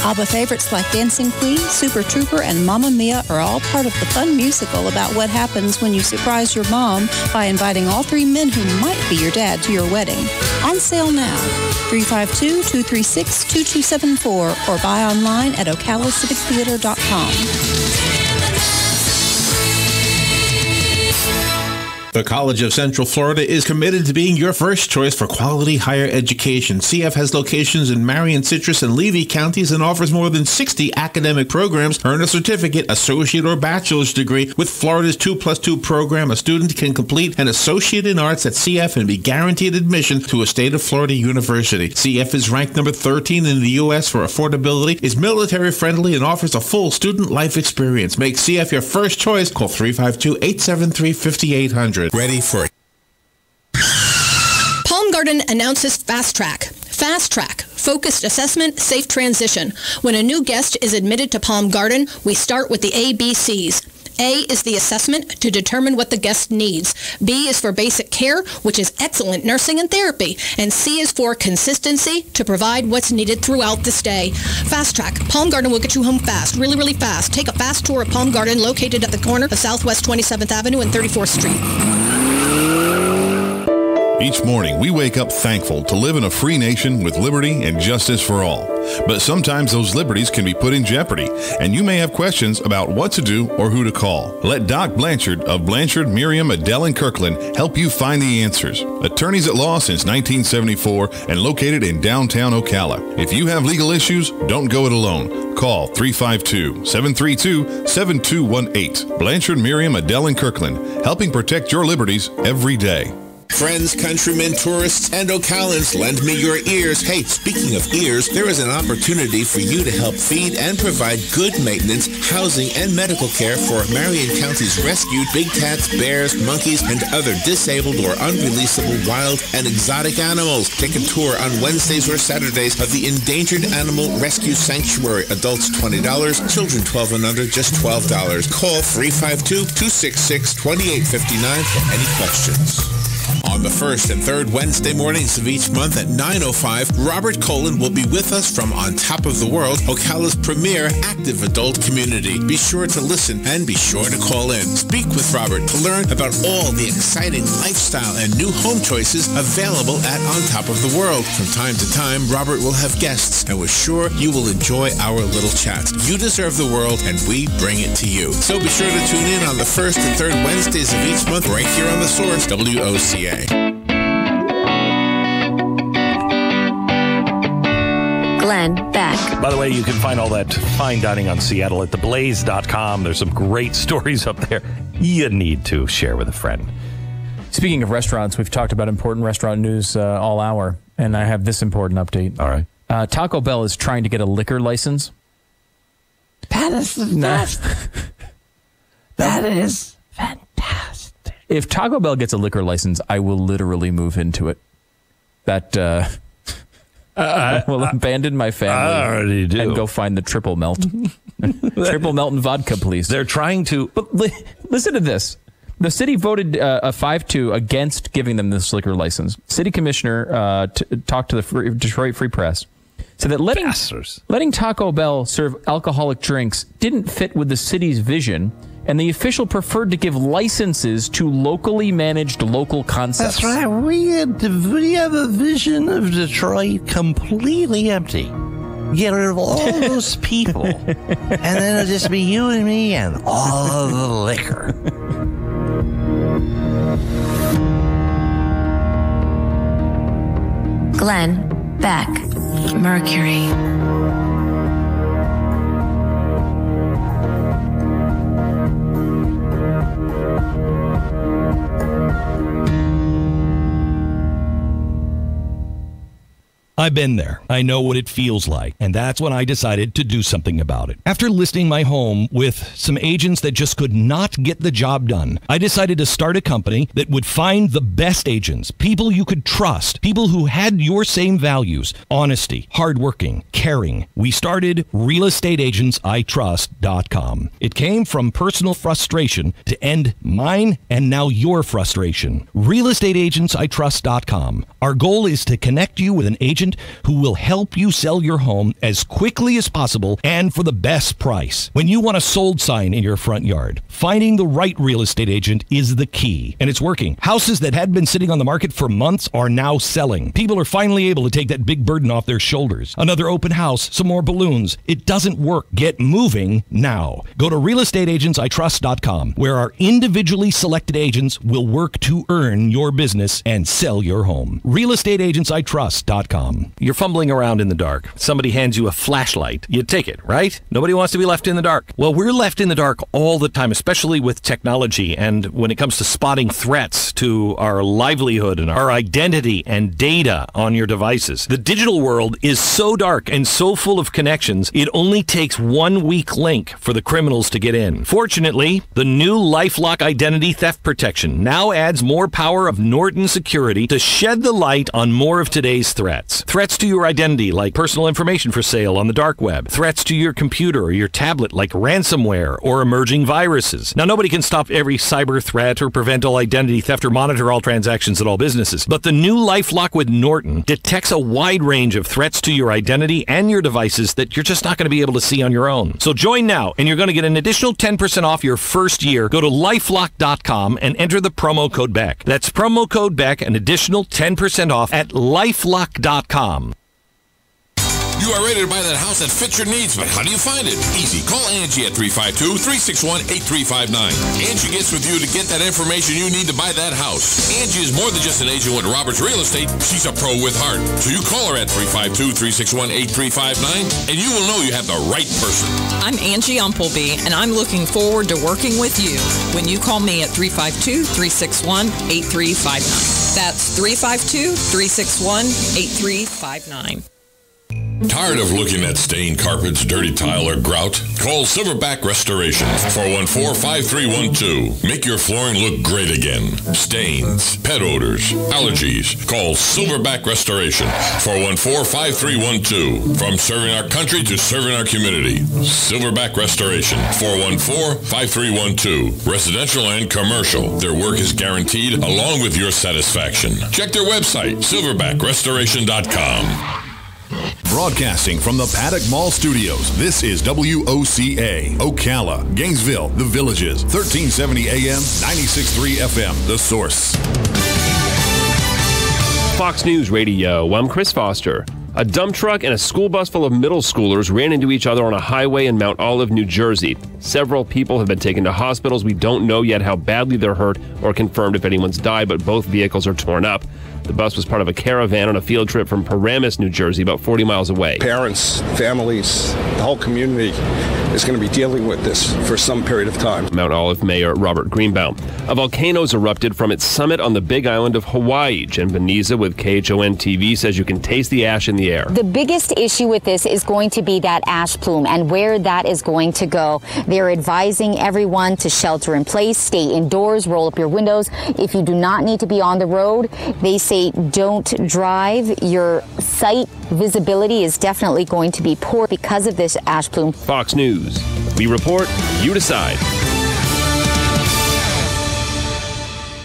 ABBA favorites like Dancing Queen, Super Trooper, and Mamma Mia are all part of the fun musical about what happens when you surprise your mom by inviting all three men who might be your dad to your wedding. On sale now, 352-236-2274 or buy online at OcalaCivicTheater.com. The College of Central Florida is committed to being your first choice for quality higher education. CF has locations in Marion, Citrus, and Levy counties and offers more than 60 academic programs. Earn a certificate, associate, or bachelor's degree. With Florida's 2+2 program, a student can complete an associate in arts at CF and be guaranteed admission to a state of Florida university. CF is ranked number 13 in the U.S. for affordability, is military friendly, and offers a full student life experience. Make CF your first choice. Call 352-873-5800. Ready for it. Palm Garden announces Fast Track. Fast Track, focused assessment, safe transition. When a new guest is admitted to Palm Garden, we start with the ABCs. A is the assessment to determine what the guest needs. B is for basic care, which is excellent nursing and therapy. And C is for consistency to provide what's needed throughout the stay. Fast Track. Palm Garden will get you home fast, really, really fast. Take a fast tour of Palm Garden located at the corner of Southwest 27th Avenue and 34th Street. Each morning, we wake up thankful to live in a free nation with liberty and justice for all. But sometimes those liberties can be put in jeopardy, and you may have questions about what to do or who to call. Let Doc Blanchard of Blanchard, Miriam, Adele, and Kirkland help you find the answers. Attorneys at law since 1974 and located in downtown Ocala. If you have legal issues, don't go it alone. Call 352-732-7218. Blanchard, Miriam, Adele, and Kirkland, helping protect your liberties every day. Friends, countrymen, tourists, and Ocalans, lend me your ears. Hey, speaking of ears, there is an opportunity for you to help feed and provide good maintenance, housing, and medical care for Marion County's rescued big cats, bears, monkeys, and other disabled or unreleasable wild and exotic animals. Take a tour on Wednesdays or Saturdays of the Endangered Animal Rescue Sanctuary. Adults $20, children 12 and under just $12. Call 352-266-2859 for any questions. On the first and third Wednesday mornings of each month at 9:05, Robert Colin will be with us from On Top of the World, Ocala's premier active adult community. Be sure to listen and be sure to call in. Speak with Robert to learn about all the exciting lifestyle and new home choices available at On Top of the World. From time to time, Robert will have guests, and we're sure you will enjoy our little chat. You deserve the world, and we bring it to you. So be sure to tune in on the first and third Wednesdays of each month right here on The Source, WOCA. Glenn Beck. By the way, you can find all that fine dining on Seattle at theblaze.com. There's some great stories up there you need to share with a friend. Speaking of restaurants, we've talked about important restaurant news all hour, and I have this important update. All right. Taco Bell is trying to get a liquor license. That is fantastic. If Taco Bell gets a liquor license, I will literally move into it. That I will abandon my family I already do. And go find the triple melt. Triple melt and vodka, please. They're trying to... But listen to this. The city voted a 5-2 against giving them this liquor license. City commissioner talked to the Detroit Free Press. So that letting Taco Bell serve alcoholic drinks didn't fit with the city's vision, and the official preferred to give licenses to locally managed local concepts. That's right. We have a vision of Detroit completely empty. Get rid of all those people, and then it'll just be you and me and all of the liquor. Glenn Beck. Mercury. I've been there. I know what it feels like. And that's when I decided to do something about it. After listing my home with some agents that just could not get the job done, I decided to start a company that would find the best agents, people you could trust, people who had your same values, honesty, hardworking, caring. We started realestateagentsitrust.com. It came from personal frustration to end mine and now your frustration. realestateagentsitrust.com. Our goal is to connect you with an agent who will help you sell your home as quickly as possible and for the best price. When you want a sold sign in your front yard, finding the right real estate agent is the key, and it's working. Houses that had been sitting on the market for months are now selling. People are finally able to take that big burden off their shoulders. Another open house, some more balloons. It doesn't work. Get moving now. Go to realestateagentsitrust.com, where our individually selected agents will work to earn your business and sell your home. realestateagentsitrust.com. You're fumbling around in the dark. Somebody hands you a flashlight. You take it, right? Nobody wants to be left in the dark. Well, we're left in the dark all the time, especially with technology and when it comes to spotting threats to our livelihood and our identity and data on your devices. The digital world is so dark and so full of connections, it only takes one weak link for the criminals to get in. Fortunately, the new LifeLock identity theft protection now adds more power of Norton security to shed the light on more of today's threats. Threats to your identity, like personal information for sale on the dark web. Threats to your computer or your tablet, like ransomware or emerging viruses. Now, nobody can stop every cyber threat or prevent all identity theft or monitor all transactions at all businesses. But the new LifeLock with Norton detects a wide range of threats to your identity and your devices that you're just not going to be able to see on your own. So join now, and you're going to get an additional 10% off your first year. Go to lifelock.com and enter the promo code BECK. That's promo code BECK, an additional 10% off at lifelock.com. You are ready to buy that house that fits your needs, but how do you find it? Easy. Call Angie at 352-361-8359. Angie gets with you to get that information you need to buy that house. Angie is more than just an agent with Roberts Real Estate. She's a pro with heart. So you call her at 352-361-8359, and you will know you have the right person. I'm Angie Umpleby, and I'm looking forward to working with you when you call me at 352-361-8359. That's 352-361-8359. Tired of looking at stained carpets, dirty tile, or grout? Call Silverback Restoration, 414-5312. Make your flooring look great again. Stains, pet odors, allergies. Call Silverback Restoration, 414-5312. From serving our country to serving our community. Silverback Restoration, 414-5312. Residential and commercial. Their work is guaranteed along with your satisfaction. Check their website, silverbackrestoration.com. Broadcasting from the Paddock Mall Studios, this is WOCA, Ocala, Gainesville, The Villages, 1370 AM, 96.3 FM, The Source. Fox News Radio, I'm Chris Foster. A dump truck and a school bus full of middle schoolers ran into each other on a highway in Mount Olive, New Jersey. Several people have been taken to hospitals. We don't know yet how badly they're hurt or confirmed if anyone's died, but both vehicles are torn up. The bus was part of a caravan on a field trip from Paramus, New Jersey, about 40 miles away. Parents, families, the whole community is going to be dealing with this for some period of time. Mount Olive Mayor Robert Greenbaum. A volcano's erupted from its summit on the Big Island of Hawaii. Jen Beniza with KHON TV says you can taste the ash in the air. The biggest issue with this is going to be that ash plume and where that is going to go. They're advising everyone to shelter in place, stay indoors, roll up your windows. If you do not need to be on the road, they say don't drive. Your sight visibility is definitely going to be poor because of this ash plume. Fox News. We report, you decide.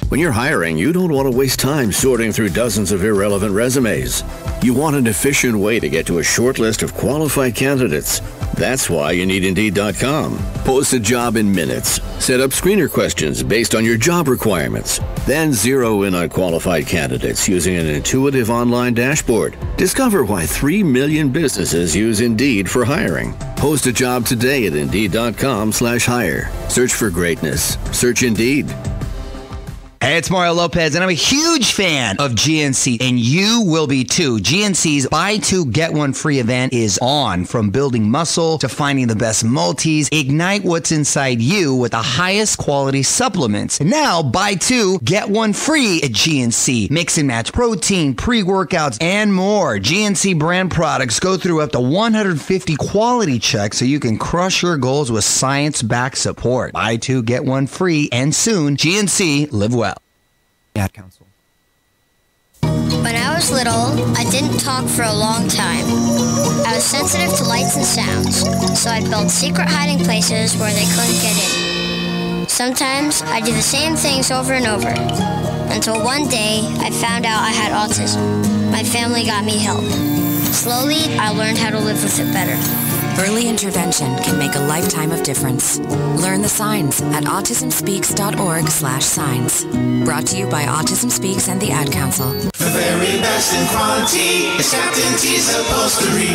When you're hiring, you don't want to waste time sorting through dozens of irrelevant resumes. You want an efficient way to get to a short list of qualified candidates. That's why you need Indeed.com. Post a job in minutes. Set up screener questions based on your job requirements. Then zero in on qualified candidates using an intuitive online dashboard. Discover why 3 million businesses use Indeed for hiring. Post a job today at Indeed.com/hire. Search for greatness. Search Indeed. Hey, it's Mario Lopez, and I'm a huge fan of GNC, and you will be too. GNC's Buy Two, Get One Free event is on. From building muscle to finding the best multis, ignite what's inside you with the highest quality supplements. And now, buy two, get one free at GNC. Mix and match protein, pre-workouts, and more. GNC brand products go through up to 150 quality checks so you can crush your goals with science-backed support. Buy two, get one free, and soon, GNC, live well. Ad Council. When I was little, I didn't talk for a long time. I was sensitive to lights and sounds, so I built secret hiding places where they couldn't get in. Sometimes I do the same things over and over, until one day I found out I had autism. My family got me help. Slowly, I learned how to live with it better. Early intervention can make a lifetime of difference. Learn the signs at autismspeaks.org/signs. Brought to you by Autism Speaks and the Ad Council. The very best in quality is Captain T's upholstery.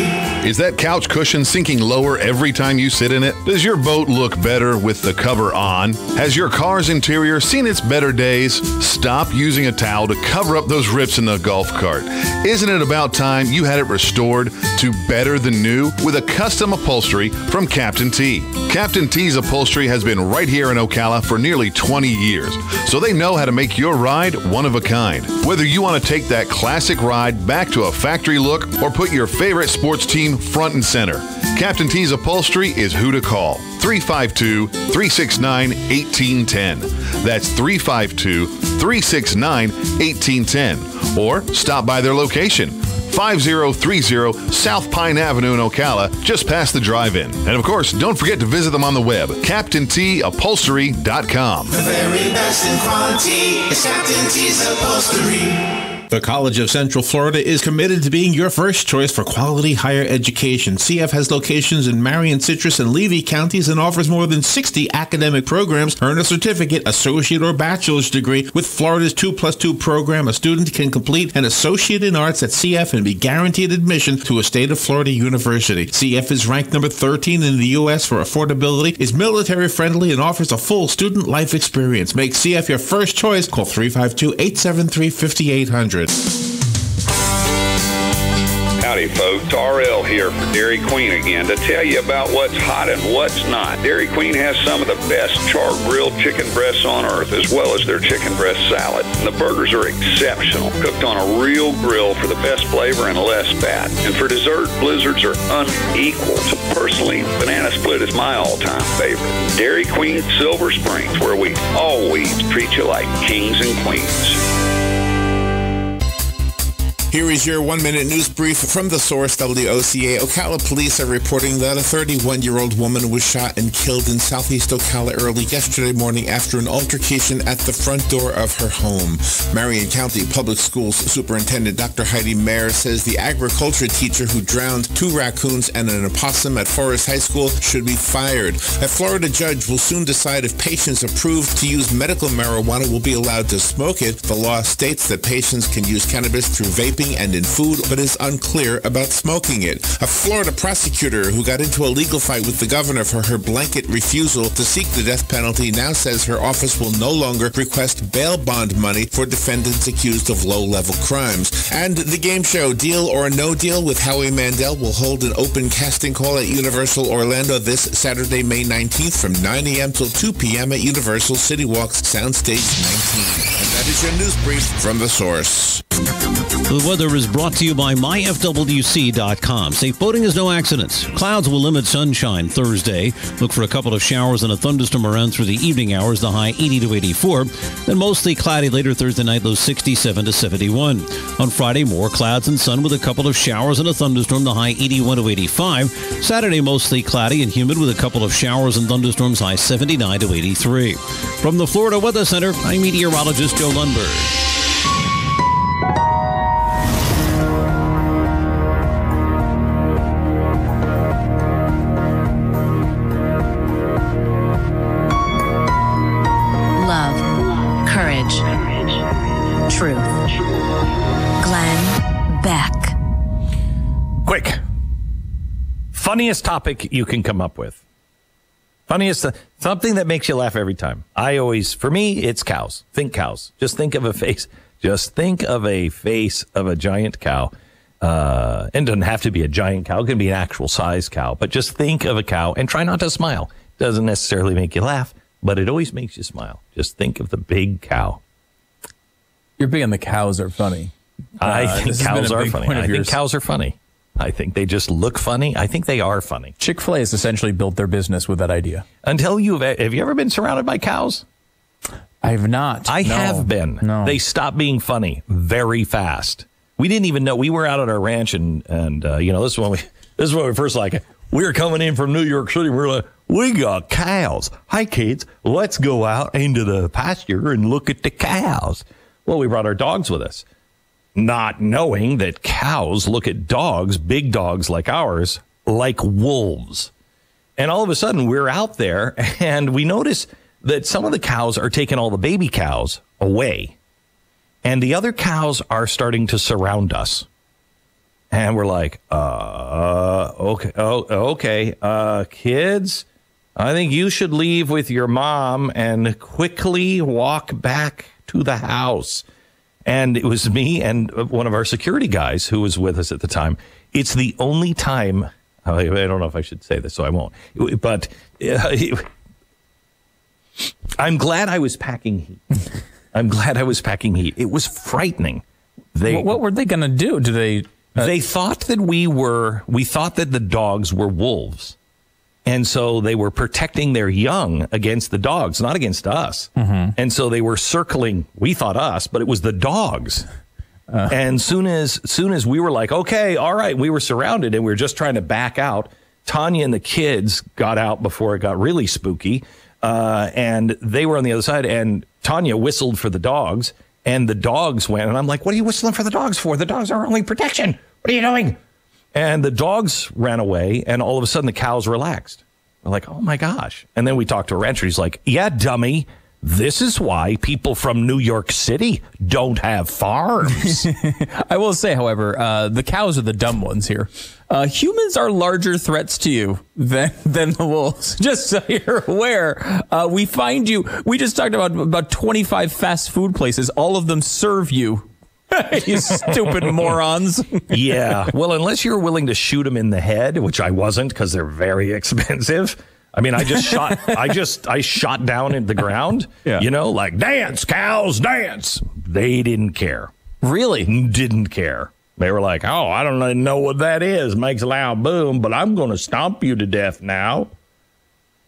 Is that couch cushion sinking lower every time you sit in it? Does your boat look better with the cover on? Has your car's interior seen its better days? Stop using a towel to cover up those rips in the golf cart. Isn't it about time you had it restored to better than new with a custom upholstery from Captain T? Captain T's upholstery has been right here in Ocala for nearly 20 years, so they know how to make your ride one of a kind. Whether you want to take that classic ride back to a factory look or put your favorite sports team front and center, Captain T's upholstery is who to call. 352-369-1810. That's 352-369-1810. Or stop by their location, 5030 South Pine Avenue in Ocala, just past the drive-in. And of course, don't forget to visit them on the web, CaptainTUpholstery.com. The very best in quality is Captain T's Upholstery. The College of Central Florida is committed to being your first choice for quality higher education. CF has locations in Marion, Citrus, and Levy counties and offers more than 60 academic programs. Earn a certificate, associate, or bachelor's degree. With Florida's 2+2 program, a student can complete an associate in arts at CF and be guaranteed admission to a state of Florida university. CF is ranked number 13 in the U.S. for affordability, is military friendly, and offers a full student life experience. Make CF your first choice. Call 352-873-5800. Howdy, folks. RL here for Dairy Queen again to tell you about what's hot and what's not. Dairy Queen has some of the best charred grilled chicken breasts on earth, as well as their chicken breast salad. And the burgers are exceptional, cooked on a real grill for the best flavor and less fat. And for dessert, blizzards are unequaled. Personally, banana split is my all-time favorite. Dairy Queen Silver Springs, where we always treat you like kings and queens. Here is your 1-minute news brief from The Source, WOCA. Ocala police are reporting that a 31-year-old woman was shot and killed in southeast Ocala early yesterday morning after an altercation at the front door of her home. Marion County Public Schools Superintendent Dr. Heidi Mayer says the agriculture teacher who drowned 2 raccoons and an opossum at Forest High School should be fired. A Florida judge will soon decide if patients approved to use medical marijuana will be allowed to smoke it. The law states that patients can use cannabis through vaping and in food, but is unclear about smoking it. A Florida prosecutor who got into a legal fight with the governor for her blanket refusal to seek the death penalty now says her office will no longer request bail bond money for defendants accused of low-level crimes. And the game show Deal or No Deal with Howie Mandel will hold an open casting call at Universal Orlando this Saturday, May 19th from 9 a.m. till 2 p.m. at Universal City Walk's Soundstage 19. And that is your news brief from The Source. The weather is brought to you by myfwc.com. Safe boating is no accidents. Clouds will limit sunshine Thursday. Look for a couple of showers and a thunderstorm around through the evening hours, the high 80 to 84. Then mostly cloudy later Thursday night, low 67 to 71. On Friday, more clouds and sun with a couple of showers and a thunderstorm, the high 81 to 85. Saturday, mostly cloudy and humid with a couple of showers and thunderstorms, high 79 to 83. From the Florida Weather Center, I'm meteorologist Joe Lundberg. Truth. Glenn Beck. Quick. Funniest topic you can come up with. Funniest, something that makes you laugh every time. For me, it's cows. Think cows. Just think of a face. Just think of a face of a giant cow. And it doesn't have to be a giant cow. It can be an actual size cow. But just think of a cow and try not to smile. Doesn't necessarily make you laugh, but it always makes you smile. Just think of the big cow. You're big on the cows are funny. I think cows are funny. I think cows are funny. I think they just look funny. I think they are funny. Chick-fil-A has essentially built their business with that idea. Have you ever been surrounded by cows? I have not. I have been. No. They stopped being funny very fast. We didn't even know. We were out at our ranch and this is when we first we were coming in from New York City. We were like, we got cows. Hi kids, let's go out into the pasture and look at the cows. Well, we brought our dogs with us, not knowing that cows look at dogs, big dogs like ours, like wolves. And all of a sudden, we're out there, and we notice that some of the cows are taking all the baby cows away, and the other cows are starting to surround us. And we're like, okay, kids, I think you should leave with your mom and quickly walk back to the house. And it was me and one of our security guys who was with us at the time. It's the only time, I don't know if I should say this, so I won't, but I'm glad I was packing heat. It was frightening. What were they going to do? They thought that we thought that the dogs were wolves. And so they were protecting their young against the dogs, not against us. Mm-hmm. And so they were circling, we thought us, but it was the dogs. And soon as we were like, okay, all right, we were surrounded and we were just trying to back out. Tanya and the kids got out before it got really spooky. And they were on the other side, and Tanya whistled for the dogs, and the dogs went. And I'm like, what are you whistling for the dogs for? The dogs are our only protection. What are you doing? And the dogs ran away, and all of a sudden the cows relaxed. We're like, oh my gosh. And then we talked to a rancher. He's like, yeah, dummy. This is why people from New York City don't have farms. I will say, however, the cows are the dumb ones here. Humans are larger threats to you than the wolves. Just so you're aware, we just talked about 25 fast food places. All of them serve you You stupid morons. Yeah. Well, unless you're willing to shoot them in the head, which I wasn't because they're very expensive. I mean, I shot down in the ground, like dance, cows, dance. They didn't care. Really? Didn't care. They were like, oh, I don't even know what that is. Makes a loud boom, but I'm going to stomp you to death now.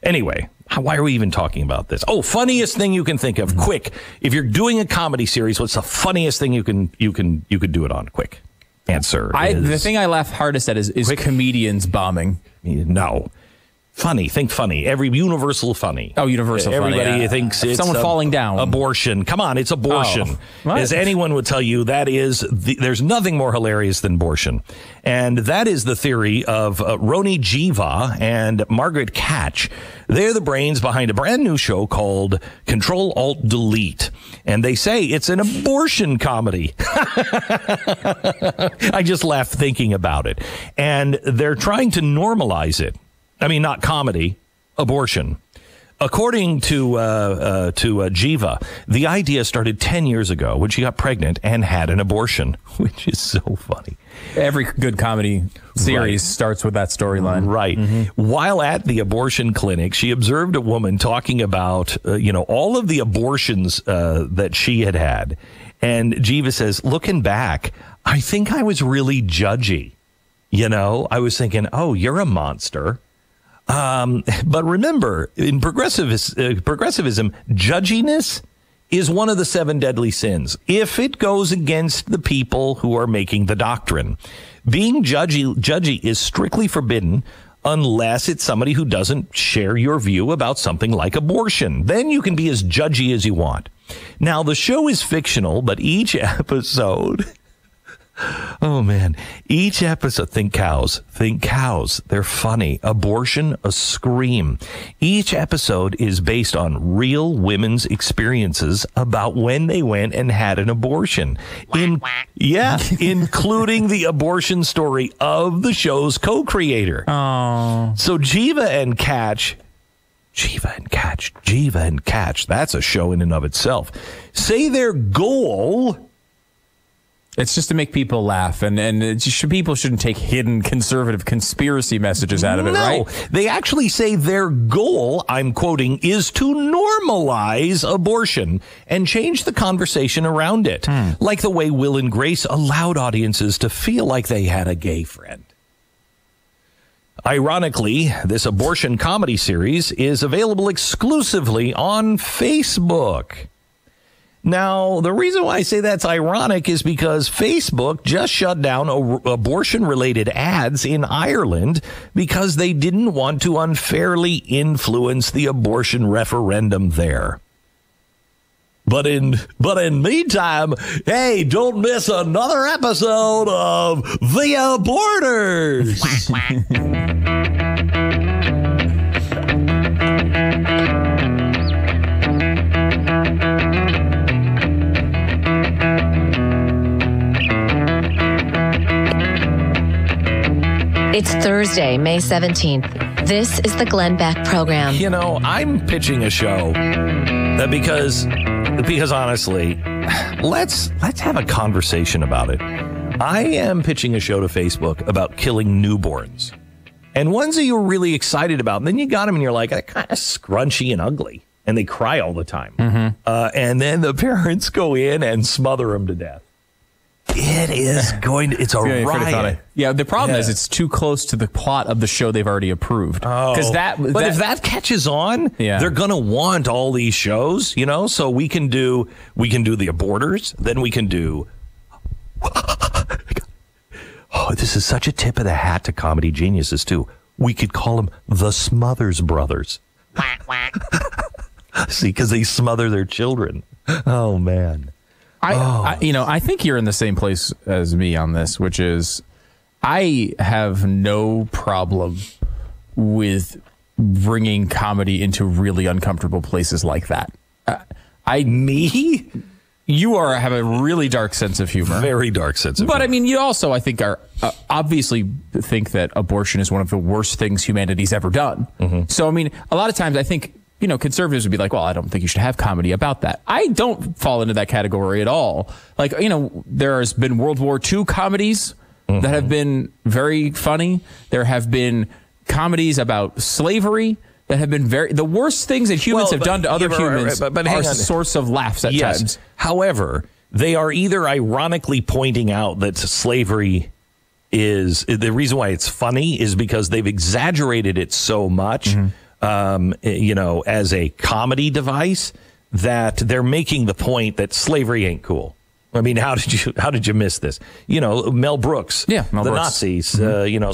Anyway, why are we even talking about this? Oh, funniest thing you can think of. Quick. If you're doing a comedy series, what's the funniest thing you could do it on? Quick. Answer. The thing I laugh hardest at is comedians bombing. No. Funny. Think funny. Every universal funny. Oh, universal Everybody funny. Everybody thinks it's someone falling down. Abortion. Come on, it's abortion. Oh, as anyone would tell you, that is there's nothing more hilarious than abortion. And that is the theory of Roni Jiva and Margaret Catch. They're the brains behind a brand new show called Control-Alt-Delete. And they say it's an abortion comedy. I just laugh thinking about it. And they're trying to normalize it. I mean, not comedy, abortion. According to Jiva, the idea started 10 years ago when she got pregnant and had an abortion, which is so funny. Every good comedy series starts with that storyline. Right. Mm-hmm. While at the abortion clinic, she observed a woman talking about, all of the abortions that she had had. And Jiva says, looking back, I think I was really judgy. I was thinking, oh, you're a monster. But remember, in progressivism, judginess is one of the 7 deadly sins. If it goes against the people who are making the doctrine, being judgy is strictly forbidden unless it's somebody who doesn't share your view about something like abortion. Then you can be as judgy as you want. Now, the show is fictional, but each episode... Oh, man. Each episode, think cows. They're funny. Abortion, a scream. Each episode is based on real women's experiences about when they went and had an abortion. Including the abortion story of the show's co-creator. Oh. So Jiva and Catch, that's a show in and of itself, say their goal... It's just to make people laugh, and people shouldn't take hidden conservative conspiracy messages out of it, right? No, they actually say their goal, I'm quoting, is to normalize abortion and change the conversation around it, like the way Will and Grace allowed audiences to feel like they had a gay friend. Ironically, this abortion comedy series is available exclusively on Facebook. Now, the reason why I say that's ironic is because Facebook just shut down abortion-related ads in Ireland because they didn't want to unfairly influence the abortion referendum there. But in meantime, hey, don't miss another episode of The Aborters. It's Thursday, May 17th. This is the Glenn Beck Program. I'm pitching a show that because honestly, let's have a conversation about it. I am pitching a show to Facebook about killing newborns. And ones that you're really excited about. And then you got them and you're like, they're kind of scrunchy and ugly. And they cry all the time. Mm-hmm. And then the parents go in and smother them to death. It's a riot. Yeah, the problem is it's too close to the plot of the show they've already approved. But if that catches on, they're going to want all these shows, so we can do The Aborters, then we can do... Oh, this is such a tip of the hat to comedy geniuses, too. We could call them the Smothers Brothers. See, because they smother their children. Oh, man. I think you're in the same place as me on this, which is I have no problem with bringing comedy into really uncomfortable places like that. You have a really dark sense of humor. Very dark sense of humor. But you also, I think, are obviously think that abortion is one of the worst things humanity's ever done. Mm-hmm. So, a lot of times I think conservatives would be like, well, I don't think you should have comedy about that. I don't fall into that category at all. Like, there has been World War II comedies that have been very funny. There have been comedies about slavery that have been the worst things that humans have done to other humans are a source of laughs at times. However, they are either ironically pointing out that slavery is the reason why it's funny is because they've exaggerated it so much, as a comedy device that they're making the point that slavery ain't cool. I mean, how did you miss this? Mel Brooks, the Nazis,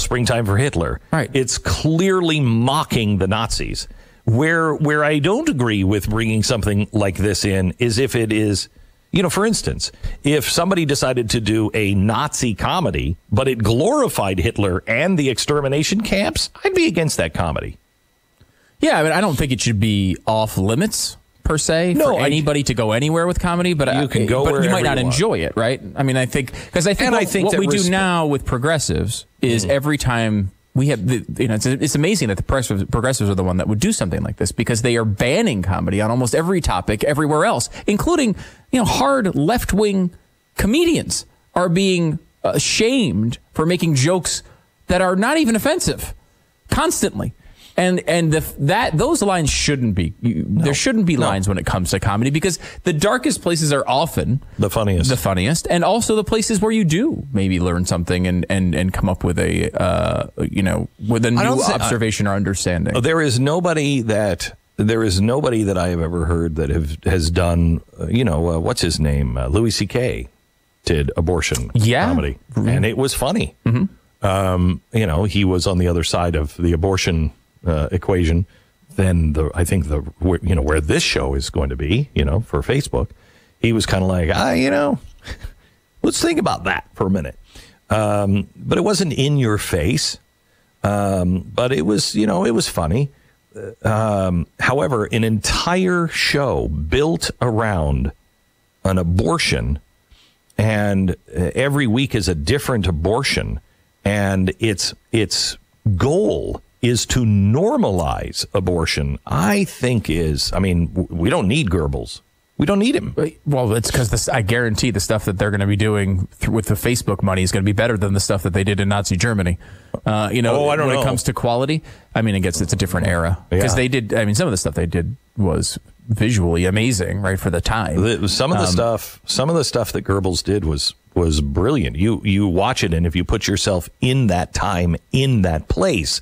Springtime for Hitler. Right. It's clearly mocking the Nazis. Where I don't agree with bringing something like this in is if it is, for instance, if somebody decided to do a Nazi comedy, but it glorified Hitler and the extermination camps, I'd be against that comedy. Yeah, I mean, I don't think it should be off limits per se for anybody to go anywhere with comedy, but you can go wherever you might not you want. Enjoy it, right? I mean, I think what we do now with progressives is every time we have, it's amazing that the progressives are the one that would do something like this because they are banning comedy on almost every topic everywhere else, including hard left-wing comedians are being shamed for making jokes that are not even offensive constantly. And those lines shouldn't be. There shouldn't be lines when it comes to comedy because the darkest places are often the funniest, and also the places where you do maybe learn something and come up with a with a new observation or understanding. There is nobody that I have ever heard that has done. What's his name? Louis C.K. did abortion comedy, and it was funny. He was on the other side of the abortion equation than where this show is going to be, for Facebook. He was kind of like, let's think about that for a minute. But it wasn't in your face. But it was, it was funny. However, an entire show built around an abortion and every week is a different abortion and its goal is to normalize abortion, I think we don't need Goebbels. We don't need him. Well, it's because I guarantee the stuff that they're going to be doing with the Facebook money is going to be better than the stuff that they did in Nazi Germany. I don't know. When it comes to quality, I mean, I guess it's a different era. Because they did, some of the stuff they did was visually amazing, right, for the time. Some of the stuff that Goebbels did was brilliant. You watch it, and if you put yourself in that time, in that place,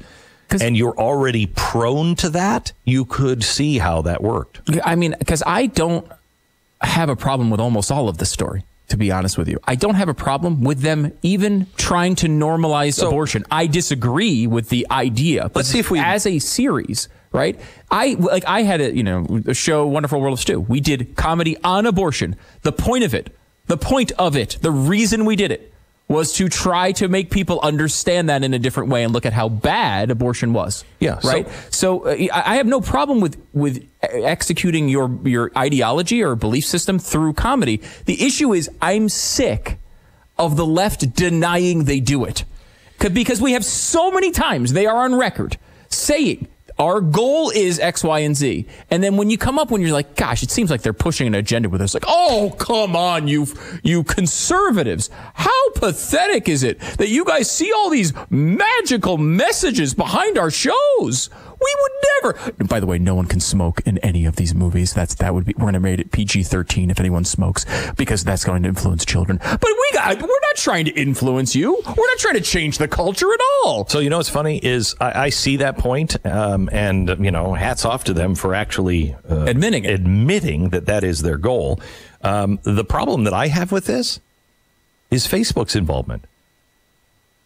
and you're already prone to that, you could see how that worked. I mean, because I don't have a problem with almost all of the story, to be honest with you. I don't have a problem with them even trying to normalize abortion. I disagree with the idea. But let's see if as a series, right? I had a show, Wonderful World of Stew. We did comedy on abortion. The point of it, the reason we did it was to try to make people understand that in a different way and look at how bad abortion was. Yeah. Right. So I have no problem with executing your ideology or belief system through comedy. The issue is I'm sick of the left denying they do it because we have so many times they are on record saying our goal is X, Y, and Z. And then when you're like, gosh, it seems like they're pushing an agenda with us. Like, oh, come on, you conservatives. How pathetic is it that you guys see all these magical messages behind our shows? We would never. And by the way, no one can smoke in any of these movies. We're going to make it PG-13 if anyone smokes because that's going to influence children. But we're not trying to influence you. We're not trying to change the culture at all. So, what's funny is I see that point, and, hats off to them for actually admitting that is their goal. The problem that I have with this is Facebook's involvement.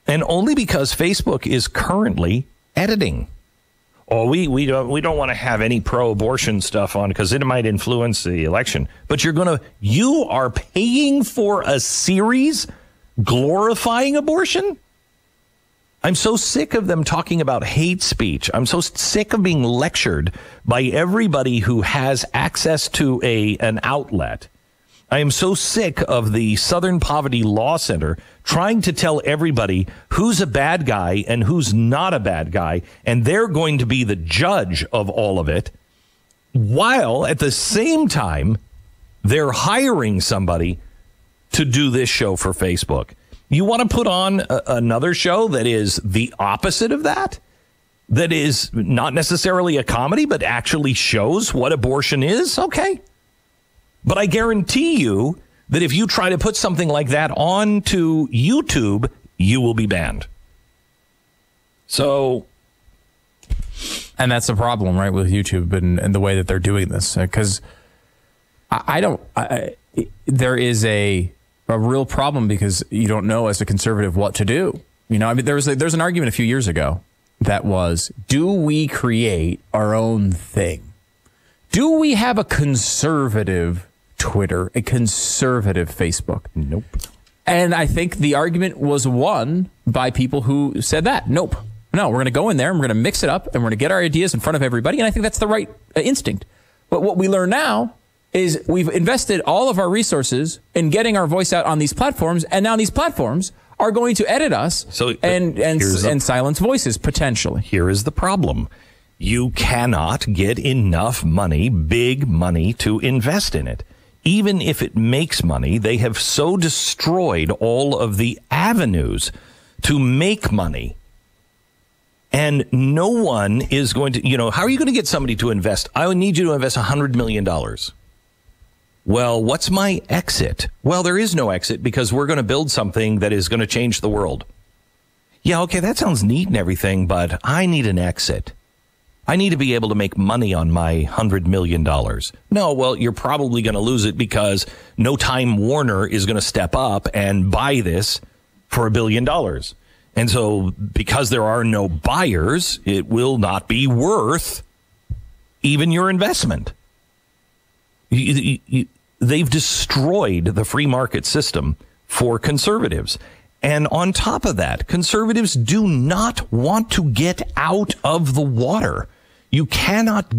And only because Facebook is currently editing. Oh, we don't want to have any pro-abortion stuff on because it might influence the election. But you are paying for a series glorifying abortion? I'm so sick of them talking about hate speech. I'm so sick of being lectured by everybody who has access to an outlet. I am so sick of the Southern Poverty Law Center trying to tell everybody who's a bad guy and who's not a bad guy, and they're going to be the judge of all of it. while at the same time, they're hiring somebody to do this show for Facebook. You want to put on another show that is the opposite of that? That is not necessarily a comedy, but actually shows what abortion is? Okay. But I guarantee you that if you try to put something like that onto YouTube, you will be banned. So... And that's the problem, right, with YouTube and the way that they're doing this. Because there is a real problem because you don't know as a conservative what to do. You know, I mean, there's an argument a few years ago that was, do we create our own thing? Do we have a conservative Twitter, a conservative Facebook? Nope. And I think the argument was won by people who said that. Nope. No, we're going to go in there and we're going to mix it up and we're going to get our ideas in front of everybody. And I think that's the right instinct. But what we learn now is we've invested all of our resources in getting our voice out on these platforms. And now these platforms are going to edit us and silence voices potentially. Here is the problem. You cannot get enough money, big money, to invest in it. Even if it makes money, they have so destroyed all of the avenues to make money. And no one is going to, how are you going to get somebody to invest? I need you to invest $100 million. Well, what's my exit? Well, there is no exit because we're going to build something that is going to change the world. Yeah, okay, that sounds neat and everything, but I need an exit. I need to be able to make money on my $100 million. No, well, you're probably going to lose it because no Time Warner is going to step up and buy this for $1 billion. And so because there are no buyers, it will not be worth even your investment. They've destroyed the free market system for conservatives. And on top of that, conservatives do not want to get out of the water. You cannot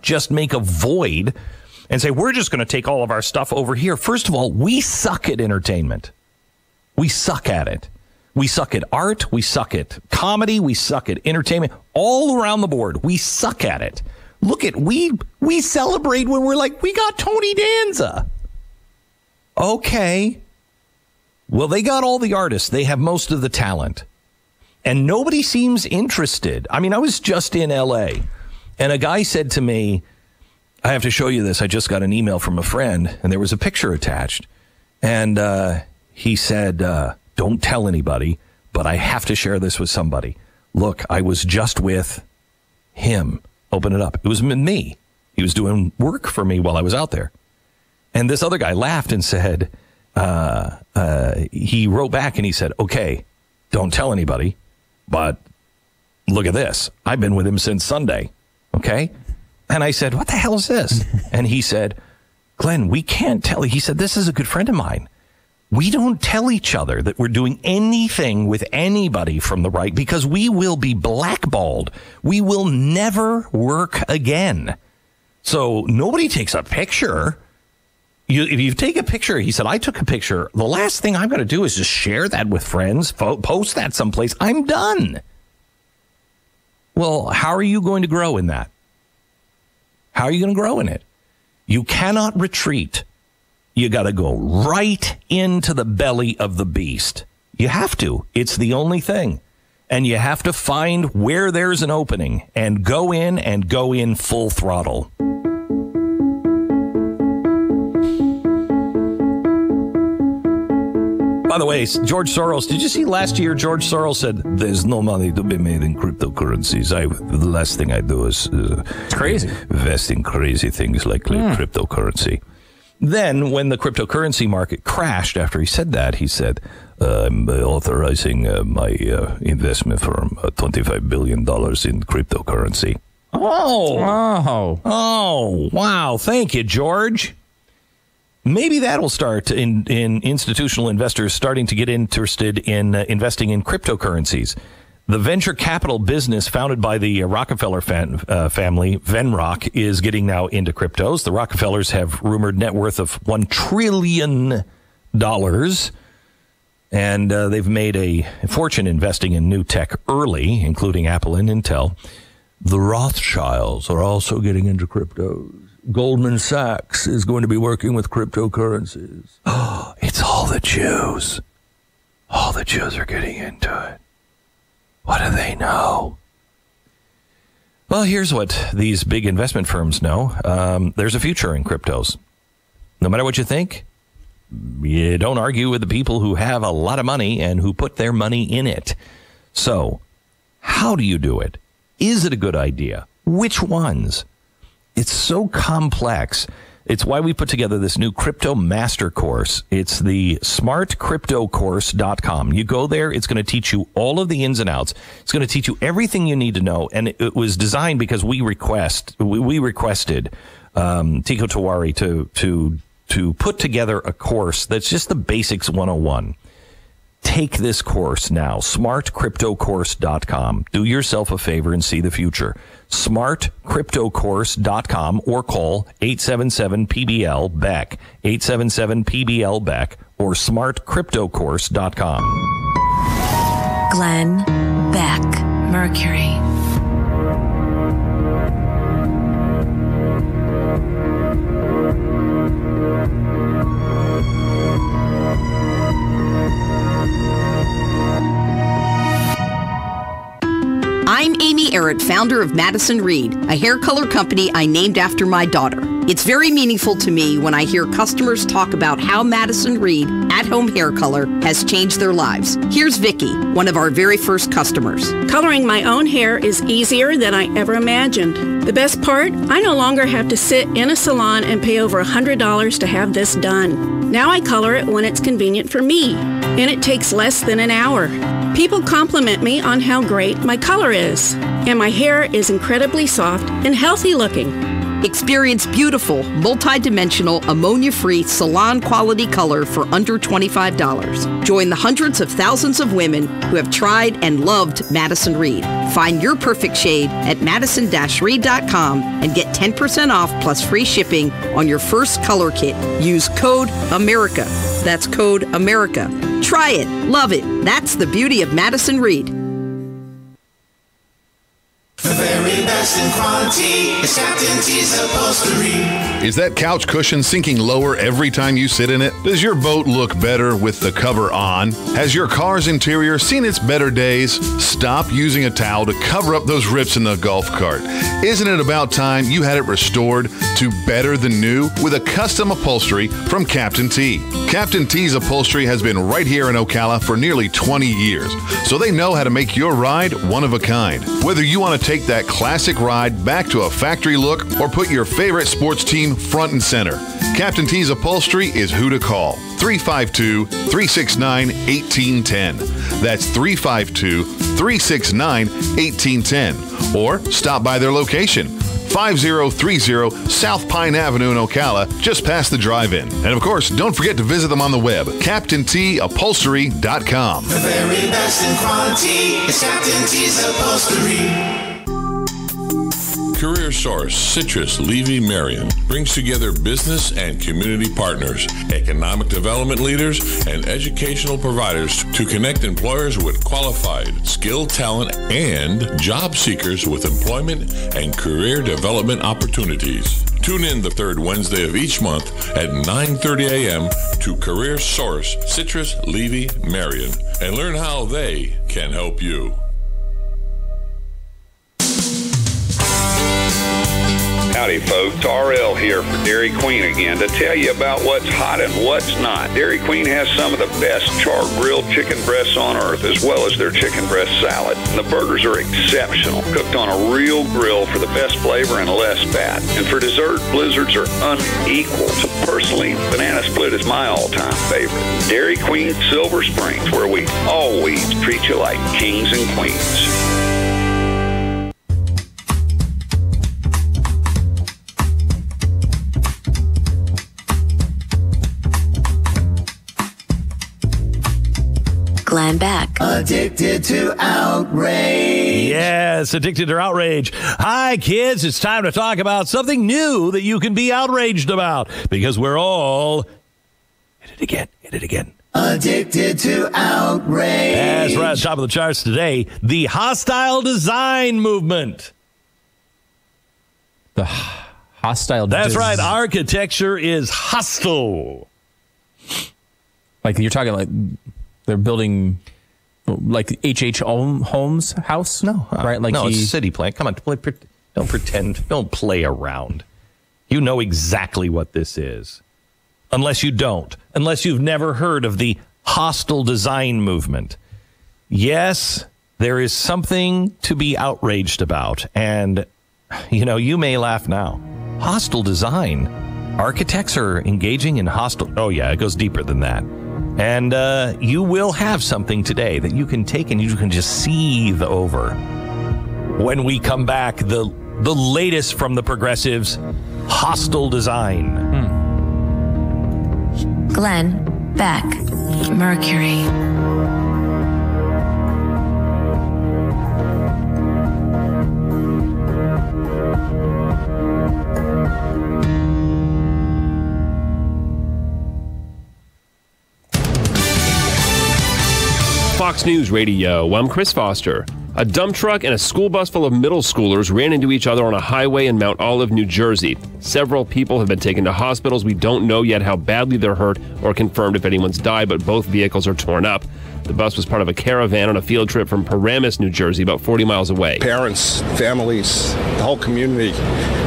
just make a void and say, we're just going to take all of our stuff over here. First of all, we suck at entertainment. We suck at it. We suck at art. We suck at comedy. We suck at entertainment. All around the board, we suck at it. Look at, we celebrate when we're like, we got Tony Danza. Okay. Well, they got all the artists. They have most of the talent. And nobody seems interested. I mean, I was just in L.A. and a guy said to me, I have to show you this. I just got an email from a friend and there was a picture attached. And he said, don't tell anybody, but I have to share this with somebody. Look, I was just with him. Open it up. It was me. He was doing work for me while I was out there. And this other guy laughed and said, he wrote back and he said, okay, don't tell anybody, but look at this. I've been with him since Sunday. Okay. And I said, what the hell is this? And he said, Glenn, we can't tell. He said, this is a good friend of mine. We don't tell each other that we're doing anything with anybody from the right because we will be blackballed. We will never work again. So nobody takes a picture. If you take a picture, he said, I took a picture. The last thing I'm going to do is just share that with friends, post that someplace. I'm done. Well, how are you going to grow in that? How are you going to grow in it? You cannot retreat. You got to go right into the belly of the beast. You have to. It's the only thing. And you have to find where there's an opening and go in full throttle. By the way, George Soros, did you see last year George Soros said, there's no money to be made in cryptocurrencies. The last thing I do is it's crazy. Invest in crazy things like cryptocurrency. Then when the cryptocurrency market crashed after he said that, he said, I'm authorizing my investment firm $25 billion in cryptocurrency. Oh, wow. Thank you, George. Maybe that'll start in institutional investors starting to get interested in investing in cryptocurrencies. The venture capital business founded by the Rockefeller family, Venrock, is getting now into cryptos. The Rockefellers have rumored net worth of $1 trillion, and they've made a fortune investing in new tech early, including Apple and Intel. The Rothschilds are also getting into cryptos. Goldman Sachs is going to be working with cryptocurrencies. Oh, it's all the Jews. All the Jews are getting into it. What do they know? Well, here's what these big investment firms know. There's a future in cryptos. No matter what you think, you don't argue with the people who have a lot of money and who put their money in it. So, how do you do it? Is it a good idea? Which ones? It's so complex. It's why we put together this new crypto master course. It's the smartcryptocourse.com. You go there. It's going to teach you all of the ins and outs. It's going to teach you everything you need to know. And it was designed because we requested Tico Tawari to put together a course that's just the basics 101. Take this course now, smartcryptocourse.com. Do yourself a favor and see the future. Smartcryptocourse.com or call 877-PBL-BECK, 877-PBL-BECK, or smartcryptocourse.com. Glenn Beck, Mercury. I'm Amy Errett, founder of Madison Reed, a hair color company I named after my daughter. It's very meaningful to me when I hear customers talk about how Madison Reed at-home hair color has changed their lives. Here's Vicky, one of our very first customers. Coloring my own hair is easier than I ever imagined. The best part, I no longer have to sit in a salon and pay over $100 to have this done. Now I color it when it's convenient for me, and it takes less than an hour. People compliment me on how great my color is, and my hair is incredibly soft and healthy looking. Experience beautiful, multi-dimensional, ammonia-free, salon-quality color for under $25. Join the hundreds of thousands of women who have tried and loved Madison Reed. Find your perfect shade at madison-reed.com and get 10% off plus free shipping on your first color kit. Use code AMERICA. That's code AMERICA. Try it. Love it. That's the beauty of Madison Reed. The very best in quality is Captain T's Upholstery. Is that couch cushion sinking lower every time you sit in it? Does your boat look better with the cover on? Has your car's interior seen its better days? Stop using a towel to cover up those rips in the golf cart. Isn't it about time you had it restored to better than new with a custom upholstery from Captain T? Captain T's Upholstery has been right here in Ocala for nearly 20 years, so they know how to make your ride one of a kind. Whether you want to take that classic ride back to a factory look or put your favorite sports team front and center, Captain T's Upholstery is who to call. 352-369-1810. That's 352-369-1810. Or stop by their location, 5030 South Pine Avenue in Ocala, just past the drive-in. And of course, don't forget to visit them on the web, CaptainTUpholstery.com. The very best in quality is Captain T's Upholstery. Career Source, Citrus, Levy, Marion brings together business and community partners, economic development leaders, and educational providers to connect employers with qualified, skilled talent and job seekers with employment and career development opportunities. Tune in the third Wednesday of each month at 9:30 a.m. to Career Source, Citrus, Levy, Marion, and learn how they can help you. Howdy, folks. RL here for Dairy Queen again to tell you about what's hot and what's not. Dairy Queen has some of the best char-grilled chicken breasts on earth, as well as their chicken breast salad. And the burgers are exceptional, cooked on a real grill for the best flavor and less fat. And for dessert, blizzards are unequaled. Personally, banana split is my all-time favorite. Dairy Queen Silver Springs, where we always treat you like kings and queens. Glenn Beck. Addicted to outrage. Yes, addicted to outrage. Hi, kids. It's time to talk about something new that you can be outraged about, because we're all hit it again. Addicted to outrage. That's right. Top of the charts today, the hostile design movement. The hostile. That's right. Architecture is hostile. Like you're talking like they're building like H.H. Holmes' house? No. Right? Like no, it's a city plan. Come on. Don't pretend. Don't play around. You know exactly what this is. Unless you don't. Unless you've never heard of the hostile design movement. Yes, there is something to be outraged about. And, you may laugh now. Hostile design. Architects are engaging in hostile. Oh, yeah, it goes deeper than that. And you will have something today that you can take and you can just seethe over. When we come back, the latest from the progressives, hostile design. Glenn Beck, Mercury. Fox News Radio, I'm Chris Foster. A dump truck and a school bus full of middle schoolers ran into each other on a highway in Mount Olive, New Jersey. Several people have been taken to hospitals. We don't know yet how badly they're hurt or confirmed if anyone's died, but both vehicles are torn up. The bus was part of a caravan on a field trip from Paramus, New Jersey, about 40 miles away. Parents, families, the whole community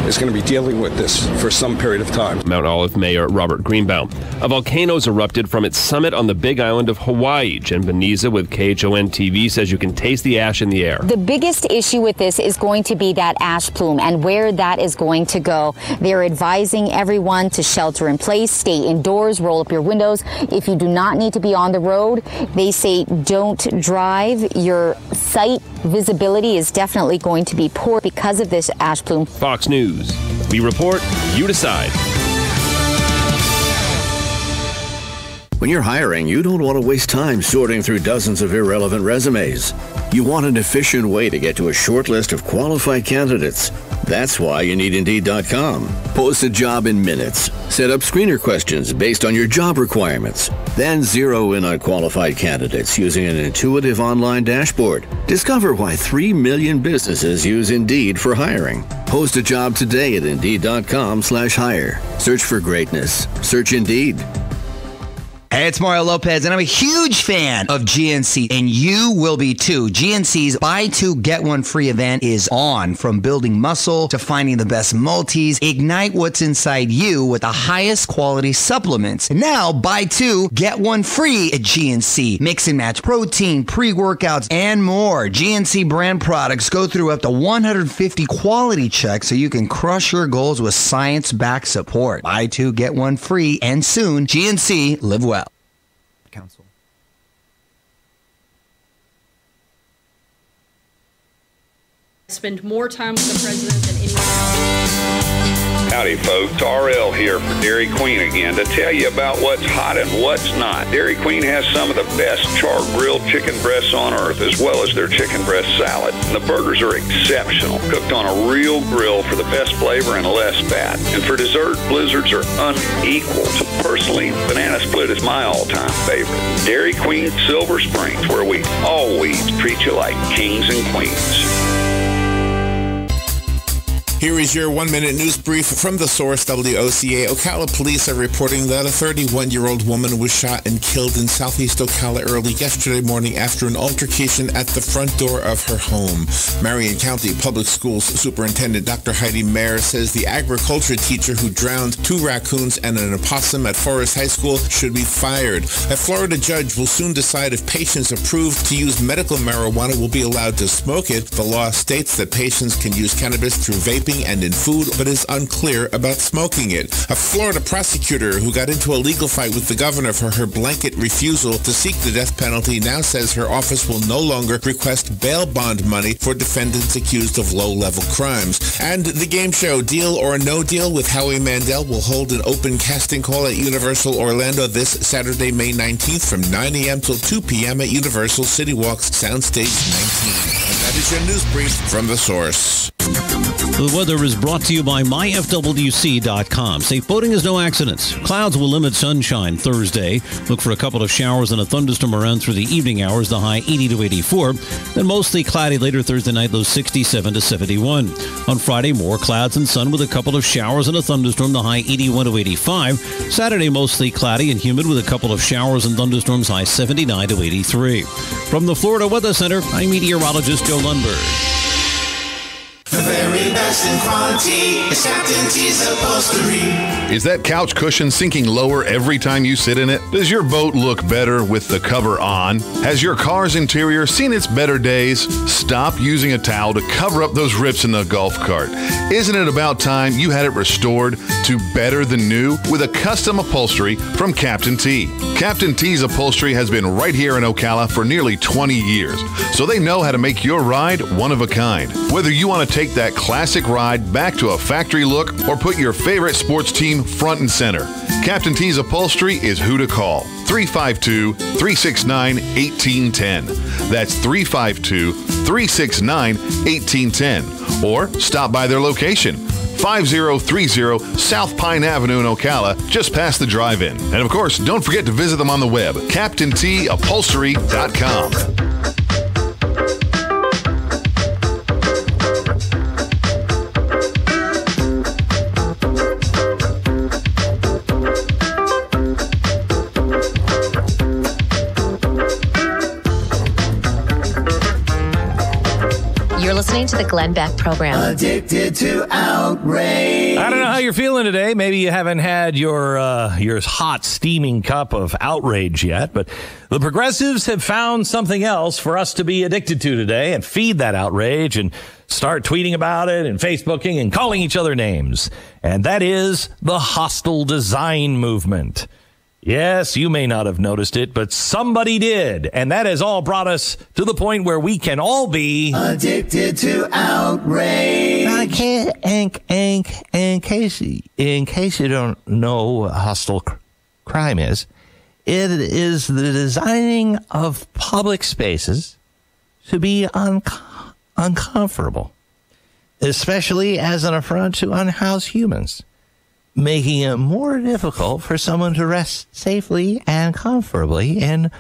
is going to be dealing with this for some period of time. Mount Olive Mayor Robert Greenbaum. A volcano's erupted from its summit on the big island of Hawaii. Jen Beniza with KHON TV says you can taste the ash in the air. The biggest issue with this is going to be that ash plume and where that is going to go. They're advising everyone to shelter in place, stay indoors, roll up your windows. If you do not need to be on the road, they say don't drive. Your sight visibility is definitely going to be poor because of this ash plume. Fox News. We report, you decide. When you're hiring, you don't want to waste time sorting through dozens of irrelevant resumes. You want an efficient way to get to a short list of qualified candidates. That's why you need Indeed.com. Post a job in minutes. Set up screener questions based on your job requirements. Then zero in on qualified candidates using an intuitive online dashboard. Discover why 3 million businesses use Indeed for hiring. Post a job today at Indeed.com/hire. Search for greatness. Search Indeed. Hey, it's Mario Lopez, and I'm a huge fan of GNC, and you will be too. GNC's Buy Two, Get One Free event is on. From building muscle to finding the best multis, ignite what's inside you with the highest quality supplements. And now, buy two, get one free at GNC. Mix and match protein, pre-workouts, and more. GNC brand products go through up to 150 quality checks so you can crush your goals with science-backed support. Buy two, get one free, and soon, GNC, live well. Council. Spend more time with the president than anyone else. Howdy, folks. RL here for Dairy Queen again to tell you about what's hot and what's not. Dairy Queen has some of the best char-grilled chicken breasts on earth, as well as their chicken breast salad. And the burgers are exceptional, cooked on a real grill for the best flavor and less fat. And for dessert, blizzards are unequaled. Personally, banana split is my all-time favorite. Dairy Queen Silver Springs, where we always treat you like kings and queens. Here is your 1-minute news brief from The Source, WOCA. Ocala police are reporting that a 31-year-old woman was shot and killed in southeast Ocala early yesterday morning after an altercation at the front door of her home. Marion County Public Schools Superintendent Dr. Heidi Mayer says the agriculture teacher who drowned 2 raccoons and an opossum at Forest High School should be fired. A Florida judge will soon decide if patients approved to use medical marijuana will be allowed to smoke it. The law states that patients can use cannabis through vaping and in food, but is unclear about smoking it. A Florida prosecutor who got into a legal fight with the governor for her blanket refusal to seek the death penalty now says her office will no longer request bail bond money for defendants accused of low-level crimes. And the game show Deal or No Deal with Howie Mandel will hold an open casting call at Universal Orlando this Saturday, May 19th from 9 a.m. till 2 p.m. at Universal City Walk's Soundstage 19. And that is your news brief from The Source. The weather is brought to you by myfwc.com. Safe boating is no accidents. Clouds will limit sunshine Thursday. Look for a couple of showers and a thunderstorm around through the evening hours, the high 80 to 84. Then mostly cloudy later Thursday night, low 67 to 71. On Friday, more clouds and sun with a couple of showers and a thunderstorm, the high 81 to 85. Saturday, mostly cloudy and humid with a couple of showers and thunderstorms, high 79 to 83. From the Florida Weather Center, I'm meteorologist Joe Lundberg. The very best in quality is Captain T's Upholstery. Is that couch cushion sinking lower every time you sit in it? Does your boat look better with the cover on? Has your car's interior seen its better days? Stop using a towel to cover up those rips in the golf cart. Isn't it about time you had it restored to better than new with a custom upholstery from Captain T? Captain T's Upholstery has been right here in Ocala for nearly 20 years, so they know how to make your ride one of a kind. Whether you want to take that classic ride back to a factory look or put your favorite sports team front and center, Captain T's Upholstery is who to call. 352-369-1810. That's 352-369-1810. Or stop by their location, 5030 South Pine Avenue in Ocala, just past the drive-in. And of course, don't forget to visit them on the web, CaptainTUpholstery.com. Listening to the Glenn Beck program. Addicted to outrage. I don't know how you're feeling today. Maybe you haven't had your hot, steaming cup of outrage yet, but the progressives have found something else for us to be addicted to today and feed that outrage and start tweeting about it and Facebooking and calling each other names. And that is the hostile design movement. Yes, you may not have noticed it, but somebody did. And that has all brought us to the point where we can all be addicted to outrage. Now, in case you don't know what hostile crime is, it is the designing of public spaces to be uncomfortable, especially as an affront to unhoused humans, making it more difficult for someone to rest safely and comfortably in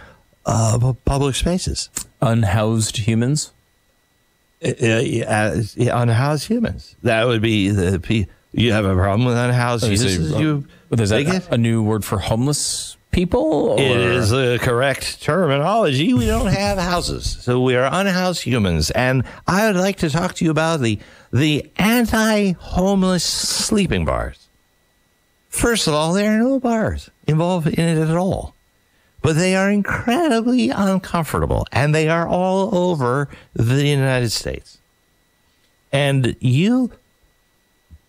public spaces. Unhoused humans? Unhoused humans. That would be you have a problem with unhoused humans? Is that a new word for homeless people? Or? It is the correct terminology. We don't have houses, so we are unhoused humans. And I would like to talk to you about the anti-homeless sleeping bars. First of all, there are no bars involved in it at all, but they are incredibly uncomfortable, and they are all over the United States. And you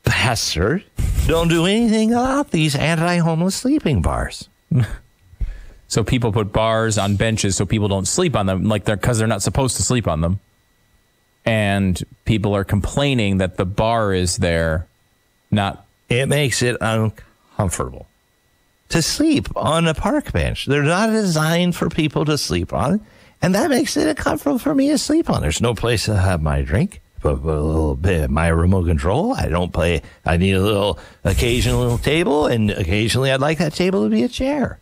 bastard don't do anything about these anti-homeless sleeping bars. So people put bars on benches so people don't sleep on them, because they're not supposed to sleep on them. And people are complaining that the bar is there, not. It makes it uncomfortable to sleep on a park bench. They're not designed for people to sleep on, and that makes it uncomfortable for me to sleep on. There's no place to have my drink, but a little bit of my remote control. I need a occasional little table, and occasionally I'd like that table to be a chair.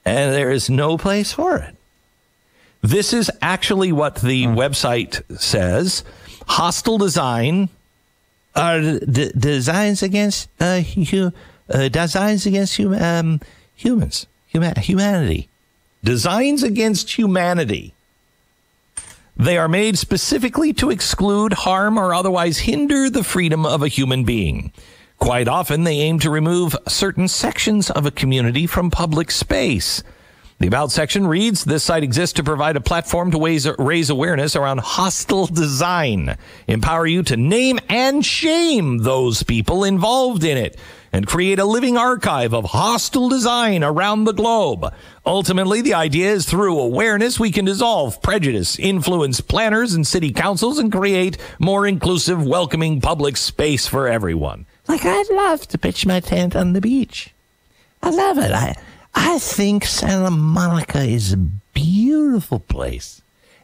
And there is no place for it. This is actually what the website says. Hostile design are designs against humanity. Designs against humanity. They are made specifically to exclude, harm, or otherwise hinder the freedom of a human being. Quite often, they aim to remove certain sections of a community from public space. The About section reads, this site exists to provide a platform to raise awareness around hostile design, empower you to name and shame those people involved in it, and create a living archive of hostile design around the globe. Ultimately, the idea is through awareness, we can dissolve prejudice, influence planners and city councils, and create more inclusive, welcoming public space for everyone. Like, I'd love to pitch my tent on the beach. I love it. I think Santa Monica is a beautiful place.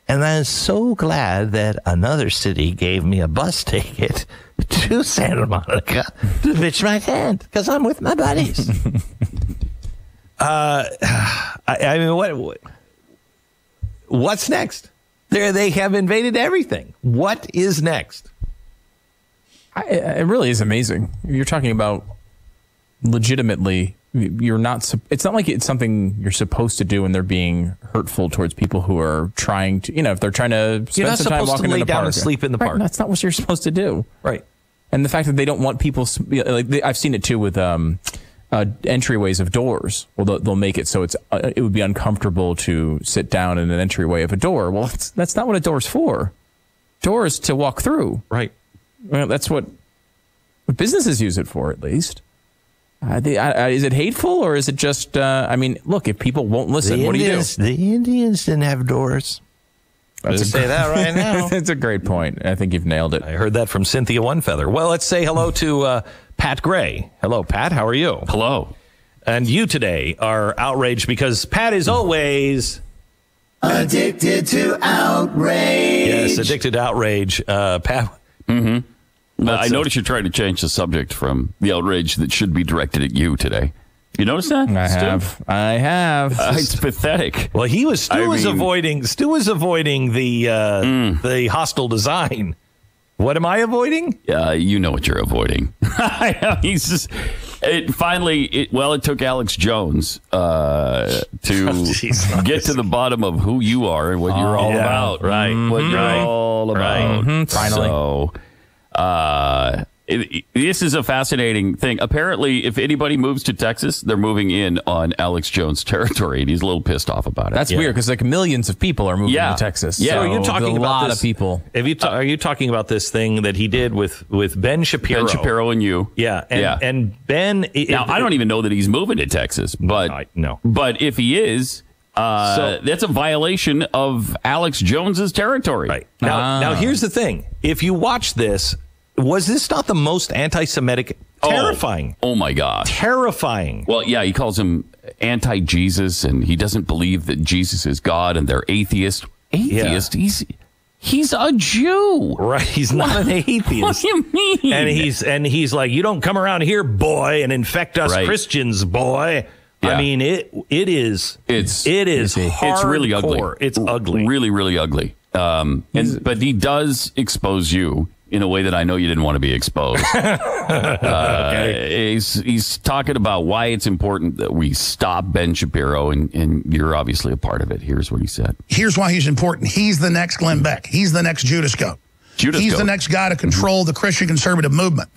And I'm so glad that another city gave me a bus ticket to Santa Monica to pitch my tent because I'm with my buddies. I mean, what's next? They have invaded everything. What is next? It really is amazing. You're talking about legitimately. You're not. It's not like it's something you're supposed to do, and they're being hurtful towards people who are trying to. If they're trying to spend some time walking in the park. You're not supposed to lay down and sleep in the park. That's not what you're supposed to do. Right. And the fact that they don't want people, I've seen it too with entryways of doors. Well, they'll make it so it would be uncomfortable to sit down in an entryway of a door. Well, that's not what a door's for. Door is to walk through. Right. Well, that's what businesses use it for, at least. Is it hateful or is it just, look, if people won't listen, what do you do? The Indians didn't have doors. Let's say that right now. That's a great point. I think you've nailed it. I heard that from Cynthia Onefeather. Well, let's say hello to Pat Gray. Hello, Pat. How are you? Hello. And you today are outraged because Pat is always addicted to outrage. Yes, addicted to outrage. Pat. Mm-hmm. I notice you're trying to change the subject from the outrage that should be directed at you today. You notice that? I have. It's pathetic. Well, Stu was avoiding the hostile design. What am I avoiding? You know what you're avoiding. He's just. It took Alex Jones to get to the bottom of who you are and what you're all about. Right. What you're all about. Mm-hmm. Finally. So, this is a fascinating thing. Apparently, if anybody moves to Texas, they're moving in on Alex Jones' territory, and he's a little pissed off about it. That's weird because millions of people are moving to Texas. Yeah, so are you talking about a lot of people? Are you talking about this thing that he did with Ben Shapiro? Ben Shapiro and you. Yeah, and Ben. I don't even know that he's moving to Texas, but no. But if he is. That's a violation of Alex Jones's territory. Right. Now, here's the thing. If you watch this, was this not the most anti-Semitic? Terrifying. Oh my gosh. Terrifying. Well, yeah, he calls him anti-Jesus, and he doesn't believe that Jesus is God, and they're atheist. Atheist? Yeah. He's a Jew. Right. He's not an atheist. What do you mean? And he's like, you don't come around here, boy, and infect us Christians, boy. Yeah. I mean, it is hardcore. It's really ugly. It's ugly. Really, really ugly. But he does expose you in a way that I know you didn't want to be exposed. Okay. He's talking about why it's important that we stop Ben Shapiro, and you're obviously a part of it. Here's what he said. Here's why he's important. He's the next Glenn Beck. He's the next Judas Goat. He's the next guy to control the Christian conservative movement.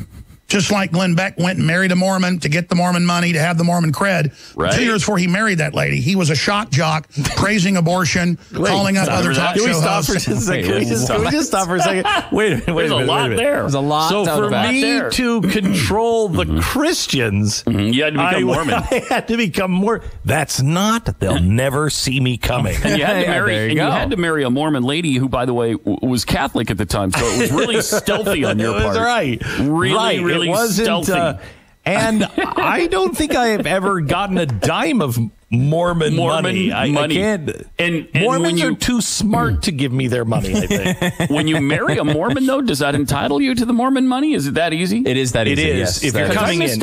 Just like Glenn Beck went and married a Mormon to get the Mormon money, to have the Mormon cred. Right. 2 years before he married that lady, he was a shock jock, praising abortion, calling up other talk show hosts. Can we just stop for a second? Wait a minute. There's a lot there. There's a lot. So for me to control the Christians, you had to become Mormon. I had to become more. That's not. They'll never see me coming. And you had to marry. You had to marry a Mormon lady who, by the way, was Catholic at the time. So it was really stealthy on your part. That's right. Really it wasn't, stealthy. And I don't think I have ever gotten a dime of Mormon money. I can't. And Mormons are too smart to give me their money, I think. When you marry a Mormon, though, does that entitle you to the Mormon money? Is it that easy? It is that easy. It is. Yes, if you're coming in. If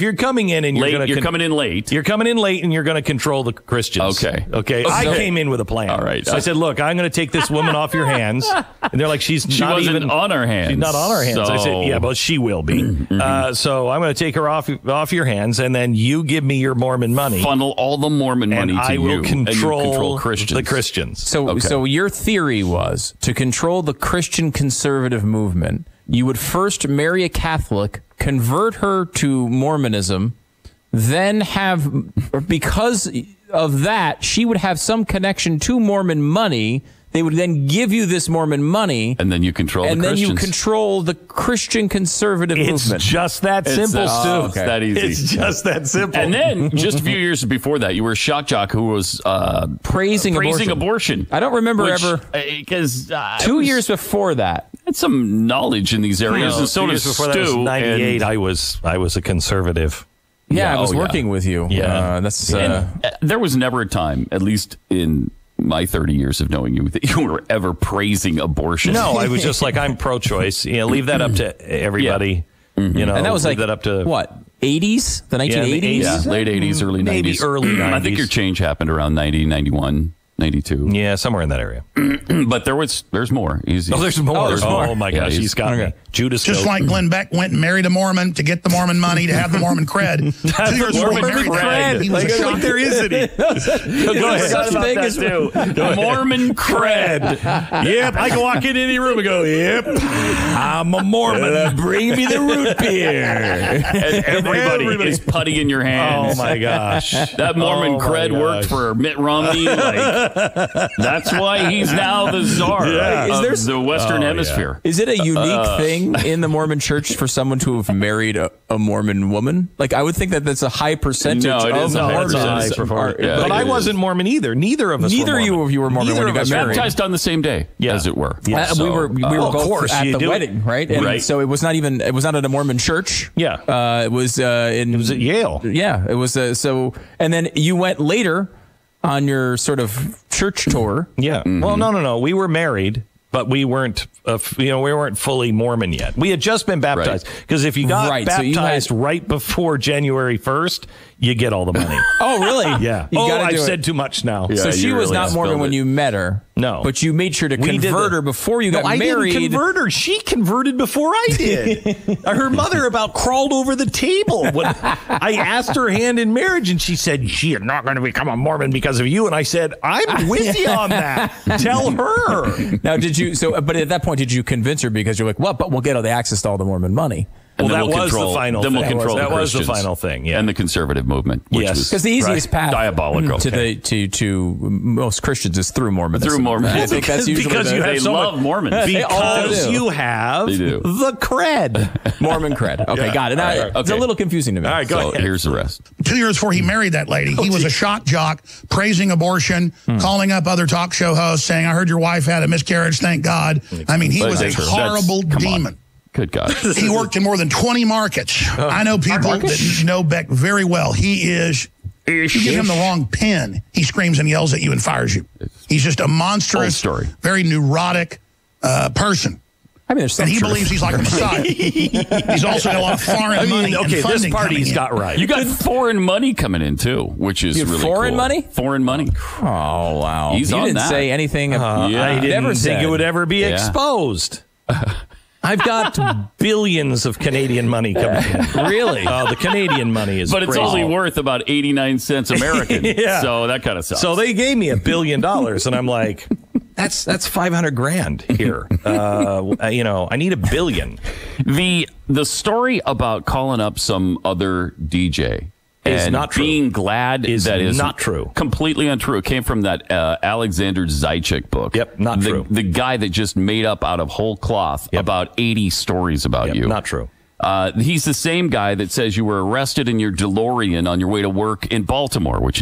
you're coming in and you're coming in late. You're coming in late and you're going to control the Christians. Okay. I came in with a plan. All right. So I said, look, I'm going to take this woman off your hands. And they're like, she not even on our hands. She's not on our hands. So. I said, yeah, but she will be. So I'm going to take her off your hands, and then you give me your Mormon money. Funnel all the Mormon money to you. I will control Christians. The Christians. So your theory was to control the Christian conservative movement, you would first marry a Catholic, convert her to Mormonism, then because of that, she would have some connection to Mormon money. They would then give you this Mormon money. And then you control the Christians. And then you control the Christian conservative movement. It's just that simple, Stu. It's that easy. It's just that simple. And then, just a few years before that, you were a shock jock who was praising abortion. I don't remember ever. Because 2 years before that. I had some knowledge in these areas. And so does Stu. That was 98. I was a conservative. Yeah, I was working with you. Yeah. That's there was never a time, at least in my 30 years of knowing you that you were ever praising abortion. No, I was just like, I'm pro-choice. Leave that up to everybody. Yeah. And that was like, that up to what, 80s? The 1980s? Yeah, late 80s, early 90s. Maybe early 90s. I think your change happened around 90, 91. 92. Yeah, somewhere in that area. But there's more. Easy. Oh, there's more. Oh my gosh, he's got me. Judas. Just like Glenn Beck went and married a Mormon to get the Mormon money to have the Mormon cred. 2 years before he married that, he was a shock. There isn't he? Go ahead. Such a thing as Mormon cred. Yep, I can walk in any room and go, yep, I'm a Mormon. Bring me the root beer. And everybody is putty in your hands. Oh my gosh. That Mormon cred worked for Mitt Romney. That's why he's now the czar of the Western Hemisphere. Is it a unique thing in the Mormon church for someone to have married a Mormon woman? Like, I would think that that's a high percentage of Mormons. But I wasn't Mormon either. Neither of us were Mormon. Neither of you were Mormon when you got married. Baptized on the same day, as it were. Yeah. We were both at the wedding, right? And so it was not at a Mormon church. Yeah. It was at Yale. Yeah. It was and then you went later on your sort of church tour. Yeah. Mm-hmm. Well, no. We were married, but we weren't, we weren't fully Mormon yet. We had just been baptized because if you got baptized right before January 1st, you get all the money. Oh, really? Yeah. I've said too much now. Yeah, so she was not Mormon when you met her. No. But you made sure to convert her before you got married. I didn't convert her. She converted before I did. Her mother about crawled over the table when I asked her hand in marriage, and she said, she is not going to become a Mormon because of you. And I said, I'm with you on that. Tell her. Now, but at that point, did you convince her because you're like, well, but we'll get all the access to all the Mormon money? Well, that was the final thing. That was the final thing, yeah. And the conservative movement, which was because the easiest path diabolical to most Christians is through Mormonism. Through Mormonism. I think that's usually because they love Mormons. Because you have the cred. Mormon cred. Okay, got it. Now, it's a little confusing to me. All right, go ahead. Here's the rest. 2 years before he married that lady, he was a shock jock, praising abortion, calling up other talk show hosts, saying, I heard your wife had a miscarriage, thank God. I mean, he was a horrible demon. Good God. He worked in more than 20 markets. I know people that know Beck very well. He is, you give him the wrong pen, he screams and yells at you and fires you. He's just a monstrous, very neurotic person. I mean, there's and he believes he's like a messiah. He's also got a lot of foreign money and funding. This party's got right. You got foreign money coming in, too, which is really foreign cool. money? Foreign money. Oh, wow. He's you on didn't that. say anything. I didn't think it would ever be exposed. I've got billions of Canadian money coming in. Really? The Canadian money is But it's crazy. only worth about 89 cents American. So that kind of sucks. So they gave me $1 billion, and I'm like, that's $500,000 here. I need $1 billion. The story about calling up some other DJ is not true. Being glad is not true. Completely untrue. It came from that Alexander Zaitchik book. Yep, not true. The guy that just made up out of whole cloth about 80 stories about you. Not true. He's the same guy that says you were arrested in your DeLorean on your way to work in Baltimore, which